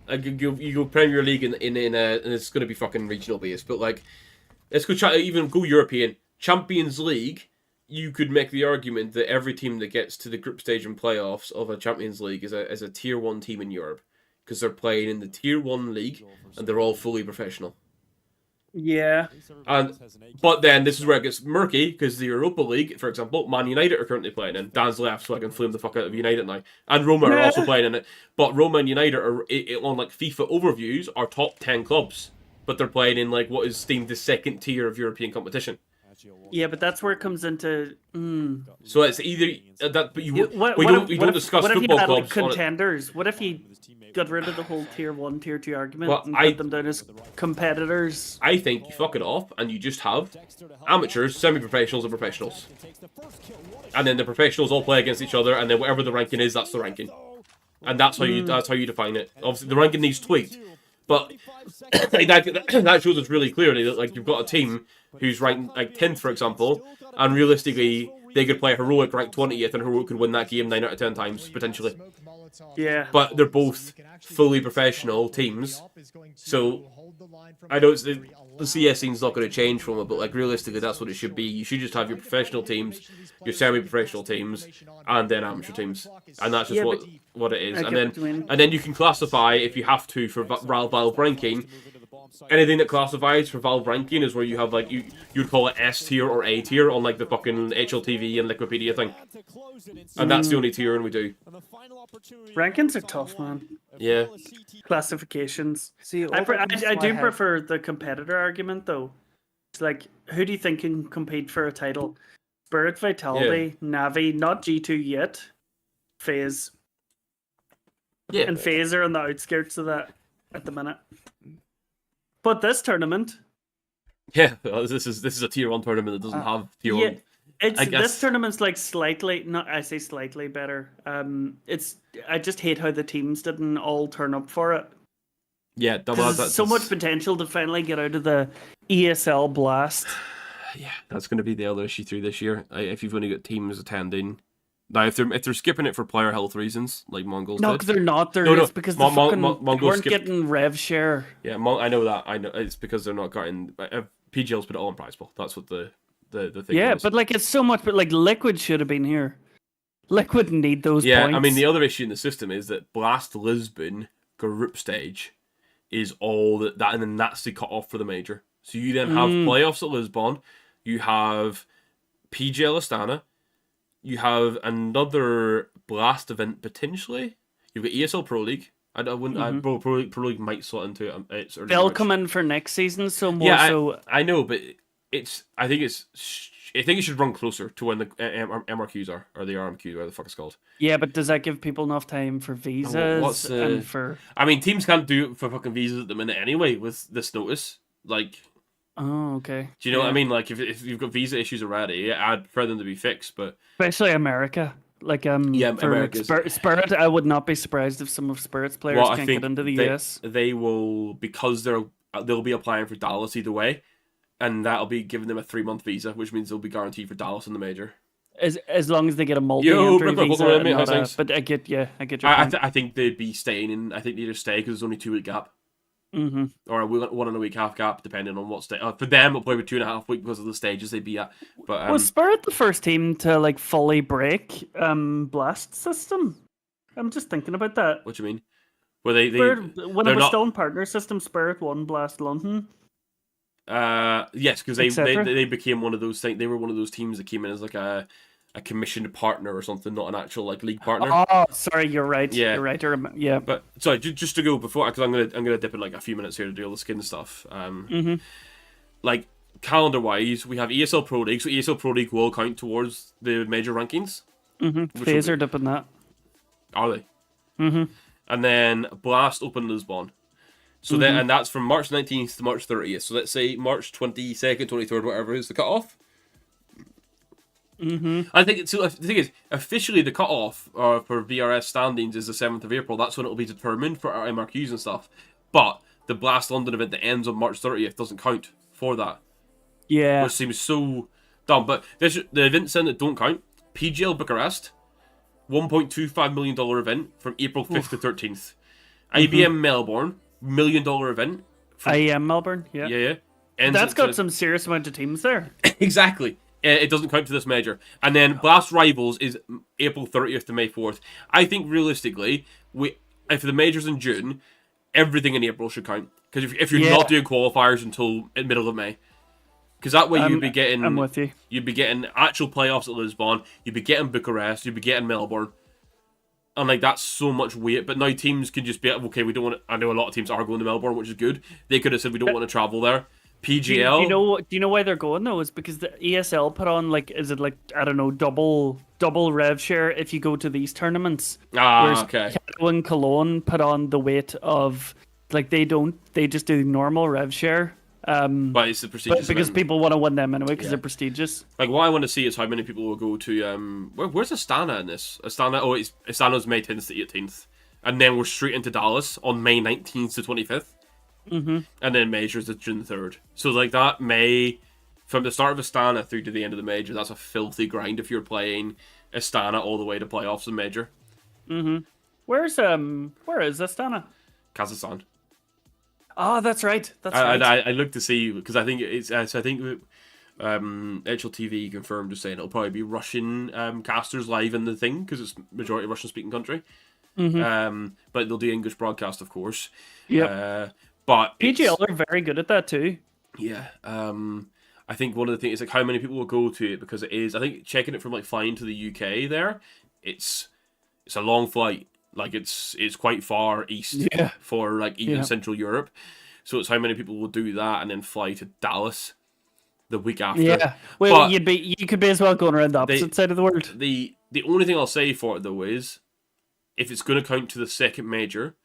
S1: like you go Premier League and it's going to be fucking regional based, but like let's go even go European Champions League. You could make the argument that every team that gets to the group stage and playoffs of a Champions League is a tier 1 team in Europe because they're playing in the tier 1 league and they're all fully professional.
S3: Yeah.
S1: But then this is where it gets murky because the Europa League, for example, Man United are currently playing in. Dan's left, so I can flame the fuck out of United now. And Roma are also playing in it. But Roma and United are on like FIFA overviews are top 10 clubs, but they're playing in like what is deemed the second tier of European competition.
S3: Yeah, but that's where it comes into.
S1: So it's either that, but we don't discuss
S3: what if
S1: football
S3: you had,
S1: clubs.
S3: like, contenders? What if you got rid of the whole tier 1, tier 2 argument and put them down as competitors?
S1: I think you fuck it off and you just have amateurs, semi-professionals, and professionals, and then the professionals all play against each other, and then whatever the ranking is, that's the ranking, and that's how you define it. Obviously, the ranking needs tweaked, but like, that shows us really clearly that like you've got a team who's ranked like 10th, for example, and realistically they could play Heroic ranked 20th, and Heroic could win that game 9 out of 10 times potentially.
S3: Yeah.
S1: But they're both fully professional teams, so I know the CS scene's not going to change from it, but like realistically, that's what it should be. You should just have your professional teams, your semi-professional teams, and then amateur teams, and that's just what it is. And then you can classify if you have to for Valve ranking. Anything that classifies for Valve ranking is where you have like you'd call it S tier or A tier on like the fucking HLTV and Wikipedia thing, and that's the only tier and we do.
S3: Rankings are tough, man.
S1: Yeah.
S3: Classifications.
S5: See,
S3: I do prefer the competitor argument though. It's like, who do you think can compete for a title? Spirit, Vitality, Navi, not G2 yet. FaZe.
S1: Yeah.
S3: And FaZe are on the outskirts of that at the minute. But this tournament,
S1: Yeah, this is a tier 1 tournament that doesn't have tier 1.
S3: this tournament's like slightly, not I say slightly better. I just hate how the teams didn't all turn up for it.
S1: Yeah,
S3: There's so much potential to finally get out of the ESL blast.
S1: Yeah, that's going to be the other issue through this year. If you've only got teams attending. Now, if they're skipping it for player health reasons, like Mongols
S3: No,
S1: did.
S3: because they're not. It's because they weren't getting rev share.
S1: Yeah, I know that. I know it's because they're not getting. PGL's put it all in prize pool. That's what the thing.
S3: Yeah,
S1: was.
S3: but like it's so much. But like Liquid should have been here. Liquid need those points.
S1: I mean the other issue in the system is that Blast Lisbon group stage is all that, and then that's the cut off for the major. So you then have playoffs at Lisbon. You have PGL Astana. You have another Blast event potentially. You've got ESL Pro League. I wouldn't. Pro League might slot into it. It's
S3: They'll come in for next season, so more
S1: I know, but I think it should run closer to when the MRQs are, or the RMQ, whatever the fuck it's called.
S3: Yeah, but does that give people enough time for visas and for?
S1: I mean, teams can't do it for fucking visas at the minute anyway with this notice. Like,
S3: oh, okay.
S1: Do you know what I mean? Like, if you've got visa issues already, I'd prefer them to be fixed. But
S3: especially America, Like
S1: Yeah,
S3: for like
S1: America's.
S3: Spirit, I would not be surprised if some of Spirit's players
S1: Well, I
S3: can't
S1: think
S3: get into the
S1: they,
S3: US.
S1: they will, because they'll be applying for Dallas either way, and that'll be giving them a 3-month visa, which means they'll be guaranteed for Dallas in the major.
S3: As long as they get a multi-entry
S1: Brooklyn,
S3: visa,
S1: welcome, mate,
S3: not
S1: how's things?
S3: but I get your point.
S1: I think they'd be staying, and I think they just stay because there's only 2-week gap.
S3: Mm-hmm.
S1: Or a 1 and a week half gap, depending on what stage. For them, it'll probably be 2.5 weeks because of the stages they'd be at. But
S3: Was Spirit the first team to like fully break Blast system? I'm just thinking about that.
S1: what do you mean? Were they
S3: Spirit, when it
S1: they're
S3: was
S1: not-
S3: still in partner system, Spirit won Blast London.
S1: yes, because
S3: Et
S1: they
S3: cetera.
S1: became one of those things. They were one of those teams that came in as like a commissioned partner or something, not an actual like league partner.
S3: Oh, sorry, you're right.
S1: Yeah.
S3: You're right. Yeah.
S1: But sorry, just to go before, because I'm gonna dip in like a few minutes here to do all the skin stuff. Like calendar wise, we have ESL Pro League, so ESL Pro League will count towards the major rankings.
S3: FaZe are dipping that.
S1: Are they? And then Blast Open Lisbon. So then, and that's from March 19th to March 30th. So let's say March 22nd, 23rd, whatever is the cutoff. I think the thing is, officially the cutoff for VRS standings is the 7th of April. That's when it'll be determined for our MRQs and stuff. But the Blast London event that ends on March 30th doesn't count for that,
S3: Yeah.
S1: which seems so dumb. But the events then that don't count: PGL Bucharest, $1.25 million event from April 5th to 13th. IBM Melbourne, $1 million event.
S3: I am Melbourne. Yeah.
S1: Yeah. Ends
S3: That's
S1: at-
S3: got some serious amount of teams there.
S1: Exactly. It doesn't count to this major. And then Blast Rivals is April 30th to May 4th. I think realistically, if the major's in June, everything in April should count. Because if you're not doing qualifiers until middle of May. Because that way you'd be getting...
S3: I'm with you.
S1: You'd be getting actual playoffs at Lisbon. You'd be getting Bucharest. You'd be getting Melbourne. And like that's so much weight. But now teams can just be like, okay, we don't want to... I know a lot of teams are going to Melbourne, which is good. They could have said we don't want to travel there. PGL.
S3: Do you know why they're going though? It's because the ESL put on like, is it like, I don't know, double rev share if you go to these tournaments. Whereas
S1: Okay.
S3: Cato and Cologne put on the weight of like they just do normal rev share.
S1: But it's the prestigious
S3: Because
S1: event.
S3: people want to win them anyway because they're prestigious.
S1: Like, what I want to see is how many people will go to, where's Astana in this? Astana's May 10th to 18th. And then we're straight into Dallas on May 19th to 25th. And then majors is June 3rd. So, like, that May, from the start of Astana through to the end of the major, that's a filthy grind if you're playing Astana all the way to playoffs and major.
S3: Where is Astana?
S1: Kazakhstan.
S3: Oh, that's right. That's right.
S1: I looked to see, because I think it's, so I think HLTV confirmed just saying it'll probably be Russian casters live in the thing, because it's majority Russian speaking country. But they'll do English broadcast, of course.
S3: Yep.
S1: But
S3: PGL are very good at that too.
S1: yeah. I think one of the things is like how many people will go to it, because it is. I think checking it from like flying to the UK there, it's a long flight. Like it's quite far east for like even Central Europe. So it's how many people will do that and then fly to Dallas the week after.
S3: Yeah. Well,
S1: But
S3: you could be as well going around the opposite side of the world.
S1: the only thing I'll say for it though is, if it's going to count to the second major,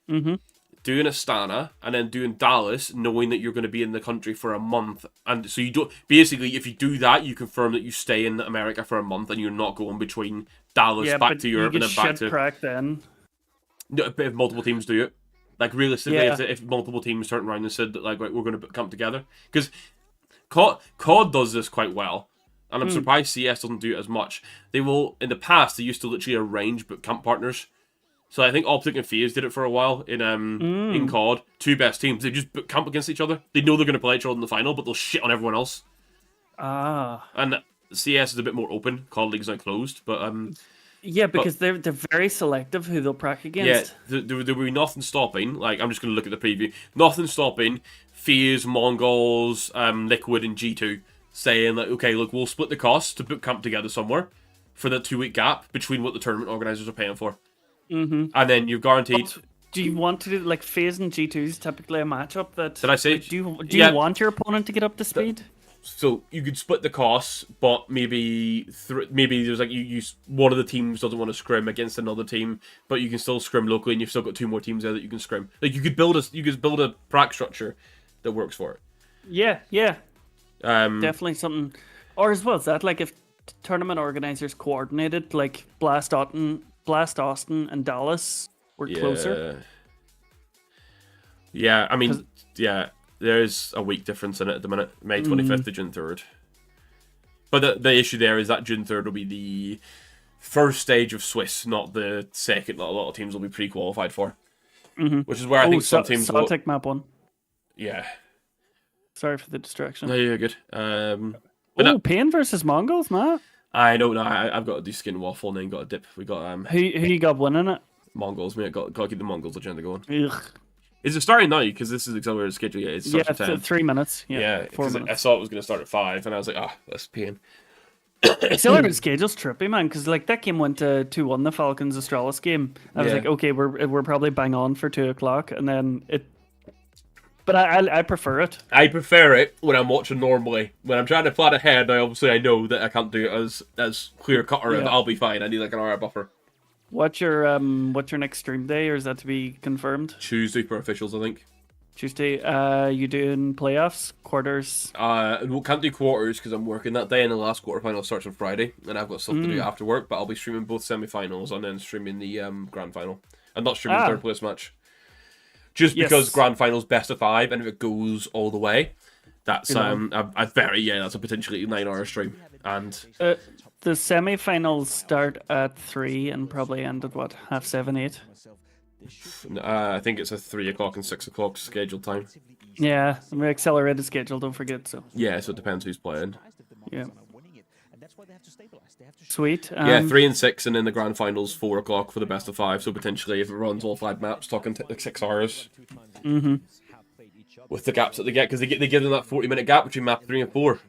S1: doing Astana and then doing Dallas, knowing that you're going to be in the country for a month, and so you don't. Basically, if you do that, you confirm that you stay in America for a month and you're not going between Dallas back to Europe and then back to.
S3: Crack then.
S1: No, if multiple teams do it, like realistically,
S3: Yeah.
S1: if multiple teams turn around and said that like, right, we're going to come together, because COD does this quite well. And I'm surprised CS doesn't do it as much. They will, in the past, they used to literally arrange boot camp partners. So I think Optic and FaZe did it for a while in COD. Two best teams. They just boot camp against each other. They know they're going to play each other in the final, but they'll shit on everyone else.
S3: Ah.
S1: And CS is a bit more open. COD League's now closed. But
S3: Yeah, because they're very selective who they'll prac against.
S1: yeah, there will be nothing stopping. Like, I'm just going to look at the preview. Nothing stopping FaZe, Mongols, Liquid, and G2 saying like, okay, look, we'll split the costs to boot camp together somewhere for the 2-week gap between what the tournament organisers are paying for. And then you're guaranteed.
S3: Do you want to do like FaZe and G2 is typically a matchup that?
S1: Did I say?
S3: Like, do you want your opponent to get up to speed?
S1: So you could split the costs, but maybe there's like you one of the teams doesn't want to scrim against another team, but you can still scrim locally, and you've still got 2 more teams there that you can scrim. Like you could build a prac structure that works for it.
S3: Yeah. Definitely something. Or as well as that, like if tournament organizers coordinated, like Blast Austin, and Dallas were closer.
S1: Yeah, I mean, yeah, there's a week difference in it at the minute. May 25th to June 3rd. But the issue there is that June 3rd will be the first stage of Swiss, not the second that a lot of teams will be pre-qualified for. Which is where I think some teams will...
S3: Celtic map 1.
S1: Yeah.
S3: Sorry for the distraction.
S1: No, you're good.
S3: Pain versus Mongols, Matt?
S1: I know, I've got to do skin waffle and then got a dip. We got...
S3: Who you got winning it?
S1: Mongols, mate. Got to keep the Mongols agenda going.
S3: Ugh.
S1: Is it starting now? Because this is accelerated schedule. Yeah, it's
S3: 3 minutes. Yeah, 4 minutes.
S1: I thought it was going to start at 5, and I was like, that's pain.
S3: Accelerated schedule's trippy, man, because like that game went to 2-1, the Falcons Astralis game. I was like, okay, we're probably bang on for 2 o'clock, and then it. But I prefer it.
S1: I prefer it when I'm watching normally. When I'm trying to plan ahead, I know that I can't do it as clear cut, or I'll be fine. I need like an hour buffer.
S3: What's your next stream day, or is that to be confirmed?
S1: Tuesday for officials, I think.
S3: Tuesday. You doing playoffs, quarters?
S1: We can't do quarters because I'm working that day, and the last quarterfinal starts on Friday, and I've got stuff to do after work. But I'll be streaming both semi-finals and then streaming the grand final. I'm not streaming the third place match, just because grand finals best of 5, and if it goes all the way, that's that's a potentially 9-hour stream. And
S3: the semi-finals start at 3 and probably end at what, 7:30, 8?
S1: I think it's a 3 o'clock and 6 o'clock scheduled time.
S3: Yeah, I mean, accelerated schedule, don't forget. So
S1: yeah, so it depends who's playing.
S3: Yeah. Sweet.
S1: 3 and 6, and then the grand finals 4 o'clock for the best of 5. So potentially, if it runs all 5 maps, talking like 6 hours. With the gaps that they get, because they give them that 40-minute gap between map 3 and 4.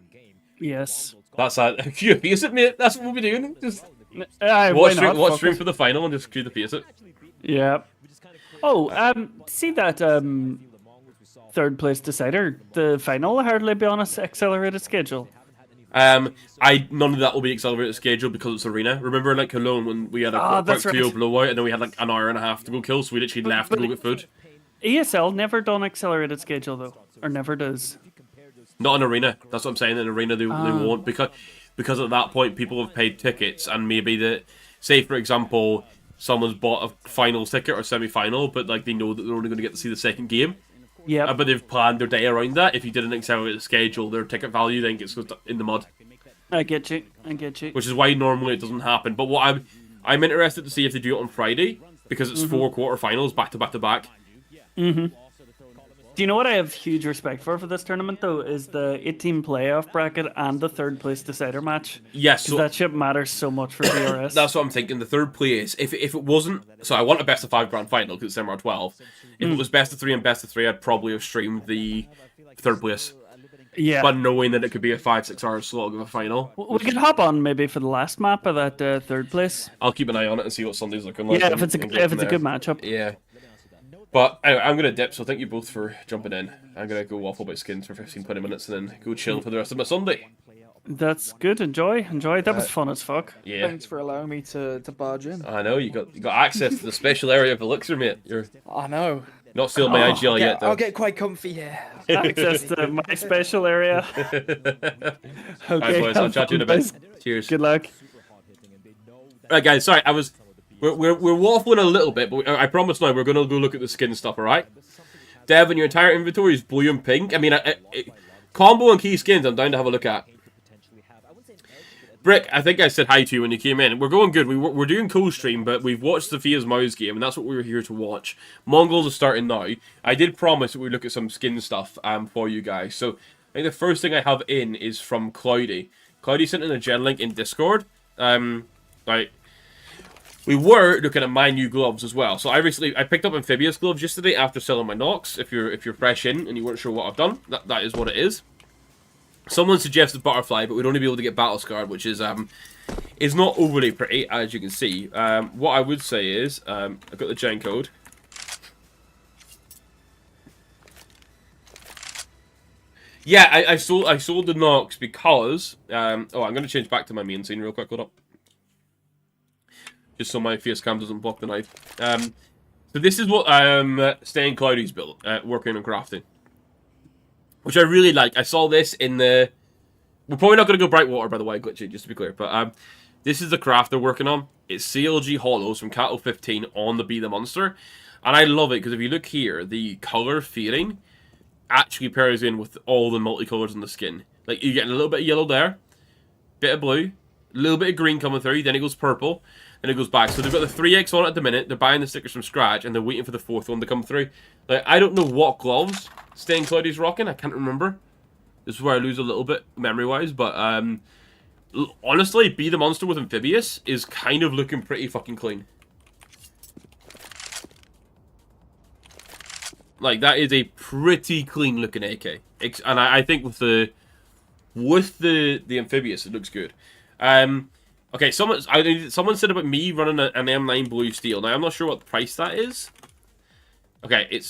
S3: Yes.
S1: That's a cue the face it, mate. That's what we'll be doing. Just watch stream for the final and just cue the face it.
S3: Yeah. Oh, see that third place decider, the final hardly be on a accelerated schedule.
S1: None of that will be accelerated schedule because it's arena. Remember in like Cologne when we had a quick PO blowout and then we had like an hour and a half to go kill, so we literally left to go get food.
S3: ESL never done accelerated schedule though, or never does.
S1: Not in arena. That's what I'm saying. In arena they won't because at that point people have paid tickets and maybe say for example someone's bought a finals ticket or semi-final, but like they know that they're only going to get to see the second game.
S3: Yeah.
S1: But they've planned their day around that. If you didn't accelerate the schedule, their ticket value then gets in the mud.
S3: I get you.
S1: Which is why normally it doesn't happen. But what I'm interested to see if they do it on Friday because it's 4 quarterfinals back to back to back.
S3: Do you know what I have huge respect for this tournament though? Is the 18 playoff bracket and the third place decider match.
S1: Yes, so
S3: that shit matters so much for DRS.
S1: That's what I'm thinking. The third place, if it wasn't, so I want a best of 5 grand final because it's MR12. If it was best of 3 and best of 3, I'd probably have streamed the third place.
S3: Yeah.
S1: But knowing that it could be a 5-6 hour slog of a final.
S3: We could hop on maybe for the last map of that third place.
S1: I'll keep an eye on it and see what Sunday's looking like.
S3: Yeah, if it's a good matchup.
S1: Yeah. But anyway, I'm going to dip, so thank you both for jumping in. I'm going to go waffle about skins for 15-20 minutes and then go chill for the rest of my Sunday.
S3: That's good. Enjoy. That was fun as fuck.
S1: Yeah.
S5: Thanks for allowing me to barge in.
S1: I know, you got access to the special area of Elixir, mate.
S5: I know.
S1: Not stealing my IGL yet, though.
S5: I'll get quite comfy here.
S3: Access to my special area.
S1: Okay,
S3: Alright,
S1: boys, I'll chat to you in a bit. Cheers.
S3: Good luck.
S1: Right, guys, sorry, We're waffling a little bit, but I promise now we're going to go look at the skin stuff, alright? Devin, your entire inventory is blue and pink. I mean, combo and key skins I'm down to have a look at. Brick, I think I said hi to you when you came in. We're going good. We're doing co-stream, but we've watched Sophia's MOUZ game, and that's what we were here to watch. Mongols are starting now. I did promise that we'd look at some skin stuff for you guys. So, I think the first thing I have in is from Cloudy. Cloudy sent in a gen link in Discord. Like, we were looking at my new gloves as well. So I picked up Amphibious gloves yesterday after selling my Nox. If you're fresh in and you weren't sure what I've done, that is what it is. Someone suggested Butterfly, but we'd only be able to get Battle Scarred, which is not overly pretty, as you can see. What I would say is, I've got the gen code. Yeah, I sold the Nox because I'm going to change back to my main scene real quick. Hold up. Just so my face cam doesn't block the knife. So this is what Staying Cloudy's built, working on crafting. Which I really like. I saw this in the We're probably not going to go bright water, by the way, Glitchy, just to be clear. But this is the craft they're working on. It's CLG Hollows from Cattle 15 on the Be the Monster. And I love it, because if you look here, the color fading actually pairs in with all the multicolors in the skin. Like, you're getting a little bit of yellow there, bit of blue, a little bit of green coming through, then it goes purple, then it goes back. So they've got the 3X on it at the minute, they're buying the stickers from scratch, and they're waiting for the 4th one to come through. Like, I don't know what gloves Staying Cloudy's rocking, I can't remember. This is where I lose a little bit, memory-wise, but, honestly, Be the Monster with Amphibious is kind of looking pretty fucking clean. Like, that is a pretty clean looking AK. And I think with the Amphibious, it looks good. Okay, someone said about me running an M9 Blue Steel. Now, I'm not sure what price that is. Okay, it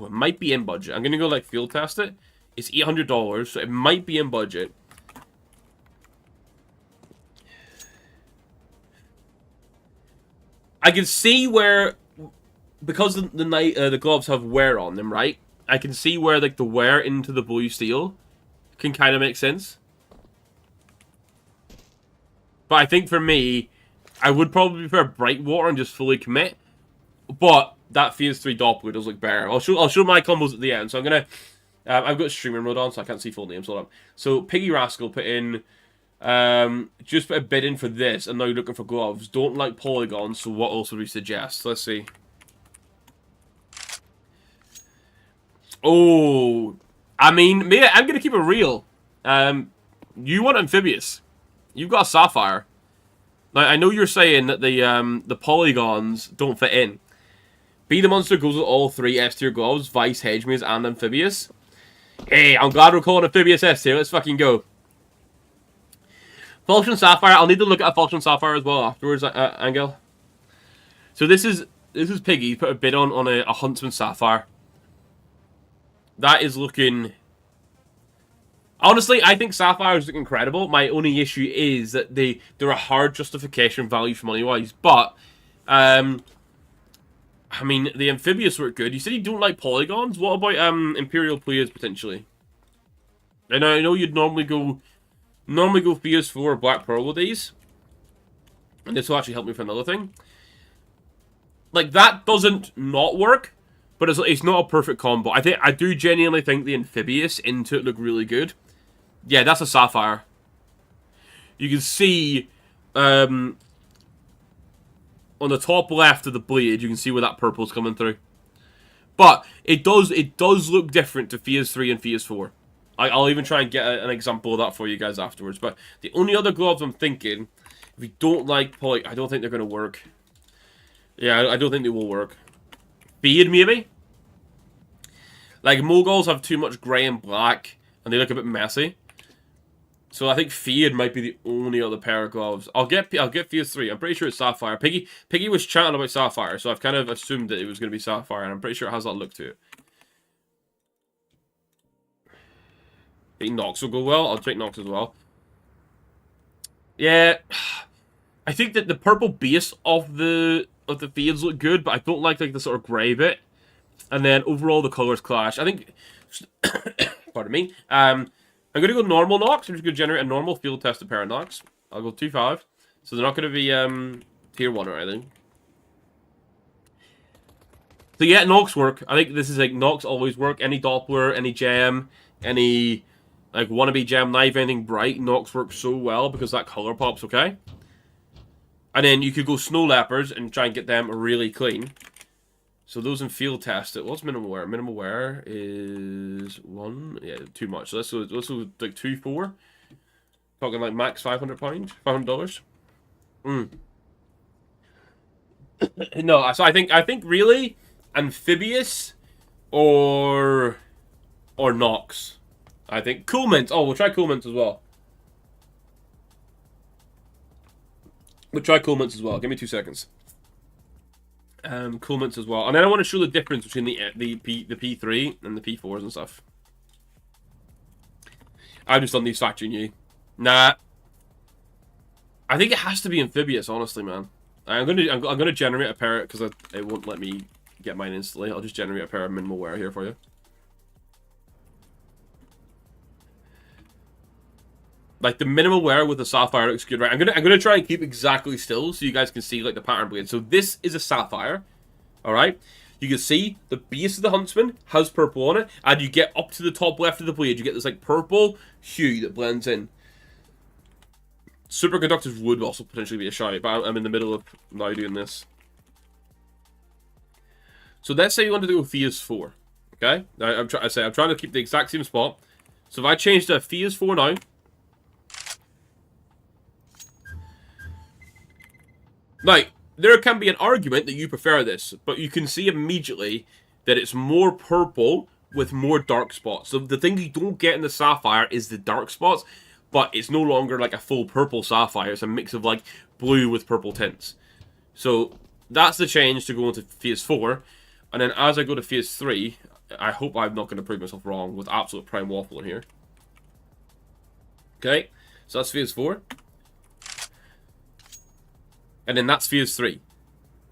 S1: might be in budget. I'm going to go, like, field test it. It's $800, so it might be in budget. I can see where, because the gloves have wear on them, right? I can see where, like, the wear into the Blue Steel can kind of make sense. But I think for me, I would probably prefer Bright Water and just fully commit. But that FaZe 3 Doppler does look better. I'll show my combos at the end. So I'm gonna, I've got streamer mode on, so I can't see full names. Hold on. So Piggy Rascal put in, just put a bid in for this, and now you're looking for gloves. Don't like polygons. So what else would we suggest? Let's see. Oh, I mean, maybe I'm gonna keep it real. You want Amphibious. You've got a Sapphire. Now, I know you're saying that the polygons don't fit in. Be the Monster goes with all 3 S-tier gloves, Vice, Hedge Maze, and Amphibious. Hey, I'm glad we're calling Amphibious S-tier. Let's fucking go. Falchion Sapphire. I'll need to look at a Falchion Sapphire as well afterwards, Angel. So this is Piggy. He put a bid on a Huntsman Sapphire. That is looking... Honestly, I think Sapphires look incredible. My only issue is that they're a hard justification value for money-wise. But, I mean, the Amphibious work good. You said you don't like polygons. What about Imperial Players, potentially? And I know you'd normally go PS4 or Black Pearl with these. And this will actually help me for another thing. Like, that doesn't not work. But it's not a perfect combo. I do genuinely think the Amphibious into it look really good. Yeah, that's a Sapphire. You can see on the top left of the blade, you can see where that purple's coming through. But it does look different to FaZe 3 and FaZe 4. I'll even try and get an example of that for you guys afterwards. But the only other gloves I'm thinking, if you don't like poly, I don't think they're going to work. Yeah, I don't think they will work. Fade, maybe? Like, Moguls have too much grey and black, and they look a bit messy. So I think Fade might be the only other pair of gloves. I'll get FaZe 3. I'm pretty sure it's Sapphire. Piggy was chatting about Sapphire, so I've kind of assumed that it was going to be Sapphire, and I'm pretty sure it has that look to it. I think Nox will go well. I'll take Nox as well. Yeah, I think that the purple base of the Fades look good, but I don't like the sort of grey bit. And then overall the colours clash. I think, pardon me. I'm going to go normal Nox. I'm just going to generate a normal field tested pair of Nox. I'll go 2-5. So they're not going to be tier 1 or anything. So yeah, Nox work. I think this is like Nox always work. Any Doppler, any gem, any like wannabe gem knife, anything bright, Nox works so well because that colour pop's okay. And then you could go Snow Leopards and try and get them really clean. So those in field test it. What's minimal wear? Minimal wear is 1. Yeah, too much. So let's go like 2-4. Talking like max £500, $500. No, so I think really Amphibious or Nox. I think Cool Mint. Oh, we'll try Cool Mint as well. We'll try Cool Mints as well. Give me 2 seconds. Cool Mints as well. And then I want to show the difference between the P3 and the P4s and stuff. I've just done these factory new. Nah. I think it has to be Amphibious, honestly, man. I'm gonna generate a pair because it won't let me get mine instantly. I'll just generate a pair of minimal wear here for you. Like the minimal wear with the Sapphire looks good, right? I'm gonna try and keep exactly still so you guys can see like the pattern blade. So this is a Sapphire, all right? You can see the base of the Huntsman has purple on it, and you get up to the top left of the blade, you get this like purple hue that blends in. Superconductors would also potentially be a shout, but I'm in the middle of now doing this. So let's say you want to do a FaZe 4, okay? Now, I'm trying to keep the exact same spot. So if I change to FaZe 4 now, there can be an argument that you prefer this, but you can see immediately that it's more purple with more dark spots. So the thing you don't get in the Sapphire is the dark spots, but it's no longer like a full purple Sapphire. It's a mix of like blue with purple tints. So that's the change to go into FaZe 4. And then as I go to FaZe 3, I hope I'm not going to prove myself wrong with absolute prime waffle in here. Okay, so that's FaZe 4. And then that's FaZe 3.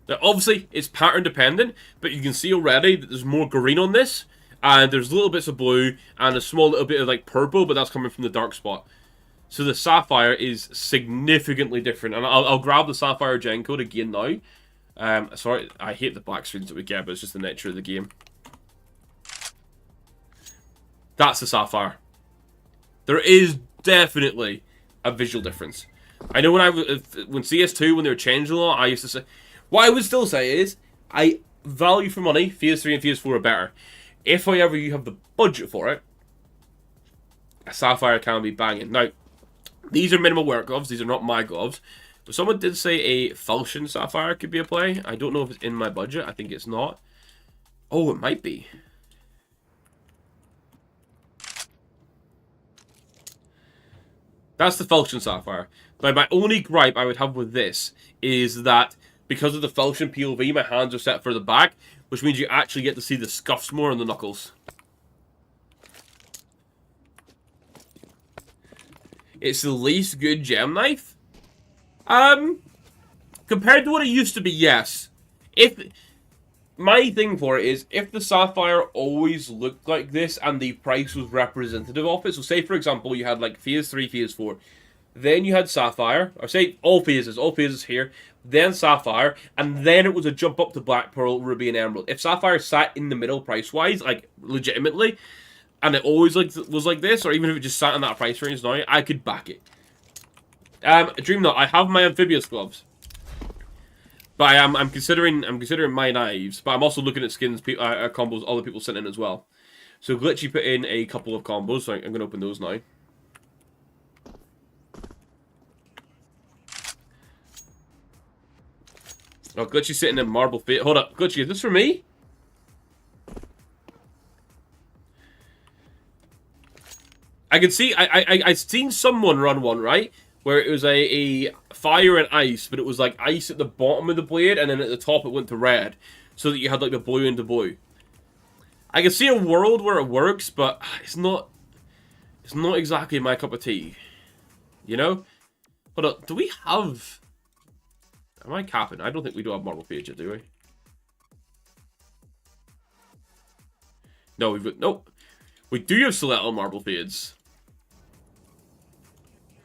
S1: Now, obviously, it's pattern dependent, but you can see already that there's more green on this, and there's little bits of blue, and a small little bit of like purple, but that's coming from the dark spot. So the Sapphire is significantly different, and I'll grab the Sapphire gen code again now. Sorry, I hate the black screens that we get, but it's just the nature of the game. That's the Sapphire. There is definitely a visual difference. I know when CS2, when they were changing a lot, I used to say... What I would still say is, I value for money, FaZe 3 and FaZe 4 are better. If, however, you have the budget for it, a Sapphire can be banging. Now, these are minimal wear gloves, these are not my gloves. But someone did say a Falchion Sapphire could be a play. I don't know if it's in my budget, I think it's not. Oh, it might be. That's the Falchion Sapphire. Now, my only gripe I would have with this is that because of the Falchion POV, my hands are set for the back, which means you actually get to see the scuffs more on the knuckles. It's the least good gem knife. Compared to what it used to be, yes. My thing for it is, if the Sapphire always looked like this and the price was representative of it, so say for example you had like FaZe 3, FaZe 4, then you had Sapphire, or say all phases here, then Sapphire, and then it was a jump up to Black Pearl, Ruby, and Emerald. If Sapphire sat in the middle price-wise, like legitimately, and it always was like this, or even if it just sat in that price range now, I could back it. Dreamnut, I have my amphibious gloves. But I'm considering my knives, but I'm also looking at skins, combos other people sent in as well. So Glitchy put in a couple of combos, so I'm going to open those now. Oh, Glitchy's sitting in marble fate. Hold up, Glitchy, is this for me? I can see, I seen someone run one, right? Where it was a fire and ice, but it was like ice at the bottom of the blade, and then at the top it went to red. So that you had like the blue and the blue. I can see a world where it works, but it's not exactly my cup of tea. You know? Hold up, do we have... Am I capping? I don't think we do have marble fade yet, do we? No, we've got... Nope. We do have stiletto marble fades.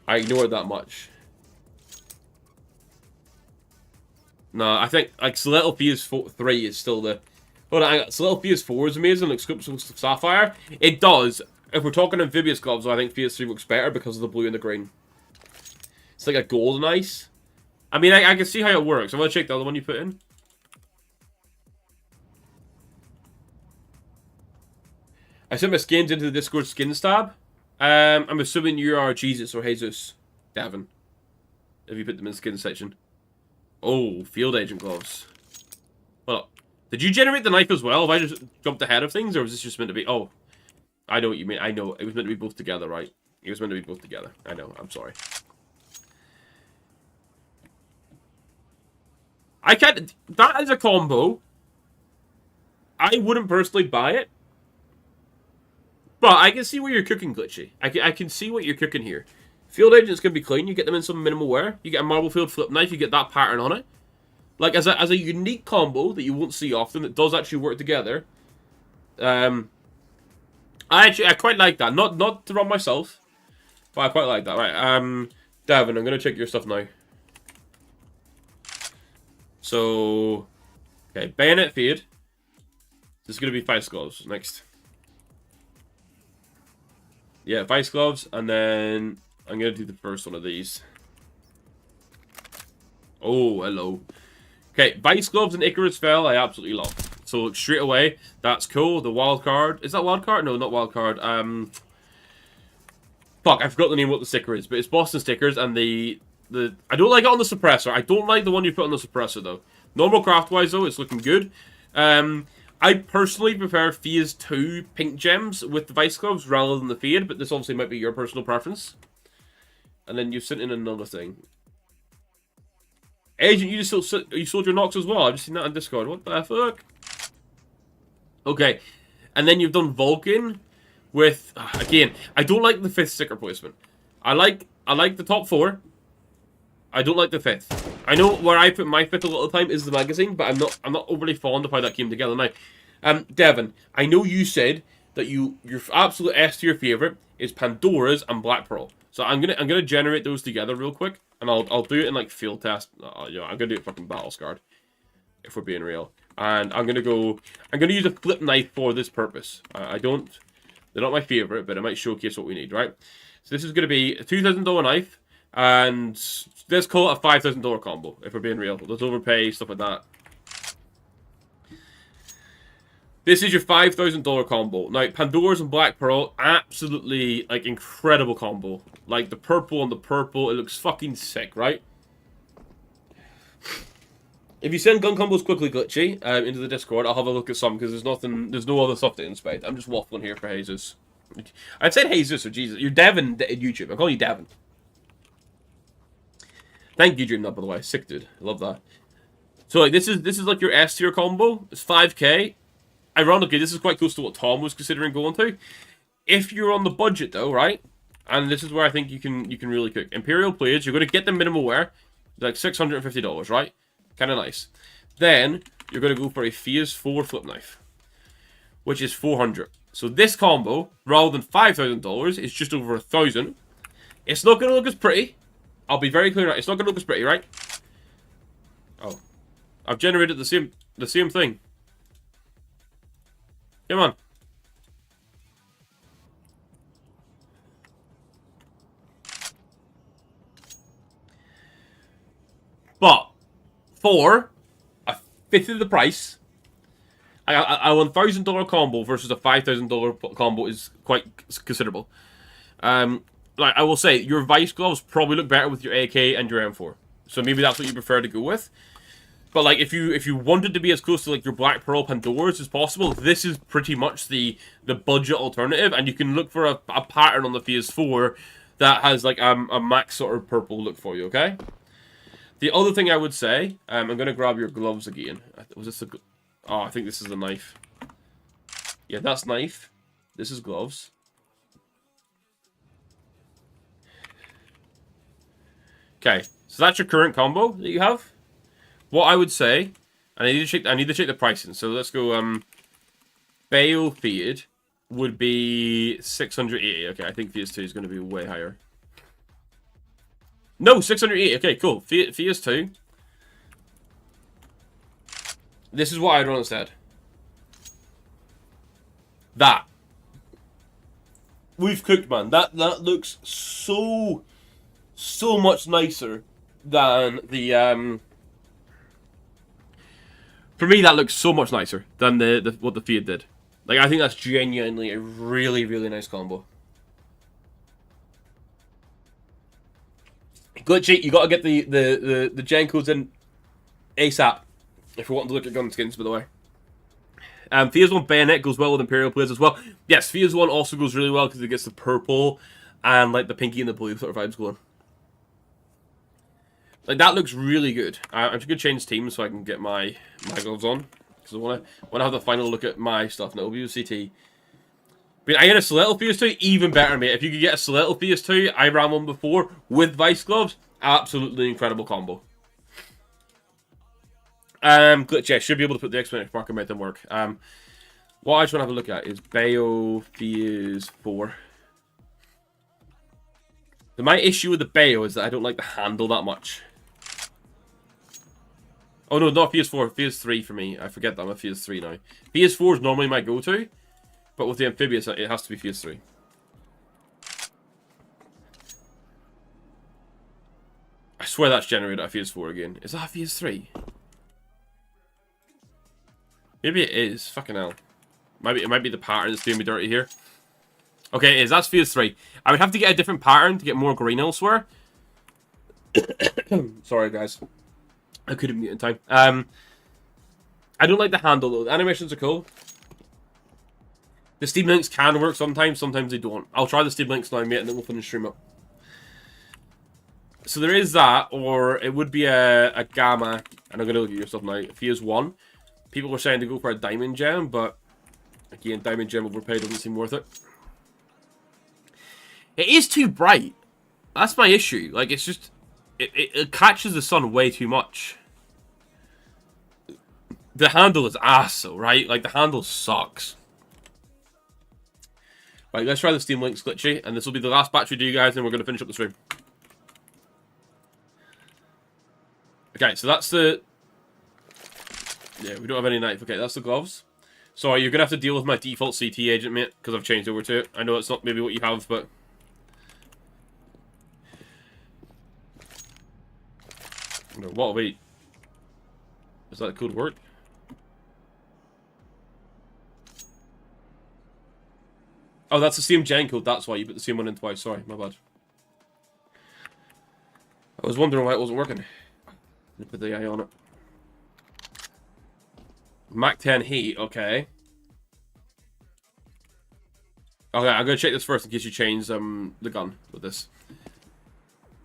S1: I ignored that much. No, I think like Stiletto PS3 is still the... Hold on, Stiletto PS4 is amazing, like Scope Sapphire. It does. If we're talking amphibious gloves, I think PS3 looks better because of the blue and the green. It's like a golden ice. I mean, I can see how it works. I'm going to check the other one you put in. I sent my skins into the Discord skins tab. I'm assuming you are Jesus or Jesus, Davin. If you put them in the skins section. Oh, field agent gloves. Well, did you generate the knife as well? Have I just jumped ahead of things, or was this just meant to be... Oh, I know what you mean. I know. It was meant to be both together, right? It was meant to be both together. I know. I'm sorry. I can't... That is a combo. I wouldn't personally buy it. But I can see where you're cooking, Glitchy. I can see what you're cooking here. Field agent's going to be clean. You get them in some minimal wear. You get a marble field flip knife. You get that pattern on it. Like, as a unique combo that you won't see often, that does actually work together. I quite like that. Not to run myself. But I quite like that. Right, Devin, I'm gonna check your stuff now. So, okay, bayonet feed. This is gonna be Vice gloves next. Yeah, Vice gloves, and then I'm gonna do the first one of these. Oh, hello. Okay, Vice gloves and Icarus Fell, I absolutely love. So straight away, that's cool. The wild card, is that wild card? No, not wild card. Fuck, I forgot the name of what the sticker is, but it's Boston stickers, and the I don't like it on the suppressor. I don't like the one you put on the suppressor though. Normal craft-wise though, it's looking good. I personally prefer FaZe 2 pink gems with the Vice gloves rather than the Fade, but this obviously might be your personal preference. And then you've sent in another thing. Agent, you sold your Nox as well. I've just seen that on Discord. What the fuck? Okay, and then you've done Vulcan with again. I don't like the 5th sticker placement. I like the top 4. I don't like the 5th. I know where I put my 5th a lot of the time is the magazine, but I'm not overly fond of how that came together now. Devin, I know you said that your absolute S tier favorite is Pandora's and Black Pearl. So I'm gonna generate those together real quick, and I'll do it in like field test. You know, I'm gonna do it fucking battle scarred, if we're being real. And I'm gonna use a flip knife for this purpose. They're not my favorite, but it might showcase what we need, right? So this is gonna be a $2,000 knife, and let's call it a $5,000 combo, if we're being real. Let's overpay, stuff like that. This is your $5,000 combo. Now, Pandora's and Black Pearl, absolutely, like, incredible combo. Like, the purple on the purple, it looks fucking sick, right? If you send gun combos quickly, Glitchy, into the Discord, I'll have a look at some, because there's no other stuff to inspect. I'm just waffling here for Jesus. I'd said Jesus, or Jesus. You're Devin in YouTube. I'm calling you Devin. Thank you, Dream, that, by the way. Sick, dude. I love that. So, like, this is like your S tier combo. It's 5k. Ironically, this is quite close to what Tom was considering going to. If you're on the budget, though, right? And this is where I think you can really cook. Imperial Blades, you're going to get the minimal wear. Like $650, right? Kind of nice. Then, you're going to go for a FaZe 4 flip knife, which is $400. So this combo, rather than $5,000, is just over $1,000. It's not going to look as pretty. I'll be very clear, right? It's not going to look as pretty, right? Oh. I've generated the same thing. Come on. But for a 5th of the price, a $1,000 combo versus a $5,000 combo is quite considerable. Like I will say, your Vice gloves probably look better with your AK and your M4. So maybe that's what you prefer to go with. But like if you wanted to be as close to like your Black Pearl Pandoras as possible, this is pretty much the budget alternative, and you can look for a pattern on the FaZe 4 that has like a max sort of purple look for you, okay? The other thing I would say, I'm gonna grab your gloves again. Was this oh, I think this is a knife. Yeah, that's knife. This is gloves. Okay, so that's your current combo that you have. What I would say, and I need to check the pricing. So let's go. Bale Fade would be 680. Okay, I think FaZe 2 is going to be way higher. No, 680. Okay, cool. FaZe 2. This is what I'd run instead. That. We've cooked, man. That looks so much nicer than the For me, that looks so much nicer than what the Fade did. Like, I think that's genuinely a really, really nice combo. Glitchy, you gotta get the gen codes in ASAP if you're wanting to look at gun skins, by the way. FaZe 1 Bayonet goes well with Imperial Blades as well. Yes, FaZe 1 also goes really well because it gets the purple and like the pinky and the blue sort of vibes going. Like, that looks really good. I'm just going to change teams so I can get my gloves on. Because I want to have the final look at my stuff now. It'll be with CT. But I get a Stiletto FaZe 2, even better, mate. If you could get a Stiletto FaZe 2, I ran one before, with Vice gloves, absolutely incredible combo. Glitch, yeah, should be able to put the exclamation mark and make them work. What I just want to have a look at is Bayo FaZe 4. My issue with the Bayo is that I don't like the handle that much. Oh no, not PS4, PS3 for me. I forget that I'm a PS3 now. PS4 is normally my go-to, but with the Amphibious, it has to be PS3. I swear that's generated at PS4 again. Is that a PS3? Maybe it is. Fucking hell. It might be the pattern that's doing me dirty here. Okay, it is. That's PS3. I would have to get a different pattern to get more green elsewhere. Sorry, guys. I couldn't mute in time. I don't like the handle, though. The animations are cool. The Steam Links can work sometimes. Sometimes they don't. I'll try the Steam Links now, mate, and then we'll finish stream up. So there is that, or it would be a Gamma. And I'm going to look at yourself now. FaZe 1. People were saying to go for a Diamond Gem, but again, Diamond Gem overpaid doesn't seem worth it. It is too bright. That's my issue. Like, it's just... It catches the sun way too much. The handle is ass, though, right? Like, the handle sucks. Right, let's try the Steam Links glitchy, and this will be the last batch we do, guys, and we're going to finish up the stream. Okay, so that's the... Yeah, we don't have any knife. Okay, that's the gloves. Sorry, you're going to have to deal with my default CT agent, mate, because I've changed over to it. I know it's not maybe what you have, but... No, what? Wait. Is that code word? Oh, that's the same gen code. That's why you put the same one in twice. Sorry, my bad. I was wondering why it wasn't working. Let me put the eye on it. Mac 10 heat. Okay. Okay, I'm gonna check this first in case you change the gun with this.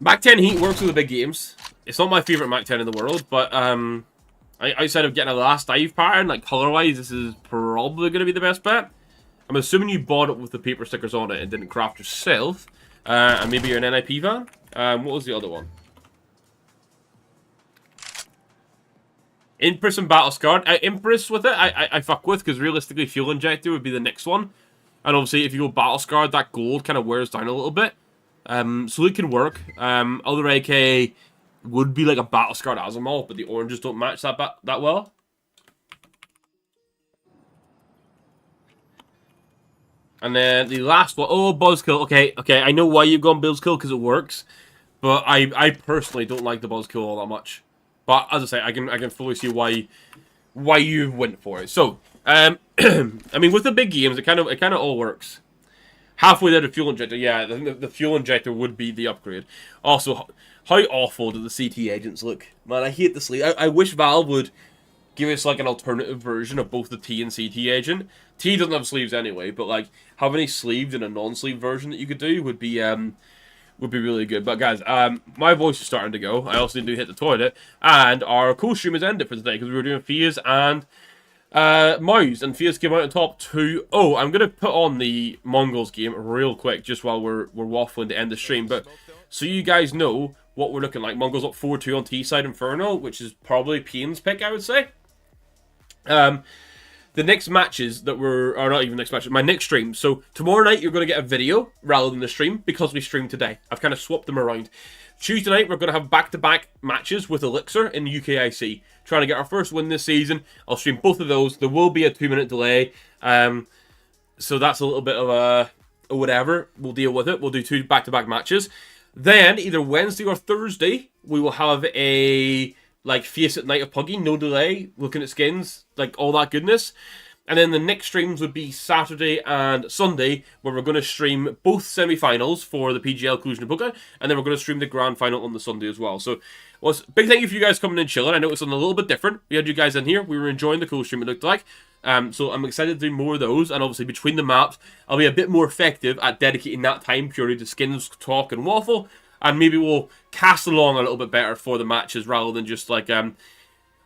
S1: Mac 10 heat works with the big games. It's not my favorite Mac 10 in the world, but outside of getting a last dive pattern, like color-wise, this is probably going to be the best bet. I'm assuming you bought it with the paper stickers on it and didn't craft yourself. And maybe you're an NIP van. What was the other one? Empress and Battle Scarred. Empress with it, I fuck with, because realistically, Fuel Injector would be the next one. And obviously, if you go Battle Scarred, that gold kind of wears down a little bit. So it can work. Other AK would be like a Battle Scarred Azimuth, but the oranges don't match that well. And then the last one, oh, Buzzkill. Okay, I know why you've gone Buzzkill, because it works. But I personally don't like the Buzzkill all that much. But as I say, I can fully see why you went for it. So, I mean, with the big games, it kind of all works. Halfway there, the fuel injector. Yeah, I think the fuel injector would be the upgrade. Also, how awful do the CT agents look? Man, I hate the sleeve. I wish Valve would give us like an alternative version of both the T and CT agent. T doesn't have sleeves anyway, but like having a sleeved and a non-sleeve version that you could do would be really good. But guys, my voice is starting to go. I also need to hit the toilet, and our co-stream is ended for today because we were doing FaZe and MOUZ, and FaZe came out on top 2-0. I'm going to put on the Mongols game real quick, just while we're waffling to end the stream, but so you guys know what we're looking like. Mongols up 4-2 on T-side Inferno, which is probably Pian's pick, I would say. The next matches that or not even next matches, my next stream. So tomorrow night you're going to get a video rather than the stream because we streamed today. I've kind of swapped them around. Tuesday night we're going to have back-to-back matches with Elixir in UKIC. Trying to get our first win this season. I'll stream both of those. There will be a 2-minute delay. So that's a little bit of a whatever. We'll deal with it. We'll do 2 back-to-back matches. Then either Wednesday or Thursday we will have a like Face at Night of Puggy, no delay, looking at skins, like all that goodness. And then the next streams would be Saturday and Sunday, where we're going to stream both semi-finals for the PGL Cluj-Napoca, and then we're going to stream the grand final on the Sunday as well. So, big thank you for you guys coming and chilling. I know it's something a little bit different. We had you guys in here. We were enjoying the co-stream, it looked like. So I'm excited to do more of those, and obviously between the maps, I'll be a bit more effective at dedicating that time purely to skins, talk, and waffle. And maybe we'll cast along a little bit better for the matches rather than just like you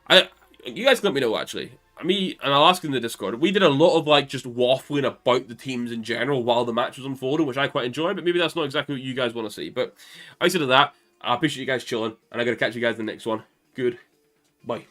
S1: guys can let me know actually. Me and I'll ask in the Discord. We did a lot of like just waffling about the teams in general while the match was unfolding, which I quite enjoy. But maybe that's not exactly what you guys want to see. But outside of that, I appreciate you guys chilling, and I'm gonna catch you guys in the next one. Good, bye.